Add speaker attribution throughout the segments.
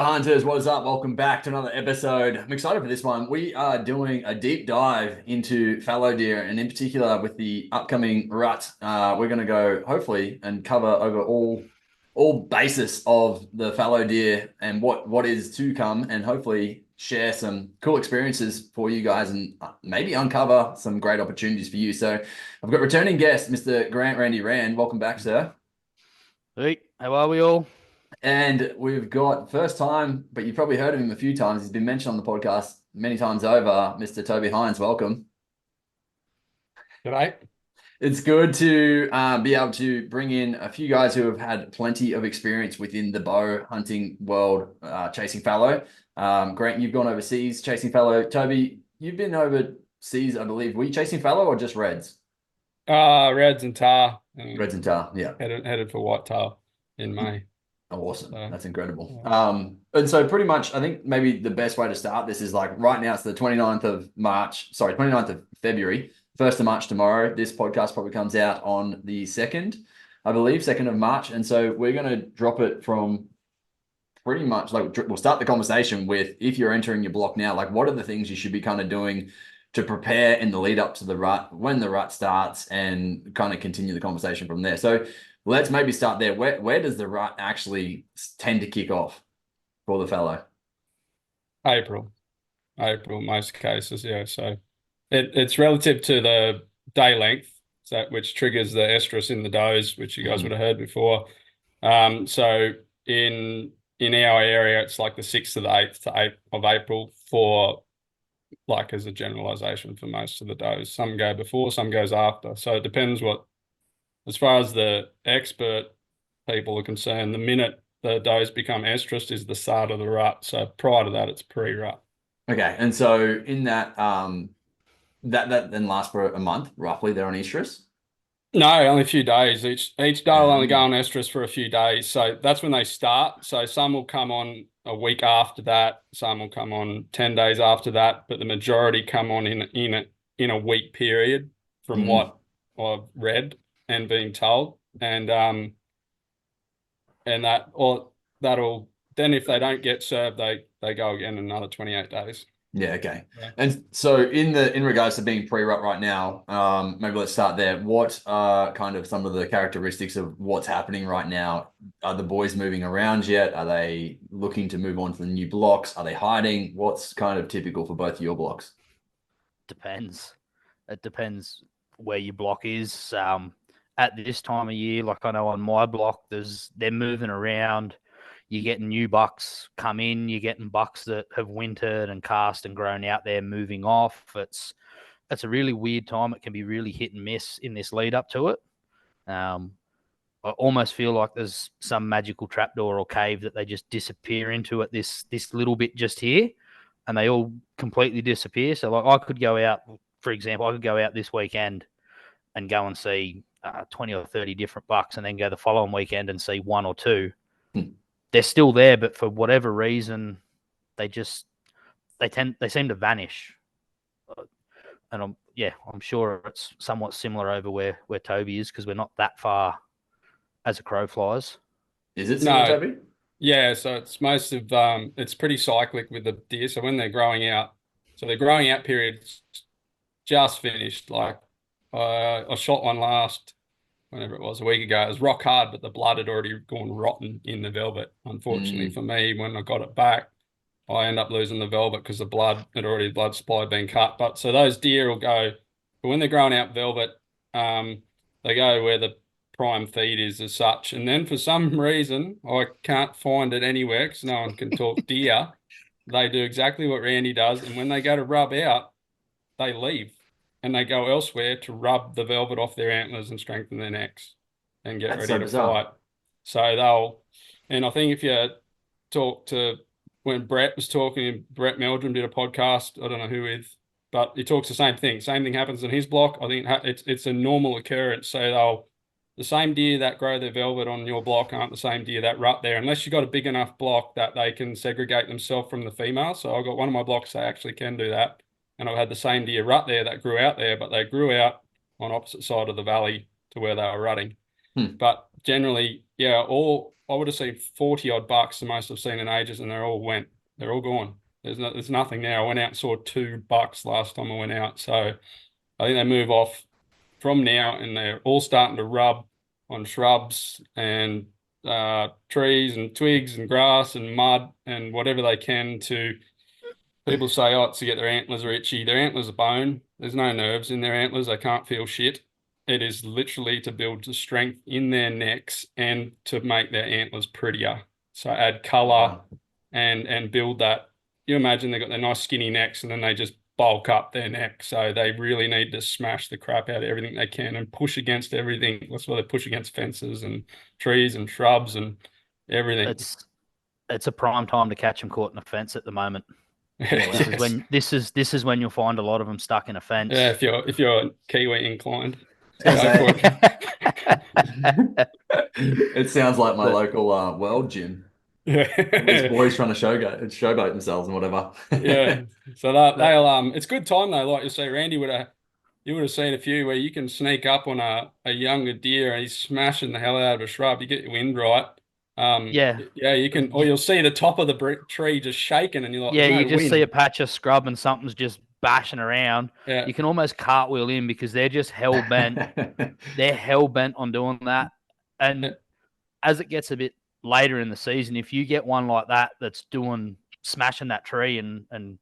Speaker 1: Hunters, what is up? Welcome back to another episode. I'm excited for this one. We are doing a deep dive into fallow deer, and in particular with the upcoming rut. We're going to go hopefully and cover over all basis of the fallow deer and what is to come, and hopefully share some cool experiences for you guys and maybe uncover some great opportunities for you. So I've got returning guest, Mr. Grant Randy Rand. Welcome back, sir.
Speaker 2: Hey, how are we all?
Speaker 1: And we've got first time, but you've probably heard of him a few times. He's been mentioned on the podcast many times over, Mr. Toby Hines. Welcome.
Speaker 3: G'day.
Speaker 1: It's good to be able to bring in a few guys who have had plenty of experience within the bow hunting world, chasing fallow. Grant, you've gone overseas chasing fallow. Toby, you've been overseas, I believe. Were you chasing fallow or just reds?
Speaker 3: Reds and tar.
Speaker 1: Reds and tar, yeah.
Speaker 3: Headed for whitetail in May.
Speaker 1: Oh, awesome.
Speaker 3: So,
Speaker 1: that's incredible.
Speaker 3: yeah.
Speaker 1: And so pretty much, I think maybe the best way to start this is like right now, it's the 29th of February, 1st of March tomorrow. This podcast probably comes out on the 2nd, I believe, 2nd of March. And so we're going to drop it from pretty much like we'll start the conversation with, if you're entering your block now, like what are the things you should be kind of doing to prepare in the lead up to the rut, when the rut starts, and kind of continue the conversation from there. So let's maybe start there. Where does the rut actually tend to kick off for the fallow?
Speaker 3: April, most cases, yeah. So it's relative to the day length, which triggers the estrus in the does, which you guys would have heard before. So in our area, it's like the 6th to the 8th of April for, like, as a generalization for most of the does. Some go before, some goes after. So it depends as far as the expert people are concerned, the minute the does become estrus is the start of the rut. So prior to that, it's pre-rut.
Speaker 1: Okay, and so in that that then lasts for a month roughly. They're on estrus.
Speaker 3: No, only a few days. Each day will only go on estrus for a few days. So that's when they start. So some will come on a week after that. Some will come on 10 days after that. But the majority come on in a week period from what I've read and being told. And that'll then, if they don't get served, they go again another 28 days.
Speaker 1: Yeah, okay.
Speaker 3: Yeah.
Speaker 1: And so in regards to being pre-rut right now, maybe let's start there. What are kind of some of the characteristics of what's happening right now? Are the boys moving around yet? Are they looking to move on to the new blocks? Are they hiding? What's kind of typical for both your blocks?
Speaker 2: Depends. It depends where your block is. At this time of year, like I know on my block, they're moving around. You're getting new bucks come in. You're getting bucks that have wintered and cast and grown out there moving off. It's a really weird time. It can be really hit and miss in this lead up to it. I almost feel like there's some magical trapdoor or cave that they just disappear into at this little bit just here, and they all completely disappear. So like I could go out, for example, this weekend and go and see 20 or 30 different bucks, and then go the following weekend and see one or two. They're still there, but for whatever reason, they seem to vanish. And I'm sure it's somewhat similar over where Toby is, because we're not that far as a crow flies.
Speaker 1: Is it similar, Toby?
Speaker 3: Yeah, so it's it's pretty cyclic with the deer. So when they're growing out, their growing out period's just finished. Like I shot one whenever it was, a week ago. It was rock hard, but the blood had already gone rotten in the velvet. Unfortunately for me, when I got it back, I end up losing the velvet because the blood supply had been cut. But so those deer will go, but when they're growing out velvet, they go where the prime feed is as such. And then for some reason, I can't find it anywhere because no one can talk deer. They do exactly what Randy does. And when they go to rub out, they leave and they go elsewhere to rub the velvet off their antlers and strengthen their necks and get ready to fight. So and I think if you talk to, when Brett was talking, Brett Meldrum did a podcast, I don't know who with, but he talks the same thing. Same thing happens in his block. I think it's a normal occurrence. So the same deer that grow their velvet on your block aren't the same deer that rut there, unless you've got a big enough block that they can segregate themselves from the female. So I've got one of my blocks, they actually can do that. And I've had the same deer rut there that grew out there, but they grew out on opposite side of the valley to where they were rutting. But generally, yeah, all I would have seen 40 odd bucks, the most I've seen in ages, and they're all gone. There's nothing now. I went out and saw 2 bucks last time I went out. So I think they move off from now, and they're all starting to rub on shrubs and trees and twigs and grass and mud and whatever they can to. People say, oh, it's to get their antlers are itchy. Their antlers are bone. There's no nerves in their antlers. They can't feel shit. It is literally to build the strength in their necks and to make their antlers prettier. So add color and build that. You imagine they've got their nice skinny necks and then they just bulk up their neck. So they really need to smash the crap out of everything they can and push against everything. That's why they push against fences and trees and shrubs and everything.
Speaker 2: It's a prime time to catch them caught in a fence at the moment. This is when you'll find a lot of them stuck in a fence.
Speaker 3: Yeah, if you're Kiwi inclined.
Speaker 1: It sounds like my local world gym.
Speaker 3: Yeah,
Speaker 1: these boys trying to showboat themselves and whatever.
Speaker 3: Yeah, so they'll it's good time though. Like you say, Randy you would have seen a few where you can sneak up on a younger deer and he's smashing the hell out of a shrub. You get your wind right. Yeah, you can, or you'll see the top of the tree just shaking, and you're like,
Speaker 2: you just see a patch of scrub and something's just bashing around.
Speaker 3: Yeah.
Speaker 2: You can almost cartwheel in because they're just hell bent. They're hell bent on doing that. And as it gets a bit later in the season, if you get one like that that's smashing that tree and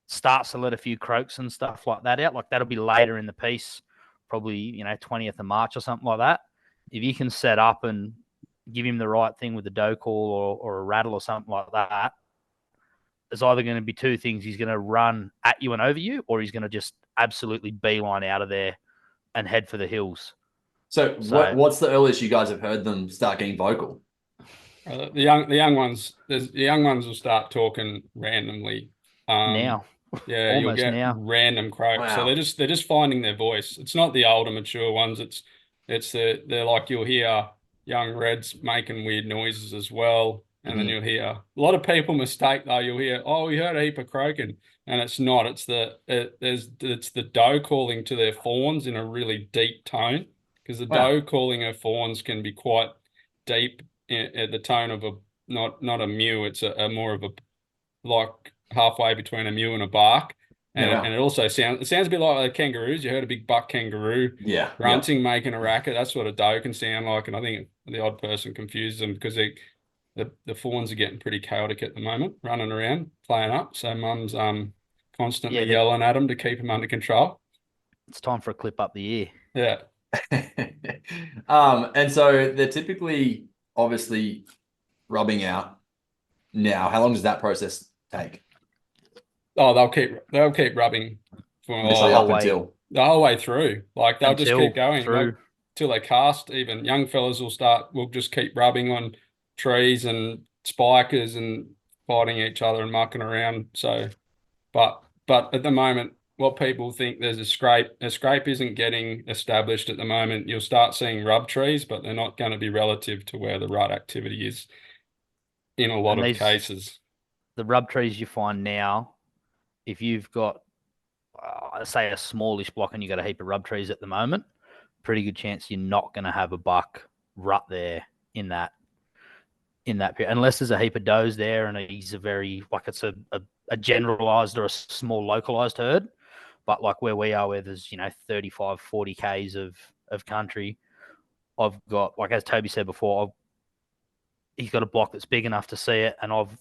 Speaker 2: starts to let a few croaks and stuff like that out, like that'll be later in the piece, probably 20th of March or something like that. If you can set up and give him the right thing with the doe call or a rattle or something like that, there's either going to be two things. He's going to run at you and over you, or he's going to just absolutely beeline out of there and head for the hills.
Speaker 1: So what's the earliest you guys have heard them start getting vocal?
Speaker 3: The young ones will start talking randomly.
Speaker 2: Now.
Speaker 3: Yeah, you'll get random croaks.
Speaker 1: Wow.
Speaker 3: So they're just finding their voice. It's not the older mature ones. They're like, you'll hear young reds making weird noises as well. And then you'll hear a lot of people mistake though. You'll hear, oh, we heard a heap of croaking, and it's not. It's the doe calling to their fawns in a really deep tone, because the doe calling her fawns can be quite deep at the tone of not a mew. It's a more of a like halfway between a mew and a bark. And it also sounds a bit like kangaroos. You heard a big buck kangaroo grunting, making a racket. That's what a doe can sound like. And I think the odd person confuses them because the fawns are getting pretty chaotic at the moment, running around, playing up. So mum's constantly yelling at them to keep them under control.
Speaker 2: It's time for a clip up the ear.
Speaker 3: Yeah.
Speaker 1: And so they're typically obviously rubbing out now. How long does that process take?
Speaker 3: Oh, they'll keep rubbing for
Speaker 1: the
Speaker 3: whole way through. Like they'll just keep going till they cast. Even young fellas will just keep rubbing on trees and spikers and fighting each other and mucking around. So, but at the moment, what people think there's a scrape isn't getting established at the moment. You'll start seeing rub trees, but they're not going to be relative to where the rut activity is in a lot of cases.
Speaker 2: The rub trees you find now, if you've got, say, a smallish block and you've got a heap of rub trees at the moment, pretty good chance you're not going to have a buck rut there in that period, unless there's a heap of does there and he's a very, like it's a generalized or a small localized herd. But like where we are, where there's 35, 40 Ks of country, I've got, like as Toby said before, he's got a block that's big enough to see it, and I've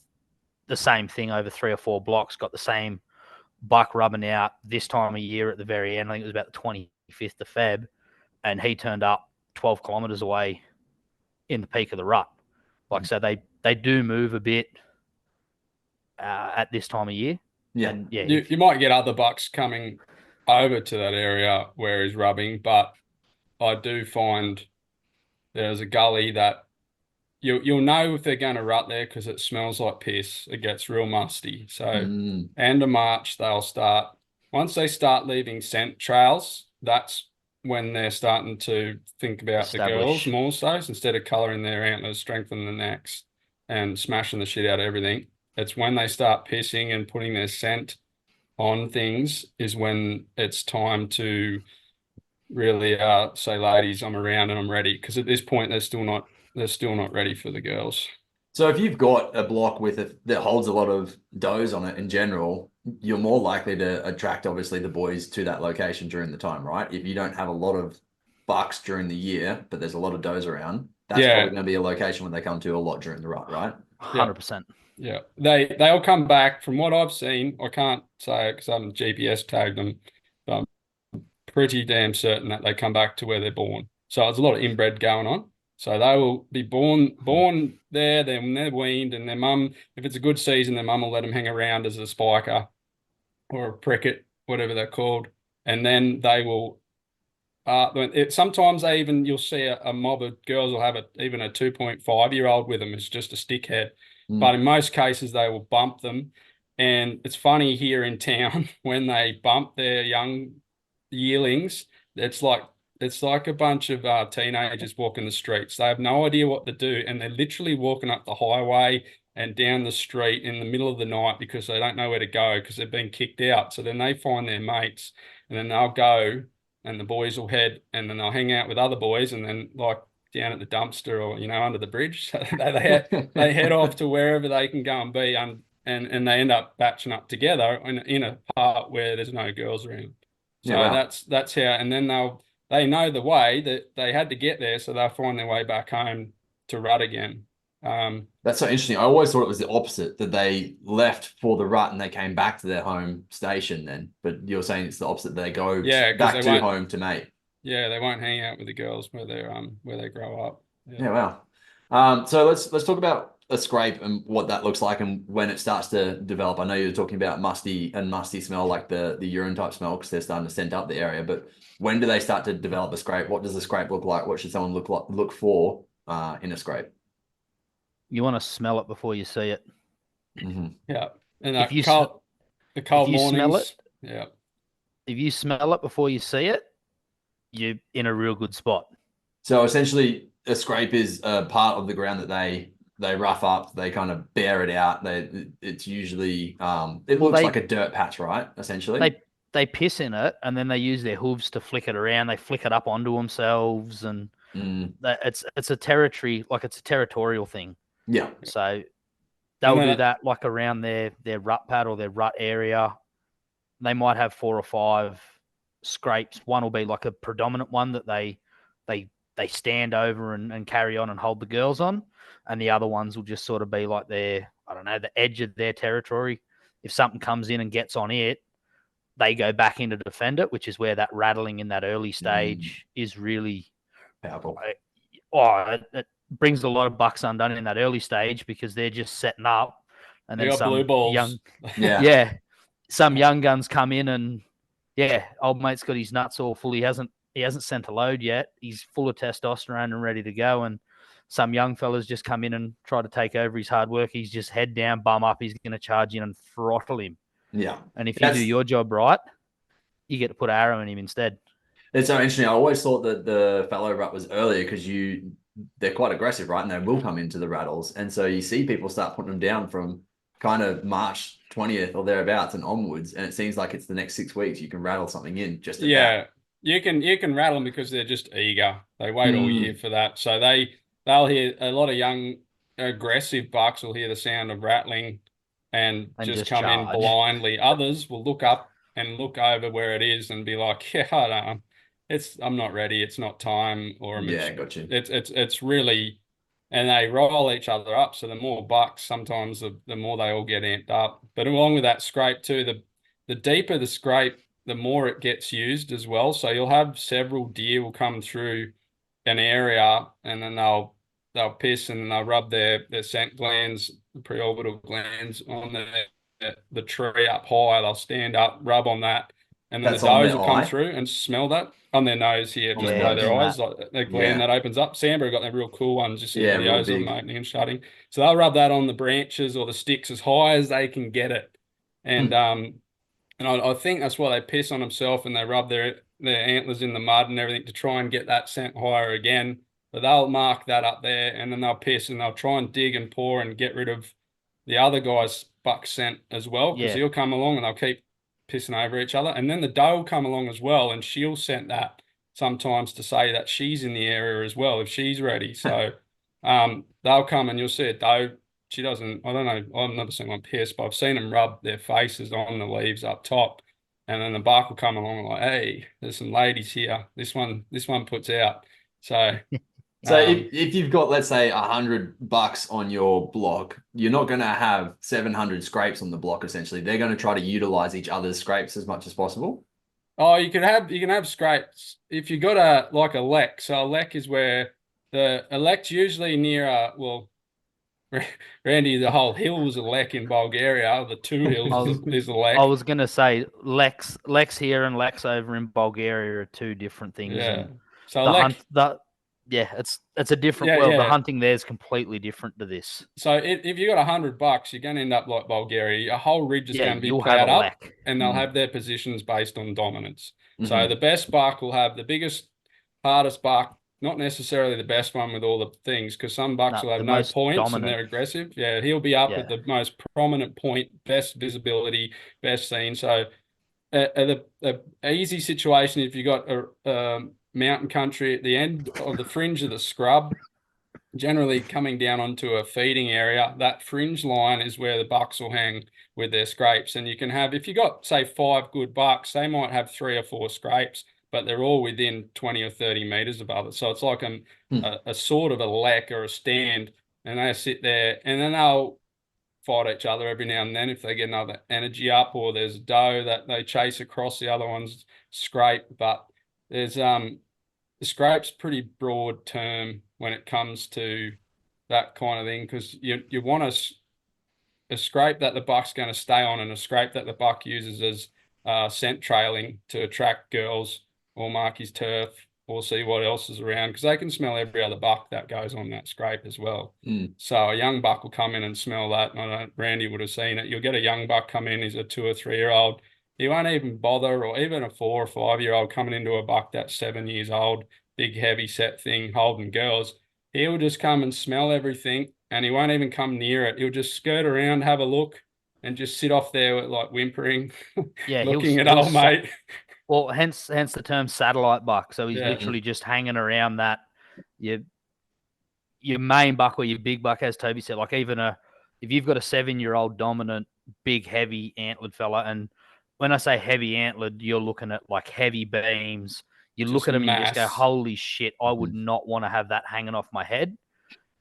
Speaker 2: the same thing over 3 or 4 blocks, got the same buck rubbing out this time of year at the very end. I think it was about the 25th of Feb, and he turned up 12 kilometers away in the peak of the rut. Like, so they do move a bit at this time of year.
Speaker 1: Yeah.
Speaker 2: And
Speaker 3: you might get other bucks coming over to that area where he's rubbing, but I do find there's a gully that you'll know if they're going to rut there because it smells like piss. It gets real musty. So end of March, once they start leaving scent trails, that's when they're starting to think about the girls more so. Instead of colouring their antlers, strengthening the necks and smashing the shit out of everything, it's when they start pissing and putting their scent on things is when it's time to really say, ladies, I'm around and I'm ready. Because at this point, they're still not they're still not ready for the girls.
Speaker 1: So if you've got a block that holds a lot of does on it in general, you're more likely to attract obviously the boys to that location during the time, right? If you don't have a lot of bucks during the year, but there's a lot of does around, that's
Speaker 3: Yeah.
Speaker 1: probably going to be a location where they come to a lot during the rut, right?
Speaker 2: 100%.
Speaker 3: Yeah, they'll come back. From what I've seen, I can't say it because I haven't GPS tagged them, but I'm pretty damn certain that they come back to where they're born. So there's a lot of inbred going on. So they will be born there, then they're weaned, and their mum, if it's a good season, their mum will let them hang around as a spiker or a pricket, whatever they're called, and then they will. Sometimes you'll see a mob of girls will have even a 2.5-year-old with them. It's just a stickhead. But in most cases, they will bump them. And it's funny here in town when they bump their young yearlings, it's like a bunch of teenagers walking the streets. They have no idea what to do, and they're literally walking up the highway and down the street in the middle of the night because they don't know where to go because they've been kicked out. So then they find their mates, and then they'll go, and the boys will head, and then they'll hang out with other boys, and then like down at the dumpster or under the bridge. So they head off to wherever they can go and be, and they end up batching up together in a part where there's no girls around. So that's how, and then they know the way that they had to get there, so they'll find their way back home to rut again.
Speaker 1: That's so interesting. I always thought it was the opposite, that they left for the rut and they came back to their home station then. But you're saying it's the opposite. They go back to home to mate.
Speaker 3: Yeah, they won't hang out with the girls where they grow up.
Speaker 1: Yeah, wow. So let's talk about a scrape and what that looks like and when it starts to develop. I know you're talking about musty smell, like the urine type smell, because they're starting to scent up the area. But when do they start to develop a scrape? What does a scrape look like? What should someone look for in a scrape?
Speaker 2: You want to smell it before you see it.
Speaker 3: Yeah, and
Speaker 2: if you
Speaker 3: the cold mornings.
Speaker 2: Smell it,
Speaker 3: yeah.
Speaker 2: If you smell it before you see it, you're in a real good spot.
Speaker 1: So essentially, a scrape is a part of the ground that they rough up. They kind of bear it out. It's usually it looks like a dirt patch, right? Essentially,
Speaker 2: they piss in it and then they use their hooves to flick it around. They flick it up onto themselves, and it's a territory, like it's a territorial thing.
Speaker 1: Yeah.
Speaker 2: So they'll do that like around their rut pad or their rut area. They might have 4 or 5 scrapes. One will be like a predominant one that they stand over and carry on and hold the girls on. And the other ones will just sort of be like the edge of their territory. If something comes in and gets on it, they go back in to defend it, which is where that rattling in that early stage is really
Speaker 1: powerful.
Speaker 2: It brings a lot of bucks undone in that early stage because they're just setting up, and then some
Speaker 3: blue balls.
Speaker 2: some young guns come in and old mate's got his nuts all full. He hasn't sent a load yet. He's full of testosterone and ready to go, and some young fellas just come in and try to take over his hard work. He's just head down, bum up. He's going to charge in and throttle him.
Speaker 1: Yeah,
Speaker 2: and if you do your job right, you get to put an arrow in him instead.
Speaker 1: It's so interesting. I always thought that the fallow rut was earlier because they're quite aggressive, right? And they will come into the rattles. And so you see people start putting them down from kind of March 20th or thereabouts and onwards. And it seems like it's the next 6 weeks you can rattle something in just about.
Speaker 3: Yeah, you can rattle them because they're just eager. They wait all year for that. So they'll hear a lot of young aggressive bucks will hear the sound of rattling and just come charge in blindly. Others will look up and look over where it is and be like, yeah, I don't. I'm not ready. It's not time.
Speaker 1: Got you.
Speaker 3: It's really, and they roll each other up. So the more bucks, sometimes the more they all get amped up. But along with that scrape too, the deeper the scrape, the more it gets used as well. So you'll have several deer will come through an area, and then they'll piss and they'll rub their scent glands, the preorbital glands on the tree up high. They'll stand up, rub on that. And then the does will come through and smell that on their nose here, just below their eyes, like the gland that opens up. Sandra got them real cool ones, just in videos of them opening and shutting. So they'll rub that on the branches or the sticks as high as they can get it. And I think that's why they piss on themselves and they rub their antlers in the mud and everything to try and get that scent higher again. But they'll mark that up there, and then they'll piss and they'll try and dig and pour and get rid of the other guy's buck scent as well, because he'll come along and they'll keep pissing over each other. And then the doe will come along as well, and she'll scent that sometimes to say that she's in the area as well if she's ready. So they'll come and you'll see a doe. She doesn't, I don't know, I've never seen one piss, but I've seen them rub their faces on the leaves up top. And then the buck will come along like, hey, there's some ladies here. This one puts out. So
Speaker 1: So if you've got, let's say, $100 on your block, you're not going to have 700 scrapes on the block. Essentially, they're going to try to utilize each other's scrapes as much as possible.
Speaker 3: oh, you can have scrapes if you got a lek. So a lek is where a lek's usually near Randy, the whole hill was a lek in Bulgaria. The two hills is a lek.
Speaker 2: I was gonna say Lex here and Lex over in Bulgaria are two different things.
Speaker 3: Yeah.
Speaker 2: And
Speaker 3: So
Speaker 2: the
Speaker 3: lek,
Speaker 2: it's a different world. The hunting there is completely different to this.
Speaker 3: So if you got $100, you're going to end up like Bulgaria. Your whole ridge is going to be
Speaker 2: you'll
Speaker 3: plowed
Speaker 2: have a
Speaker 3: up,
Speaker 2: lek.
Speaker 3: and they'll have their positions based on dominance. So
Speaker 1: Mhm.
Speaker 3: the best buck will have the biggest, hardest buck, not necessarily the best one with all the things, because some bucks will have
Speaker 2: the
Speaker 3: no
Speaker 2: most
Speaker 3: points and
Speaker 2: dominant.
Speaker 3: they're aggressive. Yeah, he'll be up
Speaker 2: Yeah.
Speaker 3: at the most prominent point, best visibility, best scene. So a easy situation if you got a mountain country at the end of the fringe of the scrub, generally coming down onto a feeding area, that fringe line is where the bucks will hang with their scrapes. And you can have, if you got, say, 5 good bucks, they might have 3 or 4 scrapes, but they're all within 20 or 30 meters above it. So it's like a sort of a lek or a stand, and they sit there and then they'll fight each other every now and then if they get another energy up, or there's a doe that they chase across the other one's scrape. But there's the scrape's pretty broad term when it comes to that kind of thing, because you want a scrape that the buck's going to stay on, and a scrape that the buck uses as scent trailing to attract girls or mark his turf or see what else is around, because they can smell every other buck that goes on that scrape as well. So a young buck will come in and smell that. And I know Randy would have seen it. You'll get a young buck come in, he's a 2 or 3 year old. He won't even bother, or even a 4 or 5 year old coming into a buck that's 7 years old, big heavy set thing holding girls. He'll just come and smell everything, and he won't even come near it. He'll just skirt around, have a look, and just sit off there like whimpering, looking at old mate.
Speaker 2: Well, hence the term satellite buck. So he's literally just hanging around that your main buck or your big buck, as Toby said. Like even if you've got a 7-year-old dominant, big, heavy antlered fella, and when I say heavy antlered, you're looking at like heavy beams. You look at him and you just go, holy shit, I would not want to have that hanging off my head.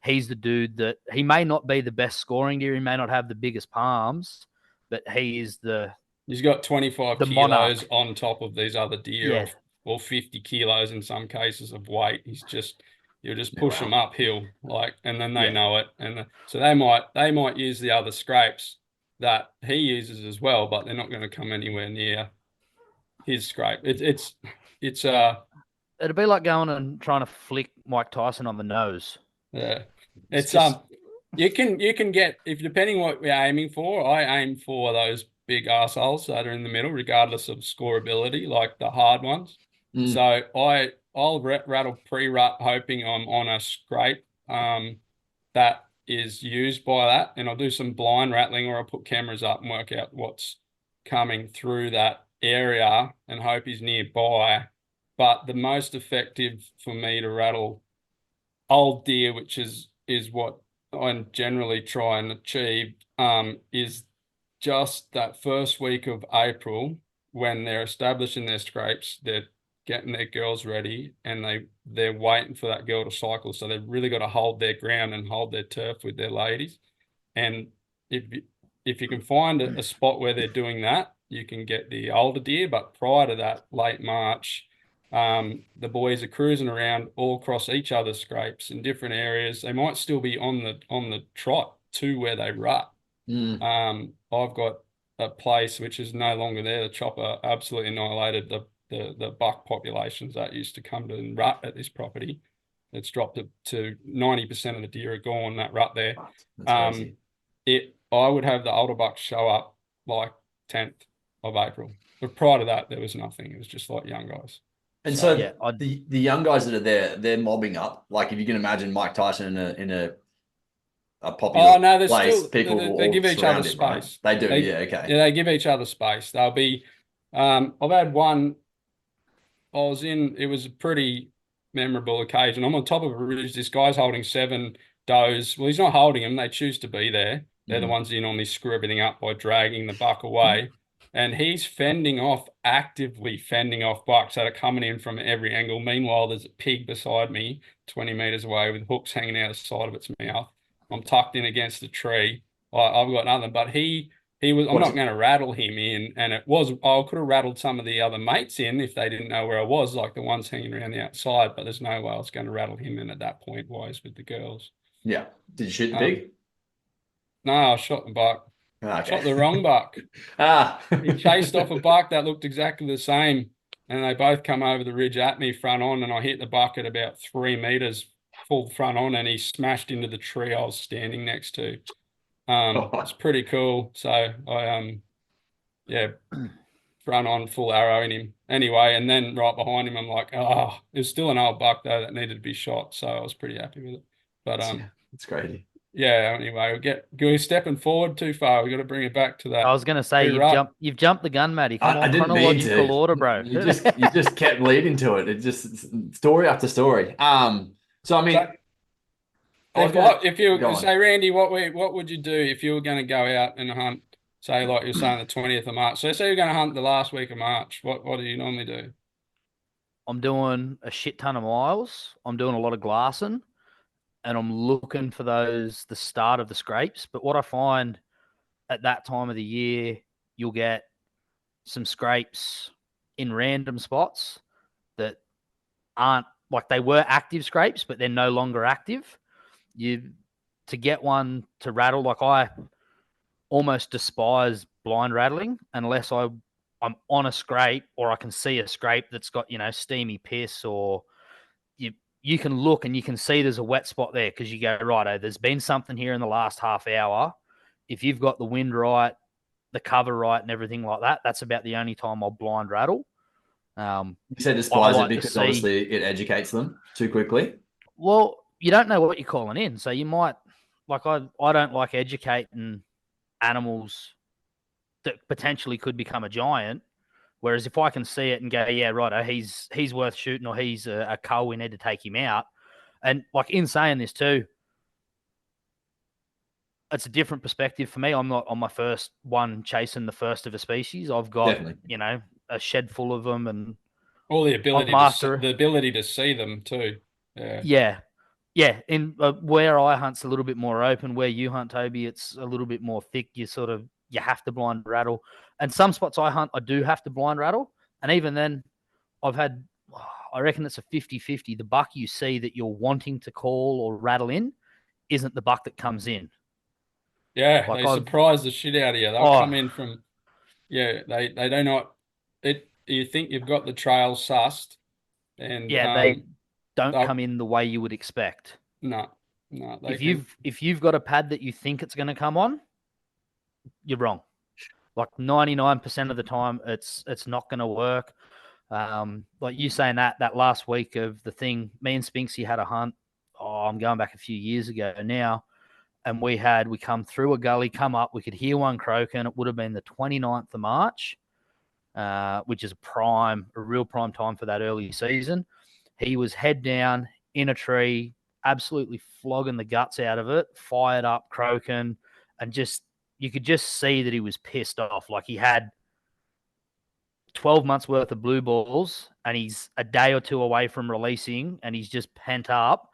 Speaker 2: He's the dude that he may not be the best scoring deer. He may not have the biggest palms, but he's
Speaker 3: got 25 kilos
Speaker 2: monarch
Speaker 3: on top of these other deer, or 50 kilos in some cases of weight. You'll just push them uphill, and then they know it. And so they might use the other scrapes that he uses as well, but they're not going to come anywhere near his scrape.
Speaker 2: It'd be like going and trying to flick Mike Tyson on the nose.
Speaker 3: Yeah, you can get, if depending what we're aiming for. I aim for those big arseholes that are in the middle, regardless of scoreability, like the hard ones. So I'll rattle pre-rut, hoping I'm on a scrape that is used by that, and I'll do some blind rattling, or I'll put cameras up and work out what's coming through that area and hope he's nearby. But the most effective for me to rattle old deer, which is what I generally try and achieve, is just that first week of April, when they're establishing their scrapes, they're getting their girls ready, and they're waiting for that girl to cycle. So they've really got to hold their ground and hold their turf with their ladies. And if you can find a spot where they're doing that, you can get the older deer. But prior to that, late March, the boys are cruising around all across each other's scrapes in different areas. They might still be on the trot to where they rut. I've got a place which is no longer there. The chopper absolutely annihilated the buck populations that used to come to rut at this property. It's dropped to 90% of the deer are gone, that rut there. I would have the older bucks show up like 10th of April. But prior to that, there was nothing. It was just like young guys.
Speaker 1: And so the young guys that are there, they're mobbing up. Like if you can imagine Mike Tyson in a popular place, people will
Speaker 3: they give each other space.
Speaker 1: Right? They do, okay.
Speaker 3: Yeah, they give each other space. They'll be. I've had one. It was a pretty memorable occasion. I'm on top of a ridge. This guy's holding 7 does. Well, he's not holding them. They choose to be there. They're the ones who normally screw everything up by dragging the buck away. And he's actively fending off bucks that are coming in from every angle. Meanwhile, there's a pig beside me, 20 meters away, with hooks hanging out the side of its mouth. I'm tucked in against a tree. I've got nothing, but I'm not going to rattle him in. And I could have rattled some of the other mates in if they didn't know where I was, like the ones hanging around the outside, but there's no way I was going to rattle him in at that point while he's with the girls.
Speaker 1: Yeah. Did you shoot the pig?
Speaker 3: No, I shot the buck.
Speaker 1: Okay.
Speaker 3: Shot the wrong buck. He chased off a buck that looked exactly the same, and they both come over the ridge at me front on, and I hit the buck at about 3 meters full front on, and he smashed into the tree I was standing next to. It's pretty cool. So I front on full arrow in him anyway, and then right behind him I'm like, it was still an old buck though that needed to be shot, so I was pretty happy with it. But
Speaker 1: it's crazy.
Speaker 3: Yeah, anyway, we're stepping forward too far. We got to bring it back to that.
Speaker 2: I was going to say you've jumped the gun, Matty. Come on,
Speaker 1: I didn't
Speaker 2: chronological
Speaker 1: mean to.
Speaker 2: order, bro.
Speaker 1: You just kept leading to it. It just story after story. So I mean,
Speaker 3: if you say, Randy, what would you do if you were going to go out and hunt? Say, like you're saying, the 20th of March. So say you're going to hunt the last week of March. What do you normally do?
Speaker 2: I'm doing a shit ton of miles. I'm doing a lot of glassing. And I'm looking for the start of the scrapes. But what I find at that time of the year, you'll get some scrapes in random spots that aren't like they were active scrapes, but they're no longer active. To get one to rattle, like I almost despise blind rattling unless I'm on a scrape or I can see a scrape that's got, steamy piss, or you can look and you can see there's a wet spot there because you go, righto, there's been something here in the last half hour. If you've got the wind right, the cover right, and everything like that, that's about the only time I'll blind rattle.
Speaker 1: You said despise it because obviously it educates them too quickly.
Speaker 2: Well, you don't know what you're calling in. So you might, like I don't like educating animals that potentially could become a giant. Whereas if I can see it and go, yeah, right, he's worth shooting, or he's a cull, we need to take him out. And like in saying this too, it's a different perspective for me. I'm not on my first one chasing the first of a species. I've got, a shed full of them, and
Speaker 3: all the ability to see them too.
Speaker 2: Yeah. In where I hunt's a little bit more open. Where you hunt, Toby, it's a little bit more thick. You have to blind rattle. And some spots I hunt, I do have to blind rattle. And even then, I reckon it's a 50-50. The buck you see that you're wanting to call or rattle in isn't the buck that comes in.
Speaker 3: Yeah, like they surprise the shit out of you. They'll come in from, they do not, you think you've got the trail sussed. And
Speaker 2: they don't come in the way you would expect.
Speaker 3: No.
Speaker 2: If you've got a pad that you think it's going to come on, you're wrong. Like 99% of the time, it's not going to work. Like you saying that last week of the thing, me and Spinksy had a hunt. I'm going back a few years ago now, and we come through a gully, come up, we could hear one croaking. It would have been the 29th of March, which is a real prime time for that early season. He was head down in a tree, absolutely flogging the guts out of it, fired up, croaking, and you could just see that he was pissed off. Like he had 12 months worth of blue balls and he's a day or two away from releasing and he's just pent up.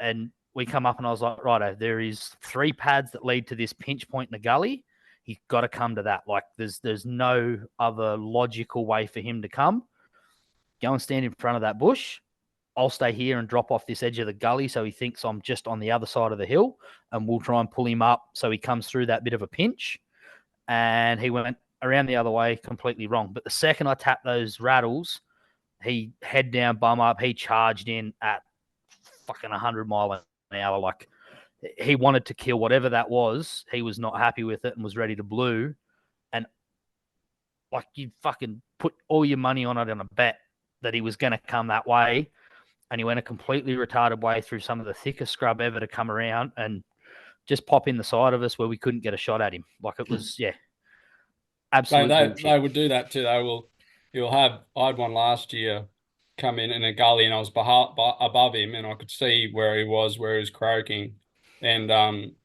Speaker 2: And we come up and I was like, righto, there is 3 pads that lead to this pinch point in the gully. He's got to come to that. Like there's no other logical way for him to come. Go and stand in front of that bush. I'll stay here and drop off this edge of the gully so he thinks I'm just on the other side of the hill, and we'll try and pull him up so he comes through that bit of a pinch. And he went around the other way, completely wrong. But the second I tapped those rattles, he head down, bum up, he charged in at fucking 100 mile an hour. Like he wanted to kill whatever that was. He was not happy with it and was ready to blue. And like you fucking put all your money on it on a bet that he was going to come that way. And he went a completely retarded way through some of the thickest scrub ever to come around and just pop in the side of us where we couldn't get a shot at him. Like it was, absolutely.
Speaker 3: They would do that too. I had one last year come in a gully and I was above him and I could see where he was croaking. and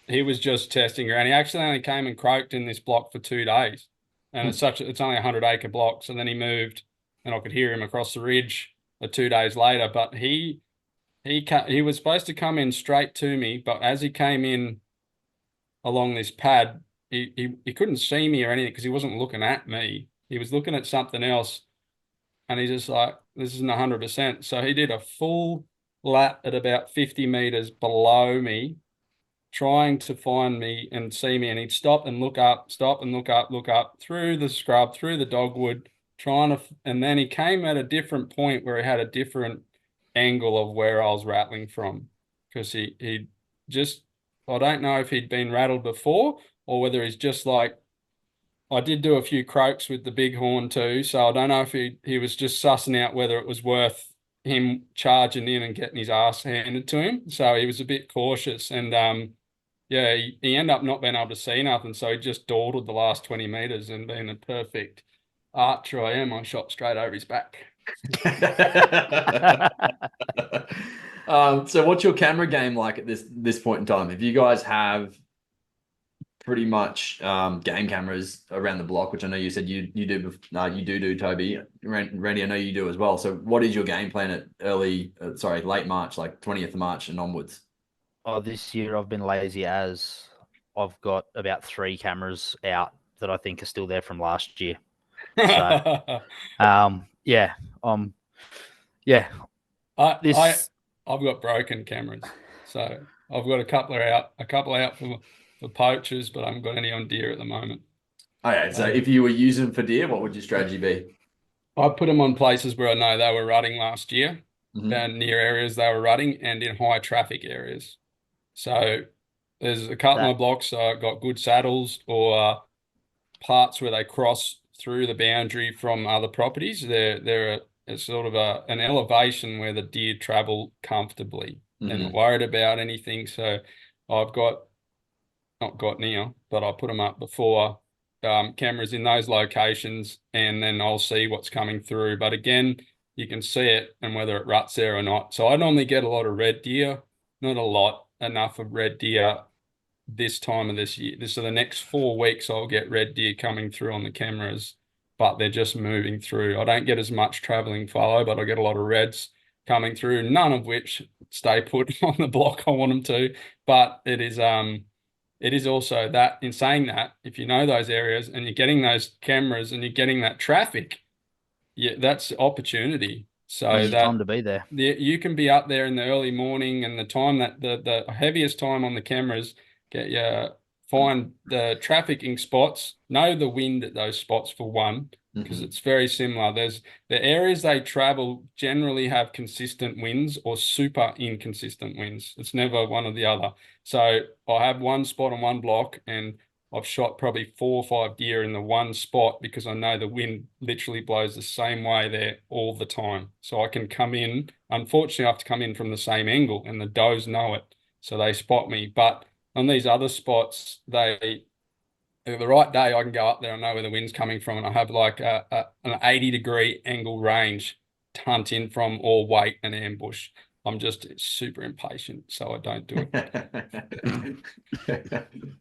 Speaker 3: he was just testing around. He actually only came and croaked in this block for 2 days, and it's only a 100-acre block. So then he moved, and I could hear him across the ridge 2 days later. But he was supposed to come in straight to me, but as he came in along this pad, he couldn't see me or anything because he wasn't looking at me. He was looking at something else, and he's just like, this isn't 100%. So he did a full lap at about 50 meters below me, trying to find me and see me, and he'd stop and look up through the scrub, through the dogwood, and then he came at a different point where he had a different angle of where I was rattling from, because he just, I don't know if he'd been rattled before or whether he's just like, I did do a few croaks with the bighorn too, so I don't know if he was just sussing out whether it was worth him charging in and getting his ass handed to him. So he was a bit cautious, and yeah, he ended up not being able to see nothing, so he just dawdled the last 20 meters, and being a perfect archer I am, I shot straight over his back.
Speaker 1: So what's your camera game like at this point in time? If you guys have pretty much game cameras around the block, which I know you said you do, Toby. Randy, I know you do as well. So what is your game plan at late March, like 20th of March and onwards?
Speaker 2: Oh, this year I've been lazy as I've got about 3 cameras out that I think are still there from last year. So, yeah, yeah.
Speaker 3: I've got broken cameras, so I've got a couple out for poachers, but I haven't got any on deer at the moment.
Speaker 1: Okay, so if you were using for deer, what would your strategy be?
Speaker 3: I put them on places where I know they were rutting last year, and near areas they were rutting, and in high traffic areas. So there's a couple of blocks got good saddles or parts where they cross through the boundary from other properties. They're sort of an elevation where the deer travel comfortably. They're not worried about anything. So I've not got now, but I put them up before, cameras in those locations, and then I'll see what's coming through. But again, you can see it and whether it ruts there or not. So I normally get a lot of red deer, not a lot, enough of red deer this time of this year. So the next 4 weeks I'll get red deer coming through on the cameras, but they're just moving through. I don't get as much traveling fallow, but I get a lot of reds coming through, none of which stay put on the block I want them to. But it is also that, in saying that, if you know those areas and you're getting those cameras and you're getting that traffic, yeah, that's opportunity. So that
Speaker 2: time to be there.
Speaker 3: You can be up there in the early morning, and the time that the heaviest time on the cameras, find the trafficking spots, know the wind at those spots for one, because it's very similar. There's the areas they travel generally have consistent winds or super inconsistent winds. It's never one or the other. So I have one spot on one block, and I've shot probably 4 or 5 deer in the one spot because I know the wind literally blows the same way there all the time. So I can come in. Unfortunately, I have to come in from the same angle, and the does know it, so they spot me. But on these other spots, the right day I can go up there and know where the wind's coming from, and I have like an 80-degree angle range to hunt in from, or wait and ambush. I'm just super impatient, so I don't do it.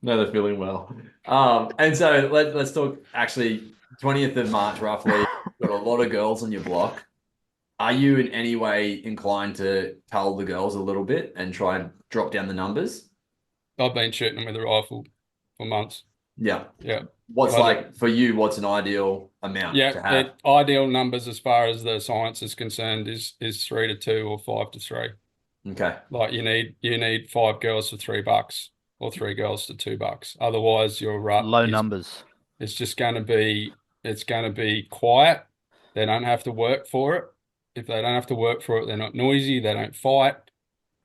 Speaker 1: No, they're feeling well. And so let's talk, actually, 20th of March, roughly. Got a lot of girls on your block. Are you in any way inclined to tell the girls a little bit and try and drop down the numbers?
Speaker 3: I've been shooting them with a rifle for months.
Speaker 1: Yeah.
Speaker 3: Yeah.
Speaker 1: What's for you, what's an ideal amount to have?
Speaker 3: Ideal numbers as far as the science is concerned is 3 to 2 or 5 to 3.
Speaker 1: Okay.
Speaker 3: Like you need 5 girls for $3 or 3 girls for $2. Otherwise your rut
Speaker 2: low numbers.
Speaker 3: It's just going to be quiet. They don't have to work for it. If they don't have to work for it, they're not noisy, they don't fight.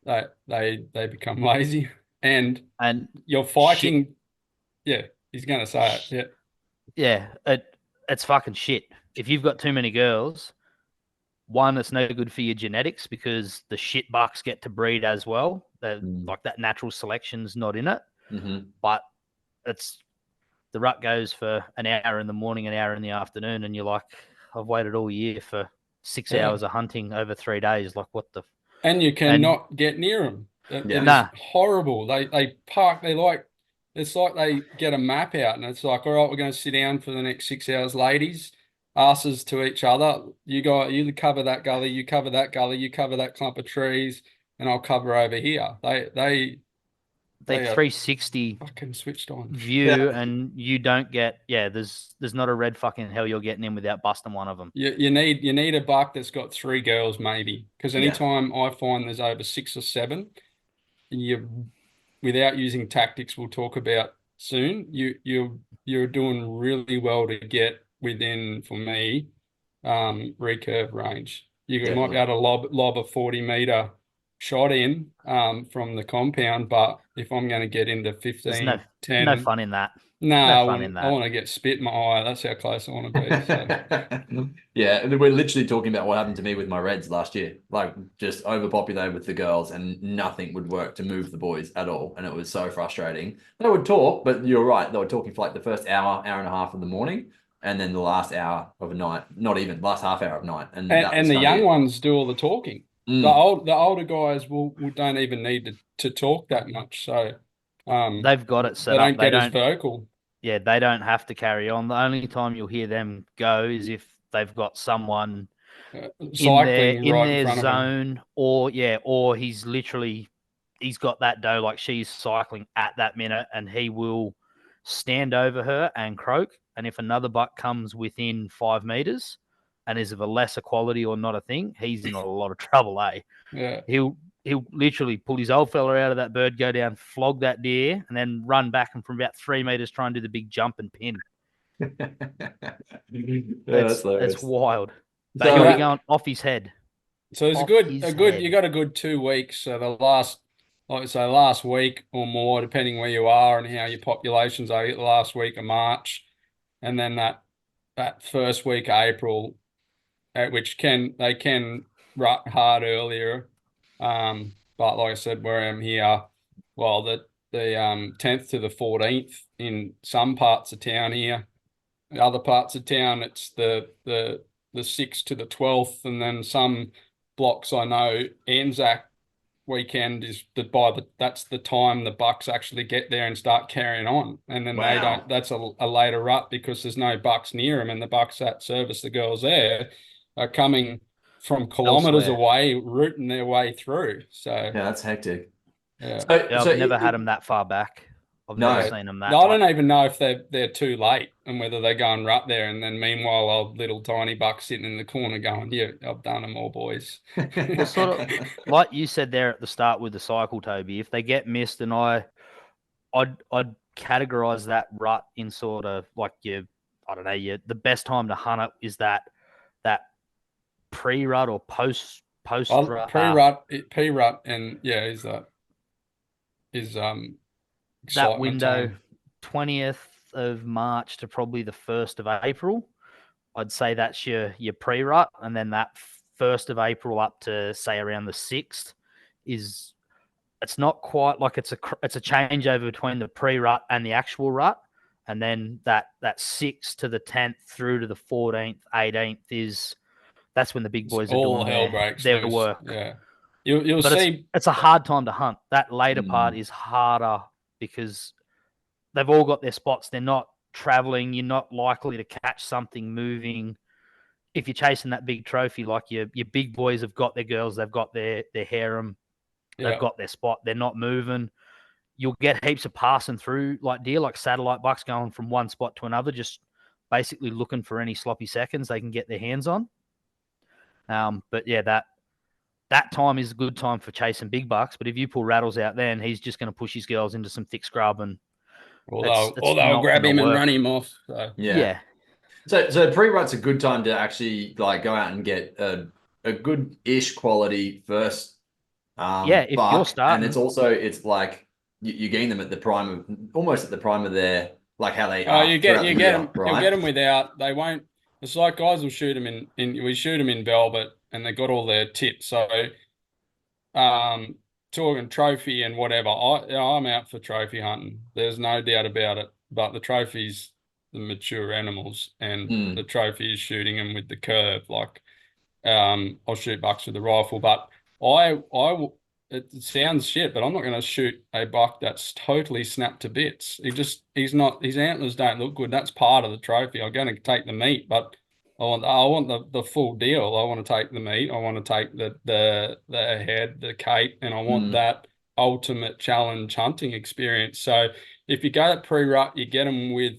Speaker 3: They become lazy, and you're fighting.
Speaker 2: Shit.
Speaker 3: Yeah. He's going to say it.
Speaker 2: Yeah. It's fucking shit. If you've got too many girls, one, it's no good for your genetics because the shit bucks get to breed as well. Like that natural selection's not in it. But the rut goes for an hour in the morning, an hour in the afternoon, and you're like, I've waited all year for 6 hours of hunting over 3 days. Like, what the?
Speaker 3: And you cannot get near them. It
Speaker 1: Yeah.
Speaker 3: is
Speaker 2: Nah.
Speaker 3: horrible. They park. It's like they get a map out and it's like, all right, we're going to sit down for the next 6 hours, ladies, asses to each other. You cover that gully, you cover that gully, you cover that clump of trees, and I'll cover over here. They
Speaker 2: They
Speaker 3: are
Speaker 2: 360
Speaker 3: fucking switched on.
Speaker 2: view,
Speaker 1: Yeah.
Speaker 2: and you don't get there's not a red fucking hell you're getting in without busting one of them.
Speaker 3: You need a buck that's got 3 girls maybe, because
Speaker 1: Yeah.
Speaker 3: anytime I find there's over 6 or 7, you without using tactics we'll talk about soon, you're doing really well to get within, for me, recurve range. You might be
Speaker 1: Definitely.
Speaker 3: able to lob a 40-meter shot in from the compound, but if I'm going to get into
Speaker 2: There's
Speaker 3: 15,
Speaker 2: no
Speaker 3: 10,
Speaker 2: fun in that.
Speaker 3: no,
Speaker 2: No
Speaker 3: I
Speaker 2: fun in
Speaker 3: want
Speaker 2: that.
Speaker 3: to get spit in my eye. That's how close I want to be. So
Speaker 1: Yeah, and we're literally talking about what happened to me with my Reds last year. Like just overpopulated with the girls, and nothing would work to move the boys at all. And it was so frustrating. They would talk, but you're right. They were talking for like the first hour, hour and a half of the morning, and then the last hour of night, not even last half hour of night. And that was
Speaker 3: and the
Speaker 1: kind of
Speaker 3: young
Speaker 1: it.
Speaker 3: ones do all the talking. The older guys will don't even need to talk that much. So
Speaker 2: They've got it
Speaker 3: they
Speaker 2: set up.
Speaker 3: don't get as vocal.
Speaker 2: Yeah, they don't have to carry on. The only time you'll hear them go is if they've got someone
Speaker 3: Cycling
Speaker 2: in
Speaker 3: right in
Speaker 2: their
Speaker 3: front of them.
Speaker 2: zone, or he's got that doe, like she's cycling at that minute, and he will stand over her and croak. And if another buck comes within 5 meters and is of a lesser quality or not a thing, he's in a lot of trouble, eh?
Speaker 3: Yeah.
Speaker 2: He'll literally pull his old fella out of that bird, go down, flog that deer, and then run back and from about 3 meters try and do the big jump and pin.
Speaker 1: Yeah,
Speaker 2: It's
Speaker 1: hilarious.
Speaker 2: wild. But
Speaker 1: So
Speaker 2: he'll be going off his head.
Speaker 3: So it's
Speaker 2: Off his
Speaker 3: you
Speaker 2: head.
Speaker 3: got a good 2 weeks. So like I say, last week or more, depending where you are and how your populations are, the last week of March, and then that first week of April, which they can rut hard earlier. But like I said, where I'm here, well, the 10th to the 14th in some parts of town here. In other parts of town, it's the 6th to the 12th, and then some blocks I know Anzac weekend is that's the time the bucks actually get there and start carrying on, and then they
Speaker 1: wow.
Speaker 3: don't. That's a later rut because there's no bucks near them, and the bucks that service the girls there are coming from kilometers
Speaker 2: Elsewhere.
Speaker 3: away, rooting their way through. So
Speaker 1: Yeah, that's hectic.
Speaker 3: yeah.
Speaker 1: So,
Speaker 2: Yeah,
Speaker 1: so
Speaker 2: I've never had them that far back. I've never
Speaker 1: no,
Speaker 2: seen them
Speaker 3: I
Speaker 2: that like.
Speaker 3: don't even know if they're too late and whether they go and rut there, and then meanwhile, old little tiny buck sitting in the corner going, "Yeah, I've done them all, boys."
Speaker 2: Well, sort of like you said there at the start with the cycle, Toby. If they get missed, and I'd categorize that rut in sort of like I don't know, the best time to hunt it is that pre-rut or post rut.
Speaker 3: Pre-rut, and yeah, is
Speaker 2: That
Speaker 3: excitement
Speaker 2: window,
Speaker 3: time.
Speaker 2: 20th of March to probably the 1st of April. I'd say that's your pre-rut, and then that 1st of April up to say around the 6th is, it's not quite like it's a changeover between the pre-rut and the actual rut, and then that 6th to the 10th through to the 14th, 18th that's when the big boys are
Speaker 3: All
Speaker 2: doing
Speaker 3: hell breaks
Speaker 2: their
Speaker 3: loose.
Speaker 2: work.
Speaker 3: Yeah, you'll
Speaker 2: But
Speaker 3: see.
Speaker 2: it's a hard time to hunt. That later part is harder because they've all got their spots. They're not traveling. You're not likely to catch something moving. If you're chasing that big trophy, like your big boys have got their girls, they've got their harem, they've got their spot. They're not moving. You'll get heaps of passing through like deer, like satellite bucks going from one spot to another, just basically looking for any sloppy seconds they can get their hands on. But yeah, that time is a good time for chasing big bucks. But if you pull Rattles out, then he's just going to push his girls into some thick scrub, and
Speaker 3: Or
Speaker 2: it's
Speaker 3: they'll
Speaker 2: not
Speaker 3: grab
Speaker 2: going to
Speaker 3: him and
Speaker 2: work.
Speaker 3: run him off. So.
Speaker 1: Yeah. So pre-rut's a good time to actually like go out and get a good-ish quality first
Speaker 2: If you're
Speaker 1: buck, and
Speaker 2: starting,
Speaker 1: it's like you're getting them at the prime of almost at the prime of their like how they
Speaker 3: Oh,
Speaker 1: are throughout the year,
Speaker 3: you'll get
Speaker 1: right?
Speaker 3: them without. They won't. It's like guys will shoot them we shoot them in velvet, and they got all their tips. So, talking trophy and whatever. I'm out for trophy hunting. There's no doubt about it. But the trophy's the mature animals, and the trophy is shooting them with the curve. Like, I'll shoot bucks with the rifle, but I it sounds shit, but I'm not going to shoot a buck that's totally snapped to bits. He's not, his antlers don't look good. That's part of the trophy. I'm going to take the meat, but I want the full deal. I want to take the meat. I want to take the head, the cape, and I want that ultimate challenge hunting experience. So if you go at pre-rut, you get them with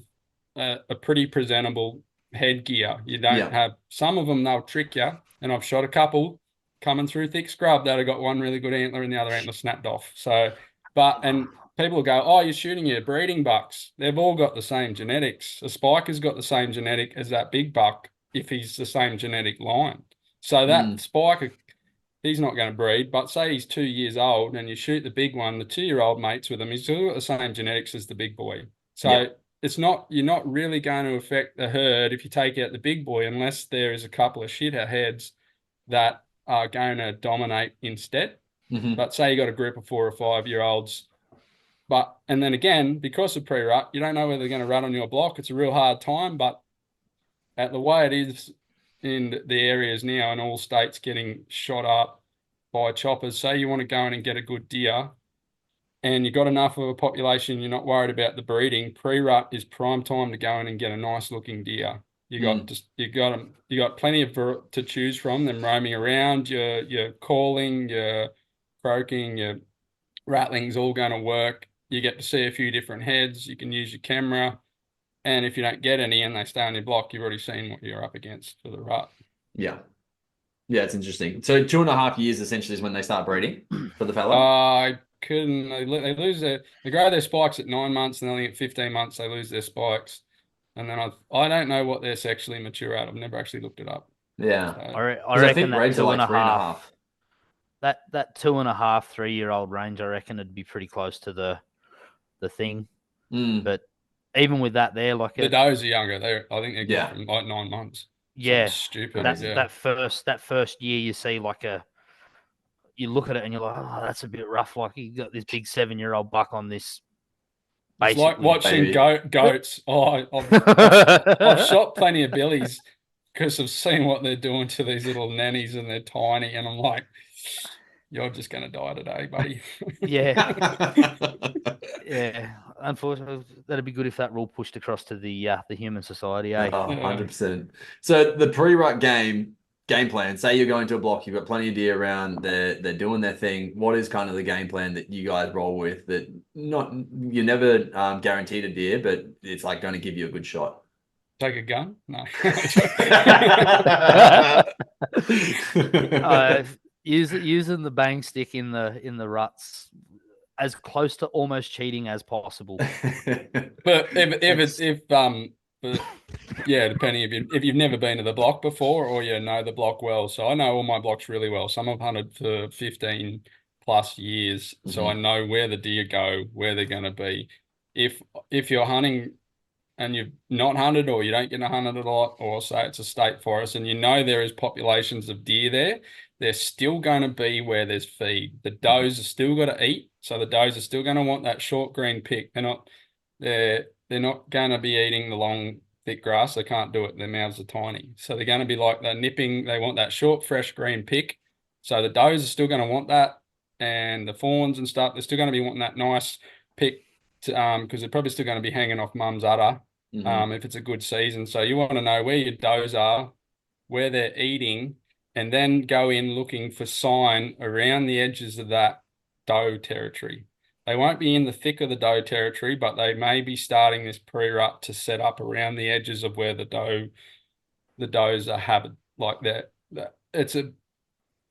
Speaker 3: a pretty presentable headgear. You don't have, some of them, they'll trick you. And I've shot a couple coming through thick scrub that have got one really good antler and the other antler snapped off. So, and people will go, oh, you're shooting your breeding bucks. They've all got the same genetics. A spike has got the same genetic as that big buck if he's the same genetic line. So that spike, he's not going to breed, but say he's 2 years old and you shoot the big one, the 2-year-old mates with him, he's still got the same genetics as the big boy. So it's not, you're not really going to affect the herd if you take out the big boy, unless there is a couple of shithead heads that are going to dominate instead. But say you got a group of 4 or 5-year-olds, and then again, because of pre-rut, you don't know whether they're going to run on your block. It's a real hard time, but at the way it is in the areas now, in all states getting shot up by choppers, say you want to go in and get a good deer, and you've got enough of a population, you're not worried about the breeding, pre-rut is prime time to go in and get a nice looking deer. You got plenty of to choose from. Them roaming around, your calling, your croaking, your rattling's all going to work. You get to see a few different heads. You can use your camera, and if you don't get any and they stay on your block, you've already seen what you're up against for the rut.
Speaker 1: Yeah, it's interesting. So 2.5 years essentially is when they start breeding for the fallow.
Speaker 3: They grow their spikes at 9 months, and then at 15 months they lose their spikes. And then I don't know what they're sexually mature at. I've never actually looked it up.
Speaker 1: Yeah.
Speaker 3: So,
Speaker 2: I reckon that
Speaker 1: breeds are like 3.5.
Speaker 2: That 2.5, 3-year-old range, I reckon it'd be pretty close to the thing. But even with that, they're like
Speaker 3: the does are younger. I think they're good from like 9 months.
Speaker 2: Yeah,
Speaker 3: stupid.
Speaker 2: That first year, you see you look at it and you're like, oh, that's a bit rough. Like you got this big 7-year-old buck on this.
Speaker 3: It's like watching goats. Oh, I've shot plenty of billies because I've seen what they're doing to these little nannies, and they're tiny, and I'm like, you're just going to die today, buddy.
Speaker 2: Yeah. Unfortunately, that'd be good if that rule pushed across to the human society, eh?
Speaker 1: 100%. So the pre-rut game plan, say you're going to a block, you've got plenty of deer around, they're doing their thing. What is kind of the game plan that you guys roll with that you're never guaranteed a deer, but it's like going to give you a good shot?
Speaker 3: Take a gun? No.
Speaker 2: Using the bang stick in the ruts as close to almost cheating as possible.
Speaker 3: But depending if you've never been to the block before or you know the block well. So I know all my blocks really well. Some I've hunted for 15 plus years, so I know where the deer go, where they're going to be. If you're hunting and you've not hunted, or you don't get to hunt it a lot, or say it's a state forest and you know there is populations of deer there, they're still going to be where there's feed. The does are still got to eat, so the does are still going to want that short green pick. They're not going to be eating the long thick grass. They can't do it. Their mouths are tiny, so they're going to be like they're nipping. They want that short, fresh green pick. So the does are still going to want that, and the fawns and stuff, they're still going to be wanting that nice pick, because they're probably still going to be hanging off mum's udder. If it's a good season. So you want to know where your does are, where they're eating, and then go in looking for sign around the edges of that doe territory. They won't be in the thick of the doe territory, but they may be starting this pre-rut to set up around the edges of where the does are habit like that.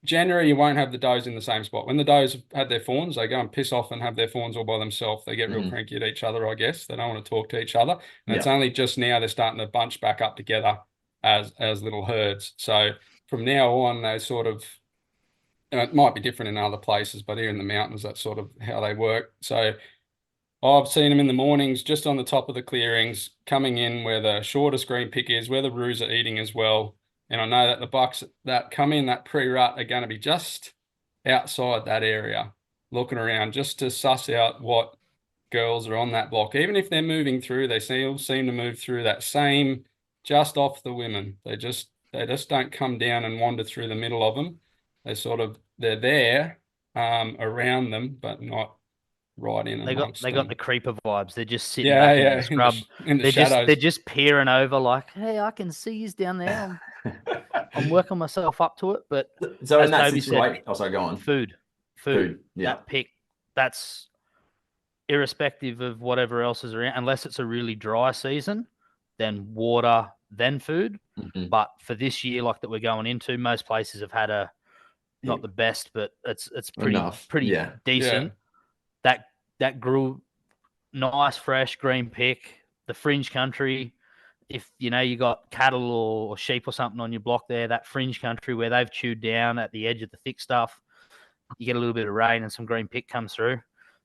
Speaker 3: Generally, you won't have the does in the same spot. When the does have had their fawns, they go and piss off and have their fawns all by themselves. They get real cranky at each other, I guess. They don't want to talk to each other. And it's only just now they're starting to bunch back up together as little herds. So from now on, they sort of, it might be different in other places, but here in the mountains, that's sort of how they work. So I've seen them in the mornings just on the top of the clearings, coming in where the shortest green pick is, where the roos are eating as well. And I know that the bucks that come in that pre-rut are going to be just outside that area, looking around just to suss out what girls are on that block. Even if they're moving through, they still seem to move through that same, just off the women. They just don't come down and wander through the middle of them. They're there, around them, but not right in
Speaker 2: They got
Speaker 3: amongst
Speaker 2: they got
Speaker 3: them.
Speaker 2: the creeper vibes. They're just sitting
Speaker 3: Yeah,
Speaker 2: back in
Speaker 3: yeah,
Speaker 2: the scrub.
Speaker 3: in the
Speaker 2: they're
Speaker 3: shadows.
Speaker 2: just peering over like, hey, I can see you down there. I'm working myself up to it. But
Speaker 1: So in
Speaker 2: as
Speaker 1: that
Speaker 2: Toby said,
Speaker 1: situation, oh, sorry, go on.
Speaker 2: food.
Speaker 1: Yeah.
Speaker 2: That pick, that's irrespective of whatever else is around, unless it's a really dry season, then water, then food.
Speaker 1: Mhm.
Speaker 2: But for this year, like that we're going into, most places have had not the best, but it's pretty
Speaker 1: Enough.
Speaker 2: pretty
Speaker 1: Yeah.
Speaker 2: decent. That grew nice, fresh green pick. The fringe country, if you got cattle or sheep or something on your block there, that fringe country where they've chewed down at the edge of the thick stuff, you get a little bit of rain and some green pick comes through.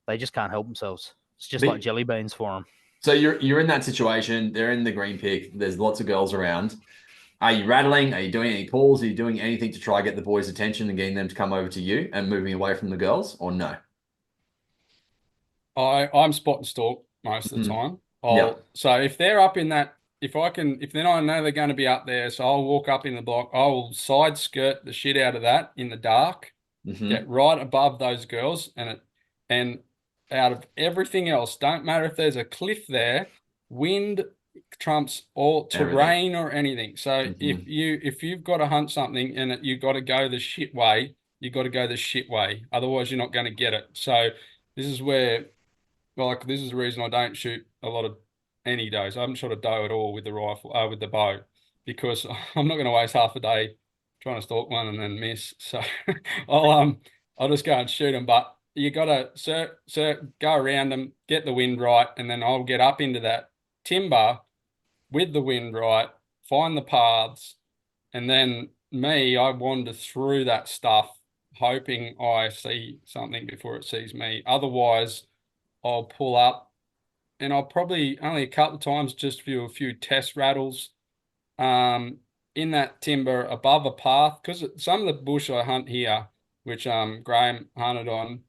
Speaker 2: They just can't help themselves. It's just like jelly beans for them.
Speaker 1: So you're in that situation. They're in the green pick. There's lots of girls around. Are you rattling? Are you doing any calls? Are you doing anything to try to get the boys' attention and getting them to come over to you and moving away from the girls, or no?
Speaker 3: I'm spot and stalk most of the time.
Speaker 1: Yeah.
Speaker 3: So if they're up in that, if then I know they're going to be up there, so I'll walk up in the block. I will side skirt the shit out of that in the dark, get right above those girls, and out of everything else, don't matter if there's a cliff there, wind trumps all terrain or anything. So if you've got to hunt something and you got to go the shit way, you got to go the shit way. Otherwise, you're not going to get it. So this is where. Like this is the reason I don't shoot a lot of any does. I haven't shot a doe at all with the rifle, with the bow, because I'm not going to waste half a day trying to stalk one and then miss. So I'll just go and shoot them. But you got to go around them, get the wind right, and then I'll get up into that timber with the wind right, find the paths, and then I wander through that stuff, hoping I see something before it sees me. Otherwise, I'll pull up, and I'll probably only a couple of times just do a few test rattles in that timber above a path, because some of the bush I hunt here, which Graham hunted on,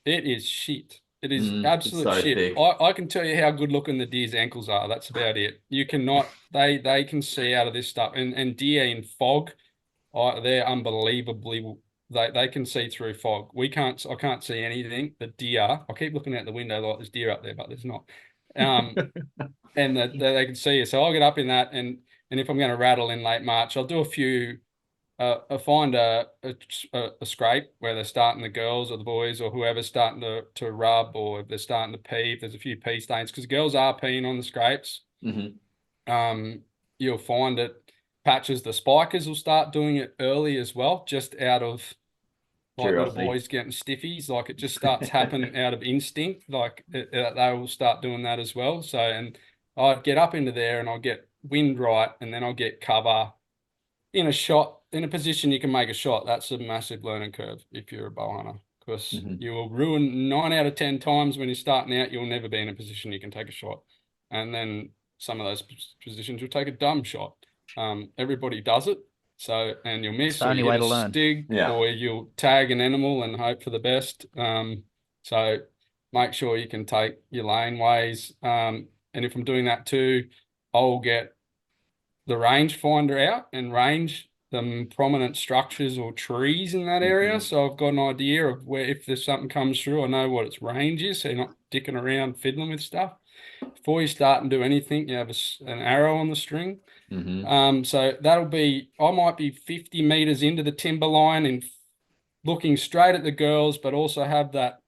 Speaker 3: it is shit. It is absolute
Speaker 1: so
Speaker 3: shit.
Speaker 1: thick.
Speaker 3: I can tell you how good looking the deer's ankles are. That's about it. You cannot, they can see out of this stuff. And deer in fog, they're unbelievably, they can see through fog. I can't see anything. The deer, I keep looking out the window like there's deer up there, but there's not. And they can see you. So I'll get up in that, and if I'm going to rattle in late March, I'll do a few. I find a scrape where they're starting, the girls or the boys or whoever's starting to rub, or if they're starting to pee. If there's a few pee stains, because girls are peeing on the scrapes. You'll find it. Patches, the spikers will start doing it early as well, just out of like little boys getting stiffies. Like it just starts happening out of instinct. Like they will start doing that as well. So, and I'd get up into there and I'll get wind right, and then I'll get cover in a position you can make a shot. That's a massive learning curve if you're a bow hunter, because you will ruin 9 out of 10 times when you're starting out. You'll never be in a position you can take a shot, and then some of those positions you'll take a dumb shot. Everybody does it. So, and you'll miss, or you hit a stig, or you'll tag an animal and hope for the best. So make sure you can take your laneways. And if I'm doing that too, I'll get the rangefinder out and range the prominent structures or trees in that area. So I've got an idea of where, if there's something comes through, I know what its range is, so you're not dicking around fiddling with stuff. Before you start and do anything, you have an arrow on the string. So that'll be, I might be 50 meters into the timber line and looking straight at the girls, but also have that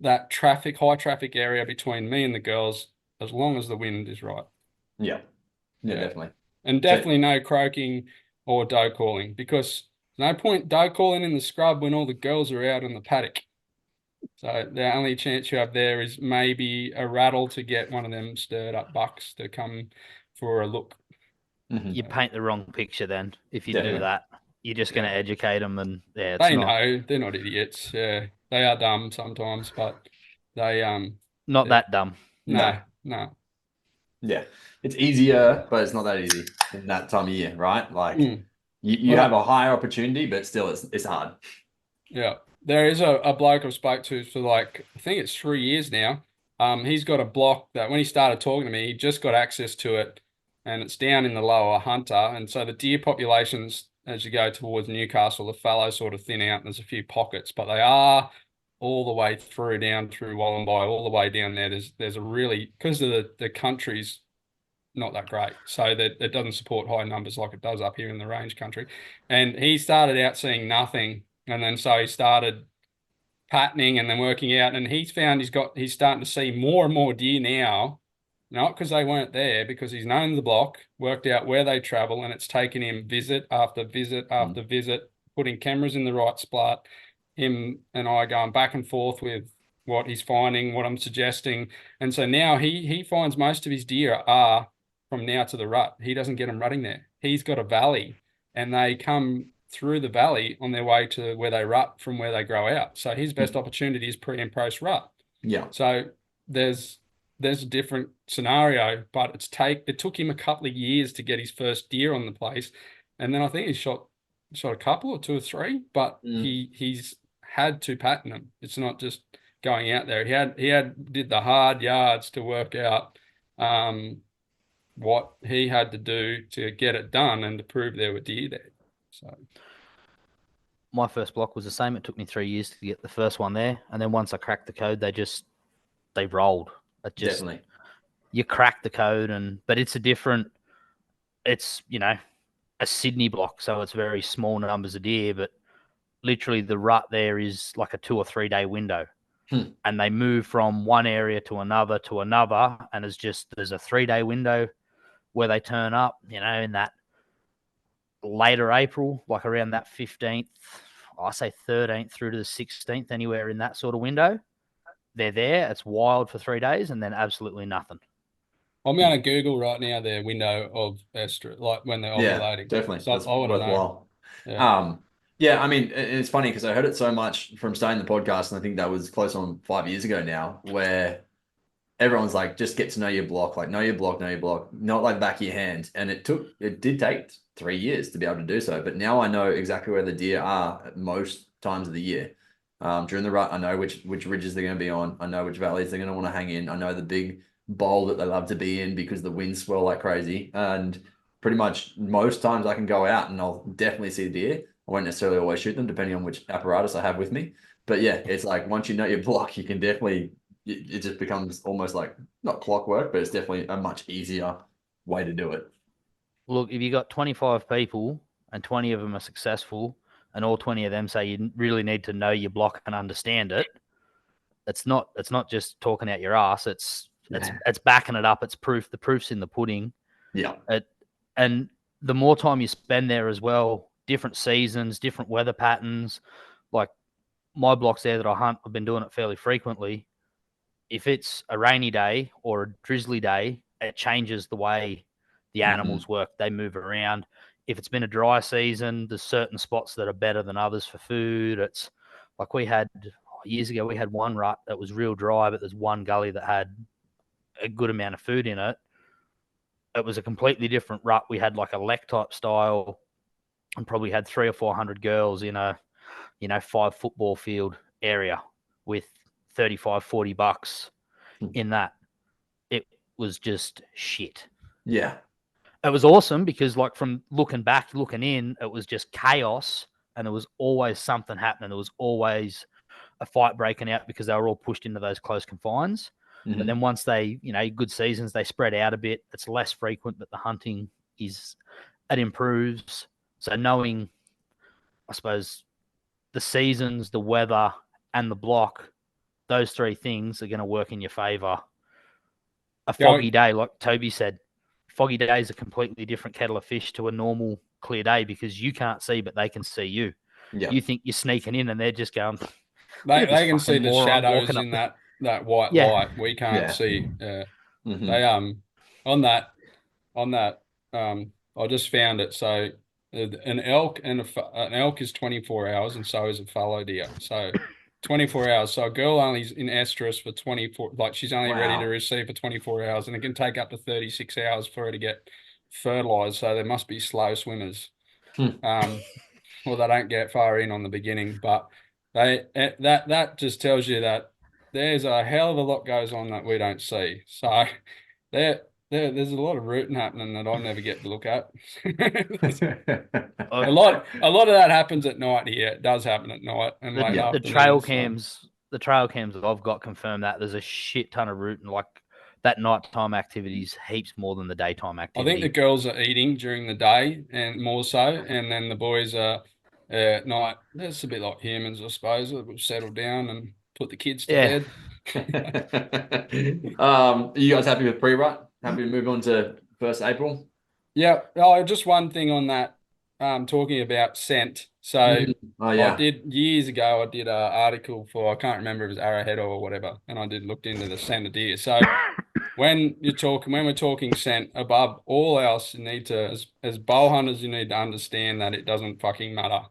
Speaker 3: high traffic area between me and the girls, as long as the wind is right.
Speaker 1: Yeah, definitely.
Speaker 3: And definitely no croaking or doe calling, because there's no point doe calling in the scrub when all the girls are out in the paddock. So the only chance you have there is maybe a rattle to get one of them stirred up bucks to come for a look.
Speaker 2: You paint the wrong picture then if you do that. You're just going to educate them, and
Speaker 3: know they're not idiots. Yeah, they are dumb sometimes, but they
Speaker 2: not that dumb.
Speaker 3: No.
Speaker 1: Yeah, it's easier, but it's not that easy in that time of year, right? Like you have a higher opportunity, but still it's hard.
Speaker 3: Yeah. There is a bloke I've spoke to for like, I think it's 3 years now. He's got a block that when he started talking to me, he just got access to it, and it's down in the lower Hunter. And so the deer populations as you go towards Newcastle, the fallow sort of thin out and there's a few pockets, but they are all the way through down through Wallenby, all the way down there. There's a really, because of the country's not that great, so that it doesn't support high numbers like it does up here in the range country. And he started out seeing nothing, and then so he started patterning and then working out, and he's found he's starting to see more and more deer now, not because they weren't there, because he's known the block, worked out where they travel, and it's taken him visit after visit after visit, putting cameras in the right spot, him and I going back and forth with what he's finding, what I'm suggesting. And so now he finds most of his deer are from now to the rut. He doesn't get them rutting there. He's got a valley and they come through the valley on their way to where they rut from where they grow out. So his best opportunity is pre and post rut.
Speaker 1: Yeah.
Speaker 3: So there's a different scenario, but it took him a couple of years to get his first deer on the place. And then I think he shot a couple or 2 or 3, but he's had to pattern them. It's not just going out there. He did the hard yards to work out what he had to do to get it done and to prove there were deer there. So
Speaker 2: my first block was the same. It took me 3 years to get the first one there, and then once I cracked the code, they rolled. It just
Speaker 1: Definitely.
Speaker 2: You crack the code, but it's it's a Sydney block, so it's very small numbers of deer, but literally the rut there is like a 2 or 3 day window. And they move from one area to another, and there's a 3 day window where they turn up, in that later April, like around that 15th, I say 13th through to the 16th, anywhere in that sort of window. They're there. It's wild for 3 days and then absolutely nothing.
Speaker 3: I'm going to Google right now their window of estrus, like when they're ovulating.
Speaker 1: Yeah, definitely.
Speaker 3: So
Speaker 1: That's
Speaker 3: I want to
Speaker 1: worthwhile.
Speaker 3: know.
Speaker 1: Yeah, I mean, it's funny because I heard it so much from starting the podcast, and I think that was close on 5 years ago now, where everyone's like, just get to know your block, like know your block, not like back of your hand. And it did take 3 years to be able to do so. But now I know exactly where the deer are at most times of the year. During the rut, I know which ridges they're going to be on. I know which valleys they're going to want to hang in. I know the big bowl that they love to be in because the winds swirl like crazy. And pretty much most times I can go out and I'll definitely see deer. I won't necessarily always shoot them depending on which apparatus I have with me. But yeah, it's like once you know your block, you can definitely, it just becomes almost like not clockwork, but it's definitely a much easier way to do it.
Speaker 2: Look, if you got 25 people and 20 of them are successful and all 20 of them say you really need to know your block and understand it, it's not just talking out your ass. It's backing it up. It's proof. The proof's in the pudding.
Speaker 1: Yeah.
Speaker 2: And the more time you spend there as well, different seasons, different weather patterns, like my blocks there that I hunt, I've been doing it fairly frequently. If it's a rainy day or a drizzly day, it changes the way the animals work. They move around. If it's been a dry season, there's certain spots that are better than others for food. It's like years ago, we had one rut that was real dry, but there's one gully that had a good amount of food in it. It was a completely different rut. We had like a lek type style and probably had 300 or 400 girls in a 5 football field area with 35, 40 bucks in that. It was just shit.
Speaker 1: Yeah.
Speaker 2: It was awesome because like from looking back, looking in, it was just chaos and there was always something happening. There was always a fight breaking out because they were all pushed into those close confines. But then once they, good seasons, they spread out a bit. It's less frequent, but the hunting it improves. So knowing, I suppose, the seasons, the weather, and the block, those 3 things are going to work in your favor. A foggy day, like Toby said, foggy day is a completely different kettle of fish to a normal clear day because you can't see, but they can see you. Yeah. You think you're sneaking in and they're just going.
Speaker 3: They can see the shadows in that white light. We can't see. They on that I just found it. So an elk an elk is 24 hours and so is a fallow deer. So 24 hours. So a girl only is in estrus for 24, like she's only ready to receive for 24 hours, and it can take up to 36 hours for her to get fertilized. So there must be slow swimmers. Well, they don't get far in on the beginning, but that just tells you that there's a hell of a lot goes on that we don't see. So there's a lot of rooting happening that I'll never get to look at.
Speaker 2: Uh,
Speaker 3: A lot of that happens at night here. It does happen at night and late
Speaker 2: the
Speaker 3: afternoon.
Speaker 2: trail cams that I've got confirmed that there's a shit ton of rooting. Like that nighttime activities heaps more than the daytime
Speaker 3: I
Speaker 2: activity.
Speaker 3: think the girls are eating during the day and more so, and then the boys are at night. That's a bit like humans, I suppose. We'll settle down and put the kids to
Speaker 2: Yeah.
Speaker 3: bed.
Speaker 1: Are you guys happy with pre-rut? Happy to move on to 1st April?
Speaker 3: Yeah. Oh, just one thing on that. Talking about scent. So
Speaker 1: Oh
Speaker 3: I
Speaker 1: yeah.
Speaker 3: did years ago. I did an article for, I can't remember if it was Arrowhead or whatever, and I looked into the scent of deer. So when we're talking scent, above all else, you need to, as bow hunters, you need to understand that it doesn't fucking matter.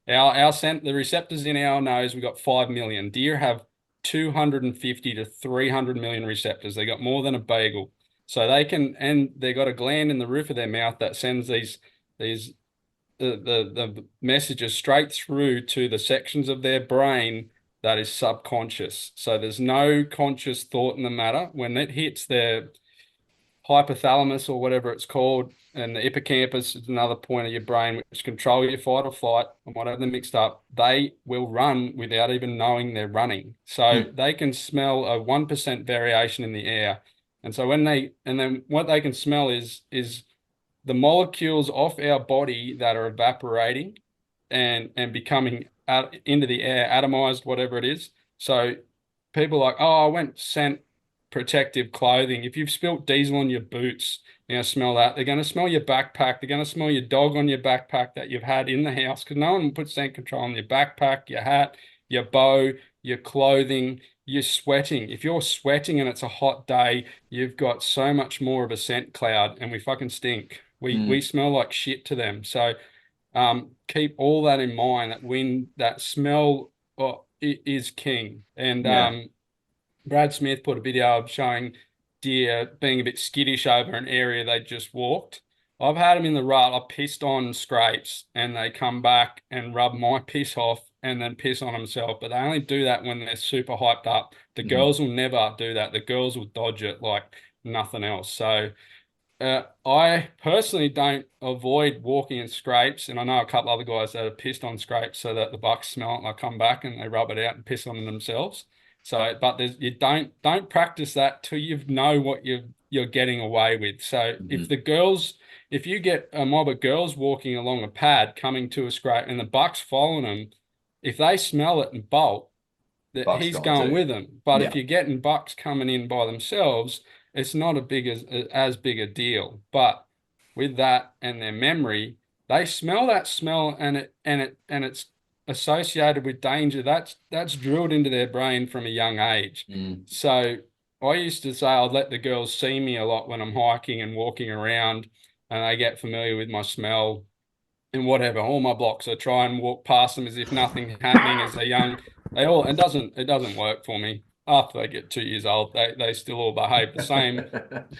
Speaker 3: Our scent, the receptors in our nose, we got 5 million. Deer have 250 to 300 million receptors. They got more than a bagel. So they can, and they got a gland in the roof of their mouth that sends these the messages straight through to the sections of their brain that is subconscious. So there's no conscious thought in the matter. When it hits their hypothalamus or whatever it's called, and the hippocampus is another point of your brain which control your fight or flight, and whatever they're mixed up, they will run without even knowing they're running. So they can smell a 1% variation in the air. And so then what they can smell is the molecules off our body that are evaporating and becoming out into the air, atomized, whatever it is. So people are like, oh, I went scent protective clothing. If you've spilt diesel on your boots, you're going to smell that. They're going to smell your backpack. They're going to smell your dog on your backpack that you've had in the house, because no one puts scent control on your backpack, your hat, your bow, your clothing. You're sweating. If you're sweating and it's a hot day, you've got so much more of a scent cloud, and we fucking stink. We smell like shit to them. So keep all that in mind, that smell is king. And Brad Smith put a video of showing deer being a bit skittish over an area they just walked. I've had them in the rut. I pissed on scrapes and they come back and rub my piss off and then piss on themselves. But they only do that when they're super hyped up. The girls will never do that. The girls will dodge it like nothing else. So I personally don't avoid walking in scrapes, and I know a couple other guys that are pissed on scrapes so that the bucks smell it and they come back and they rub it out and piss on themselves. So, but you don't practice that till you know what you're getting away with. So if you get a mob of girls walking along a pad coming to a scrape and the buck's following them, if they smell it and bolt,
Speaker 1: Buck's
Speaker 3: he's
Speaker 1: gone
Speaker 3: going
Speaker 1: too.
Speaker 3: with them. But
Speaker 1: Yeah.
Speaker 3: if you're getting bucks coming in by themselves, it's not as big a deal. But with that and their memory, they smell that smell and it's associated with danger. That's drilled into their brain from a young age. So I used to say I'd let the girls see me a lot when I'm hiking and walking around, and they get familiar with my smell and whatever. All my blocks, I try and walk past them as if nothing happening as they're young. It doesn't work for me. After they get 2 years old, they still all behave the same.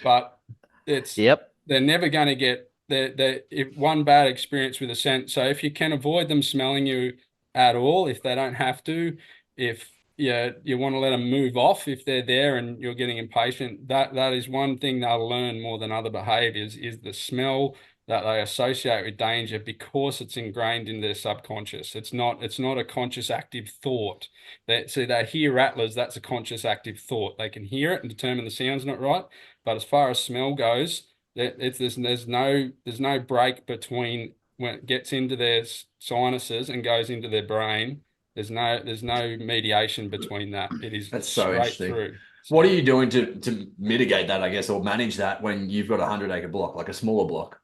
Speaker 3: But they're never going to get if one bad experience with a scent. So if you can avoid them smelling you at all, if they don't have to, if you want to let them move off if they're there and you're getting impatient, that is one thing they'll learn more than other behaviors, is the smell that they associate with danger, because it's ingrained in their subconscious. It's not a conscious active thought. They hear rattlers, that's a conscious active thought. They can hear it and determine the sound's not right. But as far as smell goes, there's no break between when it gets into their sinuses and goes into their brain. There's no mediation between that. It is
Speaker 1: That's so
Speaker 3: straight
Speaker 1: interesting.
Speaker 3: through.
Speaker 1: What are you doing to mitigate that, I guess, or manage that when you've got a 100-acre block, like a smaller block?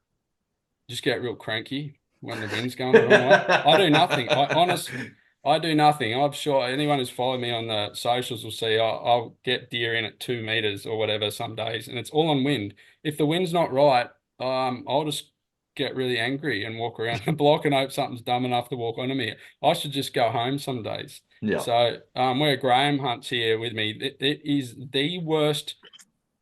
Speaker 3: Just get real cranky when the wind's going the wrong way. I do nothing. I do nothing. I'm sure anyone who's followed me on the socials will see I'll get deer in at 2 meters or whatever some days, and it's all on wind. If the wind's not right, I'll just get really angry and walk around the block and hope something's dumb enough to walk onto me. I should just go home some days.
Speaker 1: Yeah.
Speaker 3: So where Graham hunts here with me, it is the worst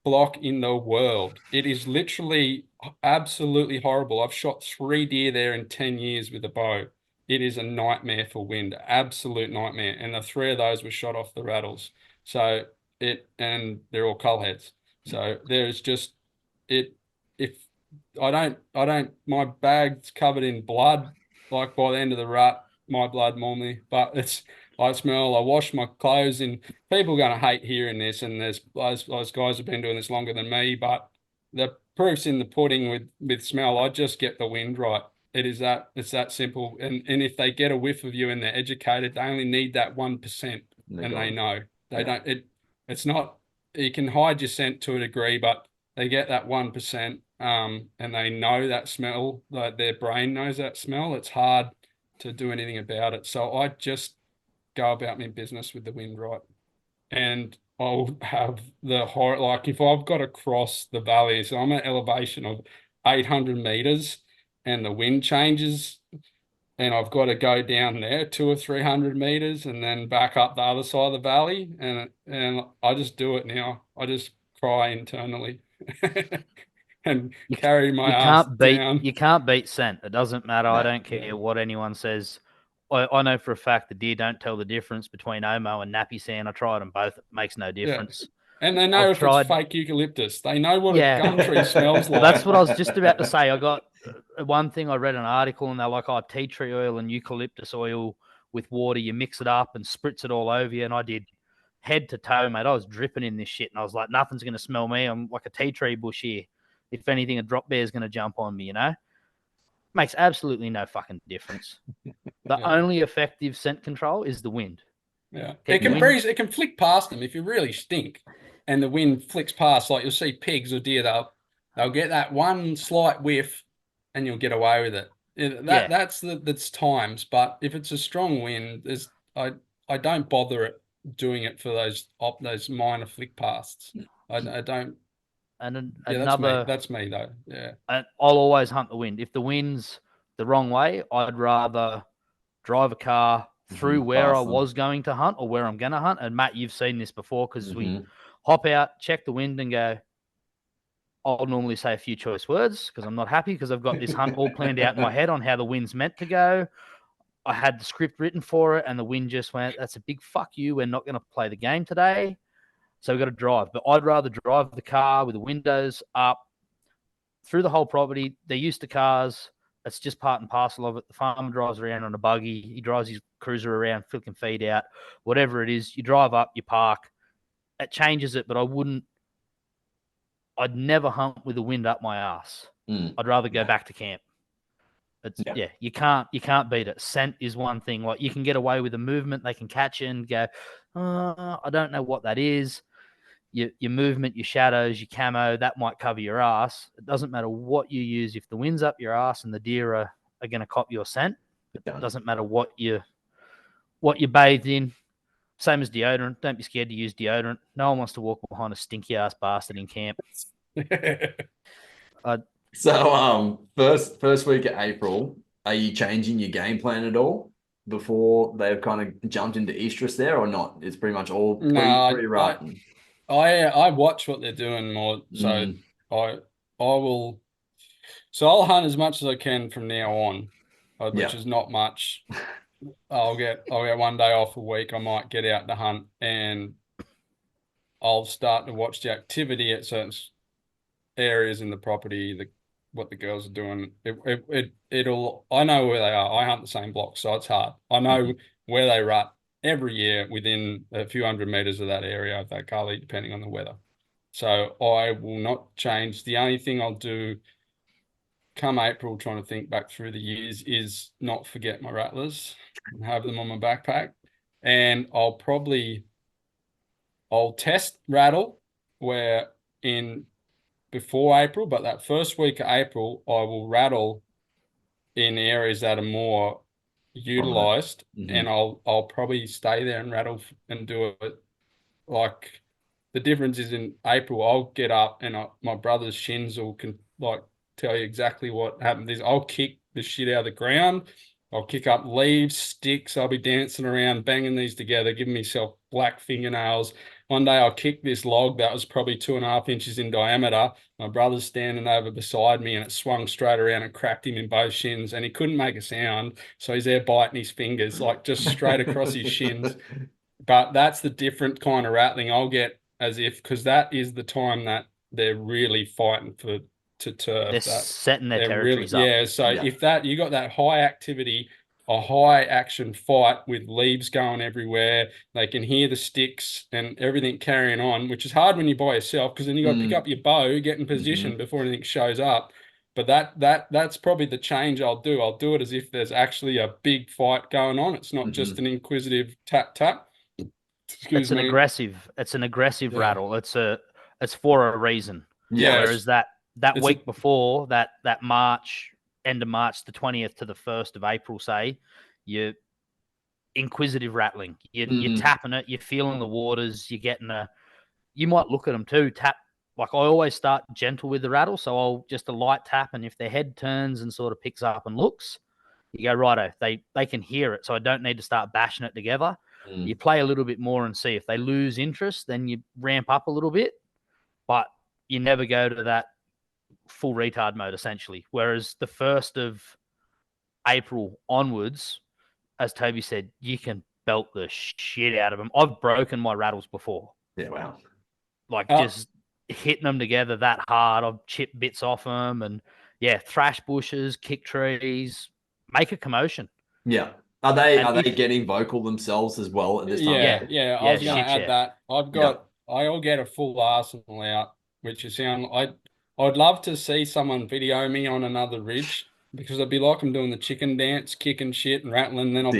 Speaker 3: block in the world. It is literally absolutely horrible. I've shot 3 deer there in 10 years with a bow. It is a nightmare for wind, absolute nightmare. And the 3 of those were shot off the rattles. So and they're all cull heads. So there's just if my bag's covered in blood, like by the end of the rut, my blood normally, but I wash my clothes, and people are going to hate hearing this, and there's those guys have been doing this longer than me, but the proof's in the pudding with smell. I just get the wind right. It's that simple. And if they get a whiff of you and they're educated, they only need that 1%, and they know. They don't, it's not, you can hide your scent to a degree, but they get that 1%, and they know that smell, like their brain knows that smell. It's hard to do anything about it. So I just go about my business with the wind right. And I'll have the horror, like if I've got to cross the valley, so I'm at elevation of 800 meters and the wind changes, and I've got to go down there 200 or 300 meters and then back up the other side of the valley. And I just do it now. I just cry internally and carry my ass down.
Speaker 2: You can't beat scent. It doesn't matter.
Speaker 1: No,
Speaker 2: I don't care what anyone says. I know for a fact the deer don't tell the difference between Omo and nappy sand. I tried them both. It makes no difference.
Speaker 3: Yeah. And they know if it's fake eucalyptus. They know what a gum tree smells like.
Speaker 2: That's what I was just about to say. I got one thing. I read an article and they're like, oh, tea tree oil and eucalyptus oil with water. You mix it up and spritz it all over you. And I did head to toe, mate. I was dripping in this shit. And I was like, nothing's going to smell me. I'm like a tea tree bush here. If anything, a drop bear is going to jump on me, you know? Makes absolutely no fucking difference. The only effective scent control is the wind.
Speaker 3: Yeah. It can flick past them if you really stink and the wind flicks past, like you'll see pigs or deer, they'll get that one slight whiff and you'll get away with it. That's times, but if it's a strong wind, I don't bother doing it for those minor flick pasts. I don't.
Speaker 2: And
Speaker 3: that's me though. Yeah.
Speaker 2: And I'll always hunt the wind. If the wind's the wrong way, I'd rather drive a car through where I was going to hunt or where I'm going to hunt. And Matt, you've seen this before because we hop out, check the wind and go, I'll normally say a few choice words because I'm not happy because I've got this hunt all planned out in my head on how the wind's meant to go. I had the script written for it and the wind just went, that's a big fuck you. We're not going to play the game today. So we've got to drive. But I'd rather drive the car with the windows up through the whole property. They're used to cars. It's just part and parcel of it. The farmer drives around on a buggy. He drives his cruiser around, flicking feed out, whatever it is. You drive up, you park. It changes it, but I'd never hunt with the wind up my ass. I'd rather go back to camp. You can't beat it. Scent is one thing. Like you can get away with the movement. They can catch it and go, I don't know what that is. Your movement, your shadows, your camo, that might cover your ass. It doesn't matter what you use. If the wind's up your ass and the deer are going to cop your scent, it doesn't matter what you bathed in. Same as deodorant. Don't be scared to use deodorant. No one wants to walk behind a stinky ass bastard in camp.
Speaker 1: So, first week of April, are you changing your game plan at all before they've kind of jumped into estrus there or not? It's pretty much all pre-rut.
Speaker 3: I watch what they're doing more, so I will. So I'll hunt as much as I can from now on, which is not much. I'll get 1 day off a week. I might get out to hunt, and I'll start to watch the activity at certain areas in the property, what the girls are doing. I know where they are. I hunt the same block, so it's hard. I know where they rut every year within a few hundred meters of that area of that gully, depending on the weather. So I will not change. The only thing I'll do come April, trying to think back through the years, is not forget my rattlers and have them on my backpack. And I'll test rattle before April, but that first week of April, I will rattle in areas that are more utilized, and I'll probably stay there and rattle and do it. Like the difference is in April, I'll get up and my brother's shins can tell you exactly what happened. I'll kick the shit out of the ground. I'll kick up leaves, sticks. I'll be dancing around, banging these together, giving myself black fingernails. One day I'll kick this log that was probably 2.5 inches in diameter. My brother's standing over beside me and it swung straight around and cracked him in both shins, and he couldn't make a sound. So he's there biting his fingers, like just straight across his shins. But that's the different kind of rattling I'll get, because that is the time that they're really fighting to turf.
Speaker 2: They're
Speaker 3: That
Speaker 2: setting their
Speaker 3: they're really,
Speaker 2: territories up.
Speaker 3: So
Speaker 1: Yeah.
Speaker 3: if that you got that high activity, a high action fight with leaves going everywhere, they can hear the sticks and everything carrying on, which is hard when you're by yourself because then you got to pick up your bow, get in position before anything shows up. But that's probably the change I'll do. I'll do it as if there's actually a big fight going on. It's not just an inquisitive tap tap. Excuse me.
Speaker 2: It's an aggressive
Speaker 3: Yeah.
Speaker 2: rattle. It's for a reason.
Speaker 1: Yeah.
Speaker 2: Whereas that
Speaker 3: It's
Speaker 2: week before, that March, end of March, the 20th to the 1st of April, say, you're inquisitive rattling. You're tapping it, you're feeling the waters, you're getting you might look at them too, tap. Like I always start gentle with the rattle, so I'll just a light tap, and if their head turns and sort of picks up and looks, you go, righto, they can hear it, so I don't need to start bashing it together. You play a little bit more and see if they lose interest, then you ramp up a little bit, but you never go to that full retard mode essentially. Whereas the 1st of April onwards, as Toby said, you can belt the shit out of them. I've broken my rattles before.
Speaker 1: Yeah, wow.
Speaker 2: Like just hitting them together that hard. I've chipped bits off them and thrash bushes, kick trees, make a commotion.
Speaker 1: Yeah. Are they getting vocal themselves as well at this time?
Speaker 3: Yeah. I was going to add that. I'll get a full arsenal out, which is I'd love to see someone video me on another ridge because I'd be like I'm doing the chicken dance, kicking shit and rattling. Then I'll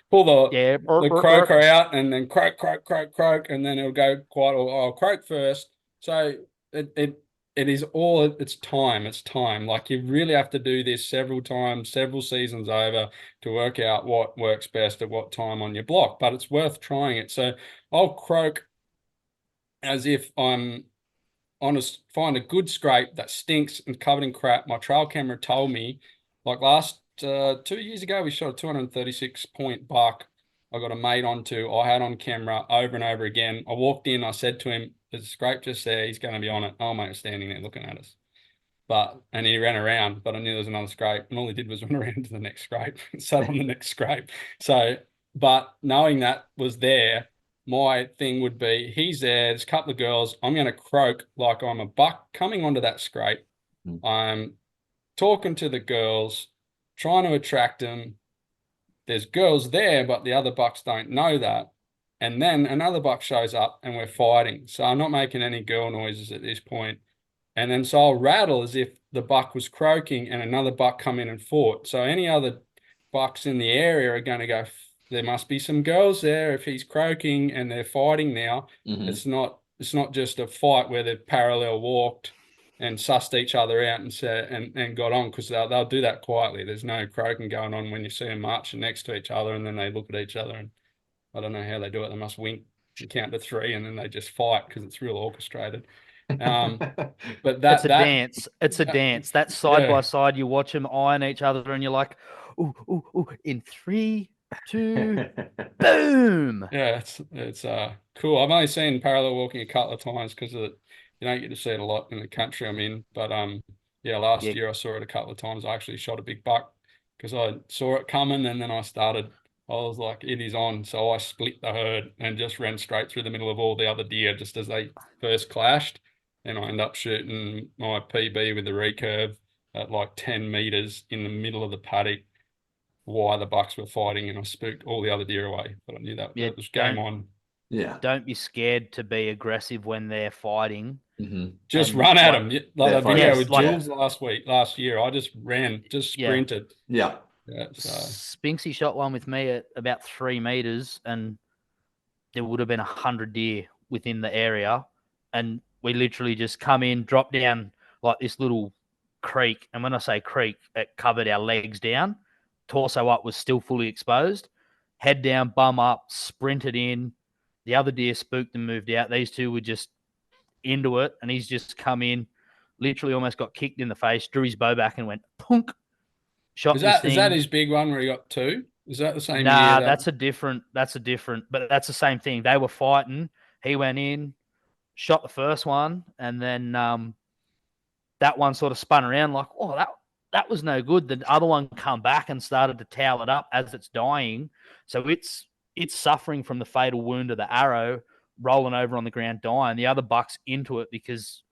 Speaker 3: pull the croaker out and then croak, croak, croak, croak, and then it'll go quiet. Or I'll croak first. So it is all, it's time. It's time. Like you really have to do this several times, several seasons over to work out what works best at what time on your block, but it's worth trying it. So I'll croak as if I'm find a good scrape that stinks and covered in crap. My trail camera told me, like last 2 years ago, we shot a 236 point buck. I got a mate onto. I had on camera over and over again. I walked in. I said to him, "There's a scrape just there. He's going to be on it." Oh, mate was standing there looking at us. And he ran around, but I knew there was another scrape, and all he did was run around to the next scrape and sat on the next scrape. So, but knowing that was there, my thing would be, he's there, there's a couple of girls, I'm going to croak like I'm a buck coming onto that scrape. I'm talking to the girls, trying to attract them. There's girls there, but the other bucks don't know that. And then another buck shows up and we're fighting. So I'm not making any girl noises at this point. And then so I'll rattle as if the buck was croaking and another buck come in and fought. So any other bucks in the area are going to go, there must be some girls there if he's croaking and they're fighting now. It's not just a fight where they've parallel walked and sussed each other out and got on, because they'll do that quietly. There's no croaking going on when you see them marching next to each other and then they look at each other, and I don't know how they do it. They must wink and count to 3 and then they just fight because it's real orchestrated. But
Speaker 2: it's a dance. It's a dance. That side by side, you watch them eyeing each other and you're like, ooh, ooh, ooh, in 3, 2, boom.
Speaker 3: Yeah, it's cool. I've only seen parallel walking a couple of times because you don't get to see it a lot in the country I'm in. But last year I saw it a couple of times. I actually shot a big buck because I saw it coming, and then I was like, it is on. So I split the herd and just ran straight through the middle of all the other deer just as they first clashed. And I ended up shooting my PB with the recurve at like 10 meters in the middle of the paddock while the bucks were fighting, and I spooked all the other deer away. But I knew that was game on.
Speaker 1: Yeah.
Speaker 2: Don't be scared to be aggressive when they're fighting.
Speaker 3: Just run at them. Like that video with Jules last year. I just ran, just sprinted.
Speaker 1: Yeah.
Speaker 3: So.
Speaker 2: Spinksy shot one with me at about 3 meters, and there would have been 100 deer within the area. And we literally just come in, drop down like this little creek. And when I say creek, it covered our legs down. Torso up was still fully exposed. Head down, bum up, sprinted in. The other deer spooked and moved out. These two were just into it, and he's just come in, literally almost got kicked in the face, drew his bow back and went punk. Shot
Speaker 3: is that his big one where he got 2? Is that the same year?
Speaker 2: Nah, that's a different, but that's the same thing. They were fighting. He went in, shot the first one, and then that one sort of spun around like, oh, that was no good. The other one come back and started to towel it up as it's dying. So it's suffering from the fatal wound of the arrow, rolling over on the ground, dying. The other buck's into it because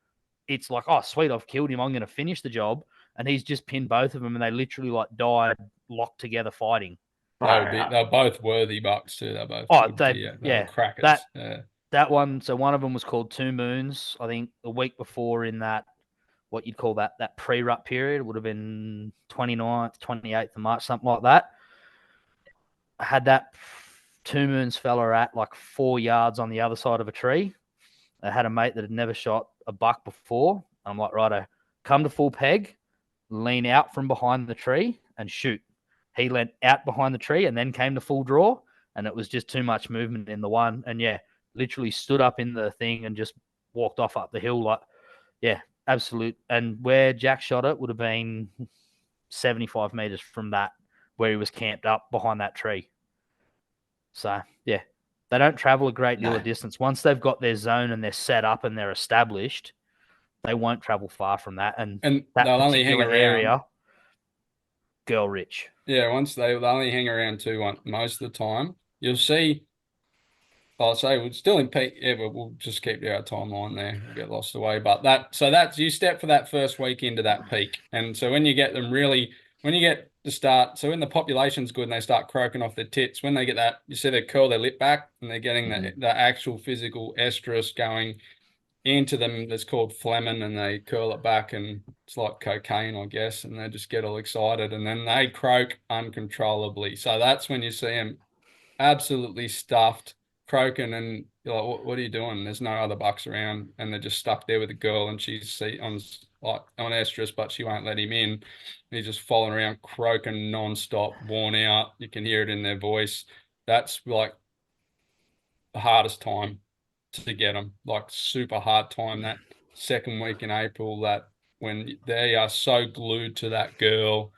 Speaker 2: it's like, oh, sweet, I've killed him. I'm going to finish the job. And he's just pinned both of them, and they literally like died locked together fighting.
Speaker 3: They're both worthy bucks too. They're both good deer. They were crackers.
Speaker 2: That one. So one of them was called 2 Moons. I think the week before in that, what you'd call that pre-rut period, would have been 29th, 28th of March, something like that. I had that 2 Moons fella at like 4 yards on the other side of a tree. I had a mate that had never shot a buck before. I'm like, righto, come to full peg, lean out from behind the tree and shoot. He leant out behind the tree and then came to full draw, and it was just too much movement in the one. And yeah, literally stood up in the thing and just walked off up the hill. Like, yeah, absolute. And where Jack shot it would have been 75 meters from that, where he was camped up behind that tree. So yeah, they don't travel a great deal of distance. Once they've got their zone and they're set up and they're established, they won't travel far from that. And that
Speaker 3: they'll only hang around.
Speaker 2: Area, girl rich.
Speaker 3: Yeah, they'll only hang around most of the time. You'll see. I'll say we're still in peak. Yeah, but we'll just keep our timeline there. We'll get lost away. But that's you step for that first week into that peak. And so when you get them when you get to start, so when the population's good and they start croaking off their tits, when they get that, you see they curl their lip back and they're getting the actual physical estrus going into them. That's called phlegmon, and they curl it back, and it's like cocaine, I guess, and they just get all excited and then they croak uncontrollably. So that's when you see them absolutely stuffed, croaking, and you're like, what are you doing? There's no other bucks around, and they're just stuck there with a girl, and she's on estrus, but she won't let him in. He's just following around, croaking non-stop, worn out. You can hear it in their voice. That's like the hardest time to get them, like super hard time, that second week in April, that when they are so glued to that girl.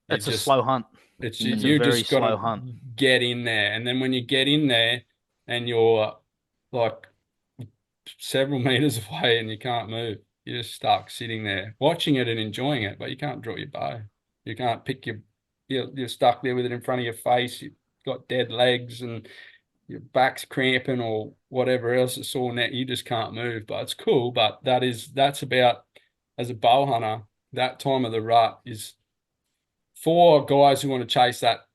Speaker 2: It's a slow hunt.
Speaker 3: It's you just got to get in there. And then when you get in there and you're like several meters away and you can't move, you're just stuck sitting there watching it and enjoying it, but you can't draw your bow. You can't pick you're stuck there with it in front of your face. You've got dead legs and your back's cramping or whatever else, a sore neck. You just can't move, but it's cool. But that's about, as a bow hunter, that time of the rut is for guys who want to chase that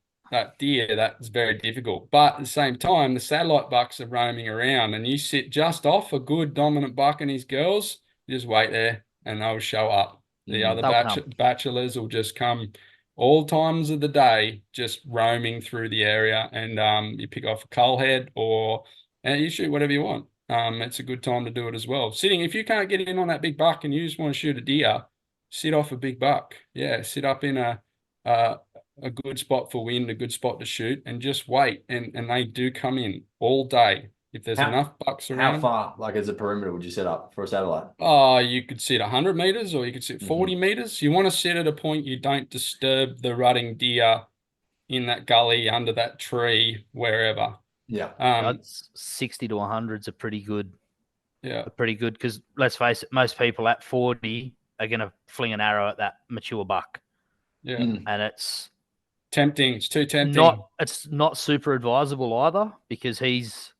Speaker 3: deer. That's very difficult. But at the same time, the satellite bucks are roaming around, and you sit just off a good dominant buck and his girls, you just wait there and they'll show up. The other bachelors will just come all times of the day, just roaming through the area, and you pick off a cull head and you shoot whatever you want. It's a good time to do it as well. If you can't get in on that big buck and you just want to shoot a deer, sit off a big buck. Yeah, sit up in a good spot for wind, a good spot to shoot, and just wait. And they do come in all day. If there's enough bucks around.
Speaker 1: How far, like as a perimeter, would you set up for a satellite?
Speaker 3: You could sit 100 meters or you could sit 40 meters. You want to sit at a point you don't disturb the rutting deer in that gully, under that tree, wherever.
Speaker 1: Yeah.
Speaker 2: 60 to 100 is a pretty good.
Speaker 3: Yeah.
Speaker 2: Pretty good, because let's face it, most people at 40 are going to fling an arrow at that mature buck.
Speaker 3: Yeah.
Speaker 2: And it's
Speaker 3: tempting. It's too tempting.
Speaker 2: It's not super advisable either, because he's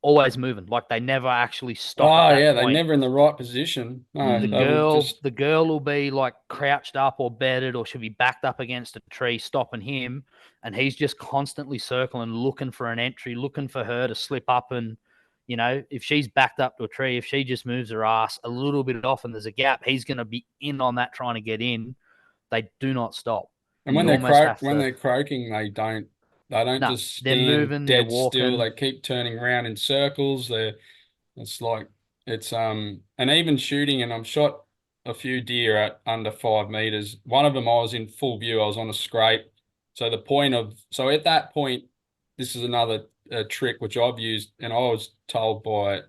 Speaker 2: always moving. Like, they never actually stop.
Speaker 3: They're never in the right position. No,
Speaker 2: the girl will be like crouched up or bedded, or she'll be backed up against a tree, stopping him, and he's just constantly circling, looking for an entry, looking for her to slip up. And if she's backed up to a tree, if she just moves her ass a little bit off and there's a gap, he's going to be in on that, trying to get in. They do not stop.
Speaker 3: And when they're croaking, they don't just stand
Speaker 2: moving,
Speaker 3: dead still. They keep turning around in circles. And even shooting, and I've shot a few deer at under 5 meters. One of them I was in full view. I was on a scrape. So at that point, this is another trick which I've used, and I was told by, I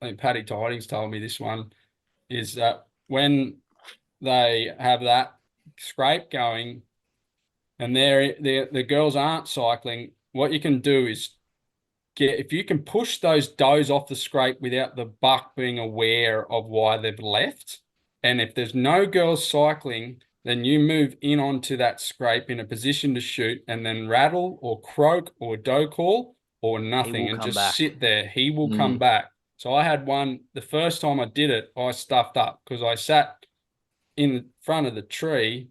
Speaker 3: think Paddy Tidings told me this one, is that when they have that scrape going and the girls aren't cycling, what you can do is if you can push those does off the scrape without the buck being aware of why they've left, and if there's no girls cycling, then you move in onto that scrape in a position to shoot, and then rattle or croak or doe call or nothing, and just sit there. He will come back. So I had one, the first time I did it, I stuffed up because I sat in front of the tree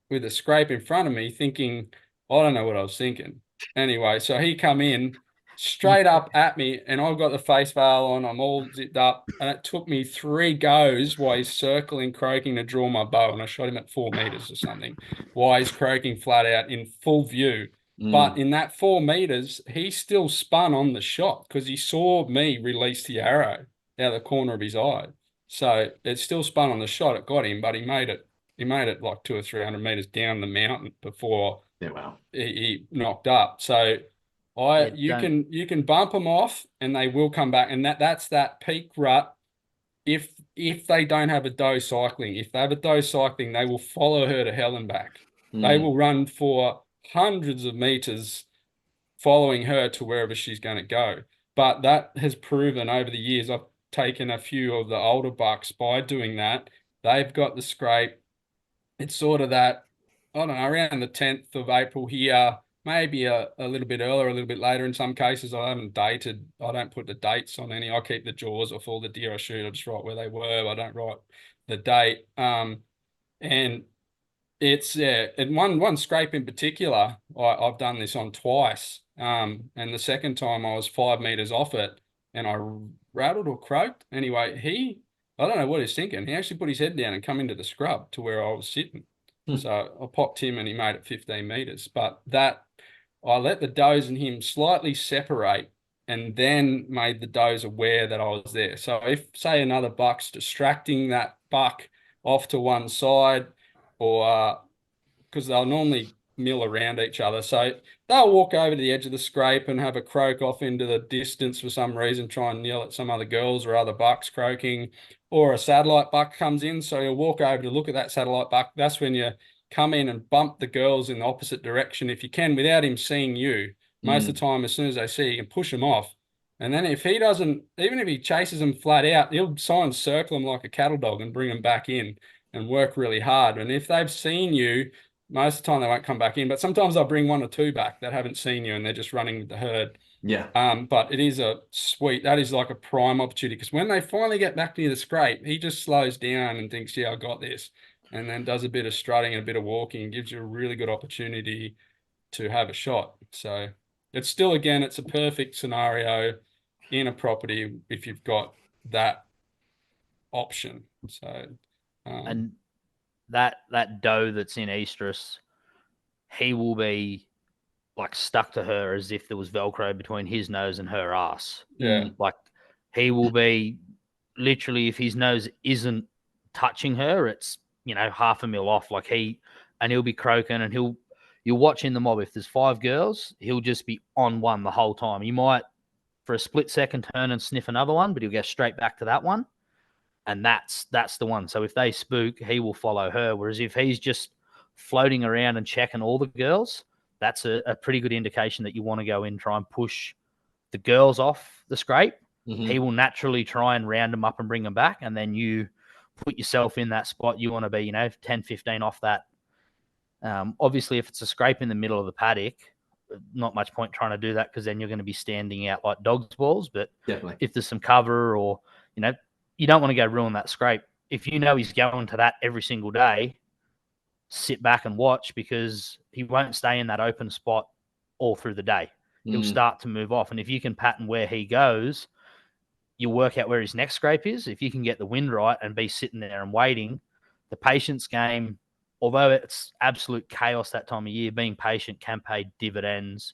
Speaker 3: with a scrape in front of me thinking, I don't know what I was thinking. Anyway, so he come in straight up at me and I've got the face veil on, I'm all zipped up, and it took me 3 goes while he's circling, croaking to draw my bow, and I shot him at 4 meters or something, while he's croaking flat out in full view. But in that 4 meters, he still spun on the shot because he saw me release the arrow out of the corner of his eye. So it still spun on the shot. It got him, but he made it. He made it like 200 or 300 meters down the mountain before
Speaker 1: wow.
Speaker 3: he knocked up. So you can bump them off, and they will come back. And that's that peak rut. If they don't have a doe cycling, if they have a doe cycling, they will follow her to hell and back. They will run for hundreds of meters following her to wherever she's going to go. But that has proven over the years. I've taken a few of the older bucks by doing that. They've got the scrape. It's sort of that, I don't know, around the 10th of April here, maybe a little bit earlier, a little bit later in some cases. I haven't dated. I don't put the dates on any. I keep the jaws off all the deer I shoot. I just write where they were. I don't write the date. And it's, yeah, and one scrape in particular, I've done this on twice. And the second time I was 5 meters off it and I rattled or croaked. Anyway, I don't know what he's thinking. He actually put his head down and come into the scrub to where I was sitting. So I popped him and he made it 15 meters. But that, I let the does and him slightly separate and then made the does aware that I was there. So if, say, another buck's distracting that buck off to one side, or because they'll normally mill around each other. So they'll walk over to the edge of the scrape and have a croak off into the distance for some reason, try and yell at some other girls or other bucks croaking, or a satellite buck comes in. So you'll walk over to look at that satellite buck. That's when you come in and bump the girls in the opposite direction if you can without him seeing you. Most of the time, as soon as they see you, can push him off. And then if he doesn't, even if he chases them flat out, he'll try and circle them like a cattle dog and bring them back in and work really hard. And if they've seen you, most of the time they won't come back in, but sometimes I'll bring 1 or 2 back that haven't seen you and they're just running with the herd.
Speaker 1: Yeah.
Speaker 3: But it is that is like a prime opportunity, because when they finally get back near the scrape, he just slows down and thinks, yeah, I got this. And then does a bit of strutting and a bit of walking and gives you a really good opportunity to have a shot. So it's still, again, it's a perfect scenario in a property if you've got that option. So,
Speaker 2: and that doe that's in estrus, he will be like stuck to her as if there was Velcro between his nose and her ass.
Speaker 3: Yeah.
Speaker 2: Like he will be literally, if his nose isn't touching her, it's, half a mil off. Like he'll be croaking, and you'll watch in the mob. If there's 5 girls, he'll just be on one the whole time. He might for a split second turn and sniff another one, but he'll go straight back to that one. And that's the one. So if they spook, he will follow her. Whereas if he's just floating around and checking all the girls, that's a pretty good indication that you want to go in, try and push the girls off the scrape. He will naturally try and round them up and bring them back. And then you put yourself in that spot. You want to be, 10, 15 off that. Obviously, if it's a scrape in the middle of the paddock, not much point trying to do that, because then you're going to be standing out like dog's balls. But
Speaker 1: definitely,
Speaker 2: if there's some cover, or, you don't want to go ruin that scrape. If you know he's going to that every single day, sit back and watch, because he won't stay in that open spot all through the day. He'll start to move off. And if you can pattern where he goes, you'll work out where his next scrape is. If you can get the wind right and be sitting there and waiting, the patience game, although it's absolute chaos that time of year, being patient can pay dividends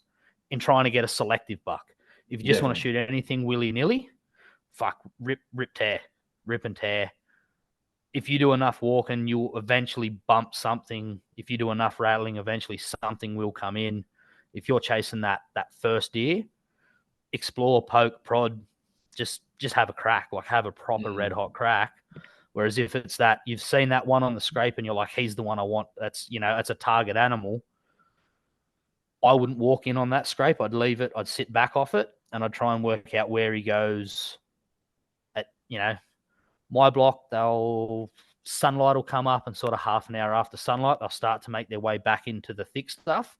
Speaker 2: in trying to get a selective buck. If you just want to shoot anything willy-nilly, rip and tear. If you do enough walking, you'll eventually bump something. If you do enough rattling, eventually something will come in. If you're chasing that first deer, explore, poke, prod, just have a crack, like have a proper red hot crack. Whereas if it's that you've seen that one on the scrape and you're like, he's the one I want, that's a target animal, I wouldn't walk in on that scrape. I'd leave it. I'd sit back off it, and I'd try and work out where he goes. At my block, sunlight will come up, and sort of half an hour after sunlight, they'll start to make their way back into the thick stuff.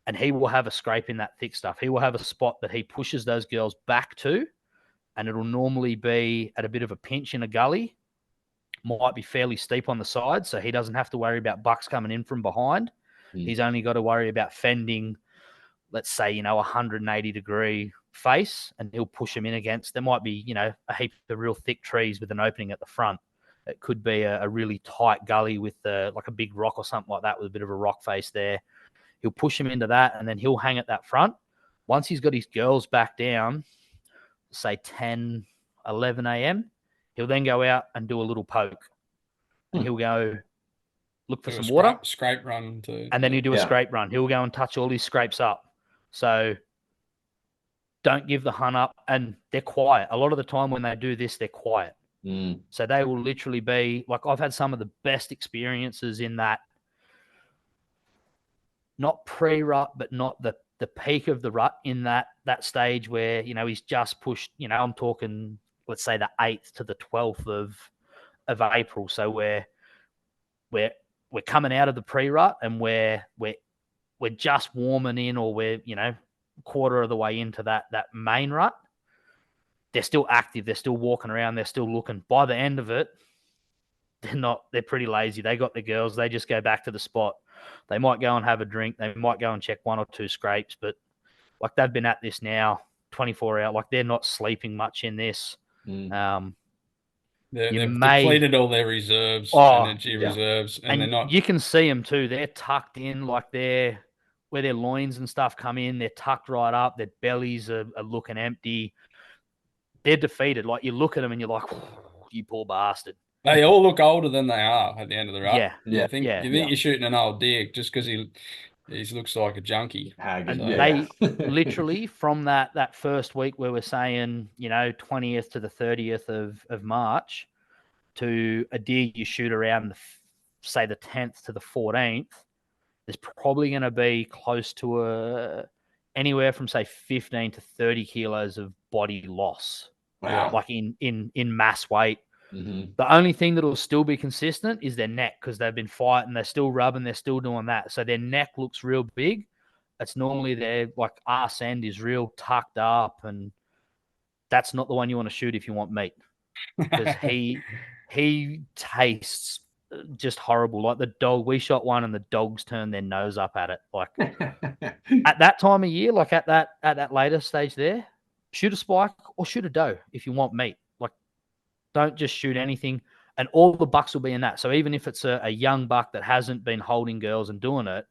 Speaker 2: And he will have a scrape in that thick stuff. He will have a spot that he pushes those girls back to, and it'll normally be at a bit of a pinch in a gully. Might be fairly steep on the side, so he doesn't have to worry about bucks coming in from behind. He's only got to worry about fending, let's say, 180-degree face, and he'll push them in against. There might be, a heap of real thick trees with an opening at the front. It could be a really tight gully with like a big rock or something like that with a bit of a rock face there. He'll push him into that, and then he'll hang at that front. Once he's got his girls back down, say 10, 11 a.m., he'll then go out and do a little poke. And he'll go look for some water.
Speaker 3: Scrape run too.
Speaker 2: And then he'll do a scrape run. He'll go and touch all his scrapes up. So don't give the hunt up. And they're quiet. A lot of the time when they do this, they're quiet. So they will literally be like, I've had some of the best experiences in that, not pre-rut, but not the peak of the rut, in that stage where, he's just pushed, I'm talking, let's say the 8th to the 12th of April. So we're coming out of the pre-rut, and we're just warming in, or we're, quarter of the way into that main rut. They're still active. They're still walking around. They're still looking. By the end of it, they're pretty lazy. They got the girls. They just go back to the spot. They might go and have a drink. They might go and check 1 or 2 scrapes, but like, they've been at this now 24 hours. Like, they're not sleeping much in this.
Speaker 3: They've depleted all their reserves, energy reserves, and they're not.
Speaker 2: You can see them too. They're tucked in, like where their loins and stuff come in. They're tucked right up. Their bellies are looking empty. They're defeated. Like, you look at them and you're like, you poor bastard.
Speaker 3: They all look older than they are at the end of the rut.
Speaker 2: Yeah.
Speaker 3: You think you're shooting an old deer just because he looks like a junkie.
Speaker 2: And they literally, from that first week where we're saying, 20th to the 30th of March, to a deer you shoot around say the 10th to the 14th, there's probably going to be close to anywhere from say 15 to 30 kilos of body loss.
Speaker 1: Wow.
Speaker 2: Like in mass weight. The only thing that will still be consistent is their neck, because they've been fighting, they're still rubbing, they're still doing that. So their neck looks real big. It's normally their like arse end is real tucked up, and that's not the one you want to shoot if you want meat, because he tastes just horrible. Like the dog, we shot one and the dogs turned their nose up at it. Like at that time of year, like at that later stage there, shoot a spike or shoot a doe if you want meat. Like, don't just shoot anything, and all the bucks will be in that. So even if it's a young buck that hasn't been holding girls and doing it,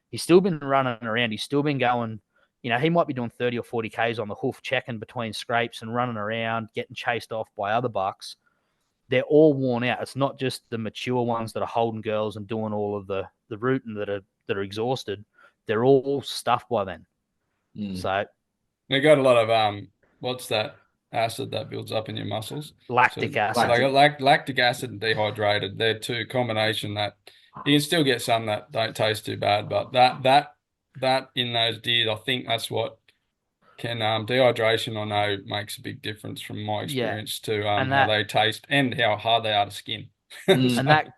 Speaker 2: he's still been running around. He's still been going, he might be doing 30 or 40 Ks on the hoof, checking between scrapes and running around, getting chased off by other bucks. They're all worn out. It's not just the mature ones that are holding girls and doing all of the rooting that are exhausted. They're all stuffed by then. So
Speaker 3: they got a lot of what's that acid that builds up in your muscles?
Speaker 2: Lactic acid.
Speaker 3: They got lactic acid and dehydrated. They're two combination that you can still get some that don't taste too bad, but that in those deer, I think that's what can dehydration, I know, makes a big difference from my experience to how they taste and how hard they are to skin.
Speaker 2: And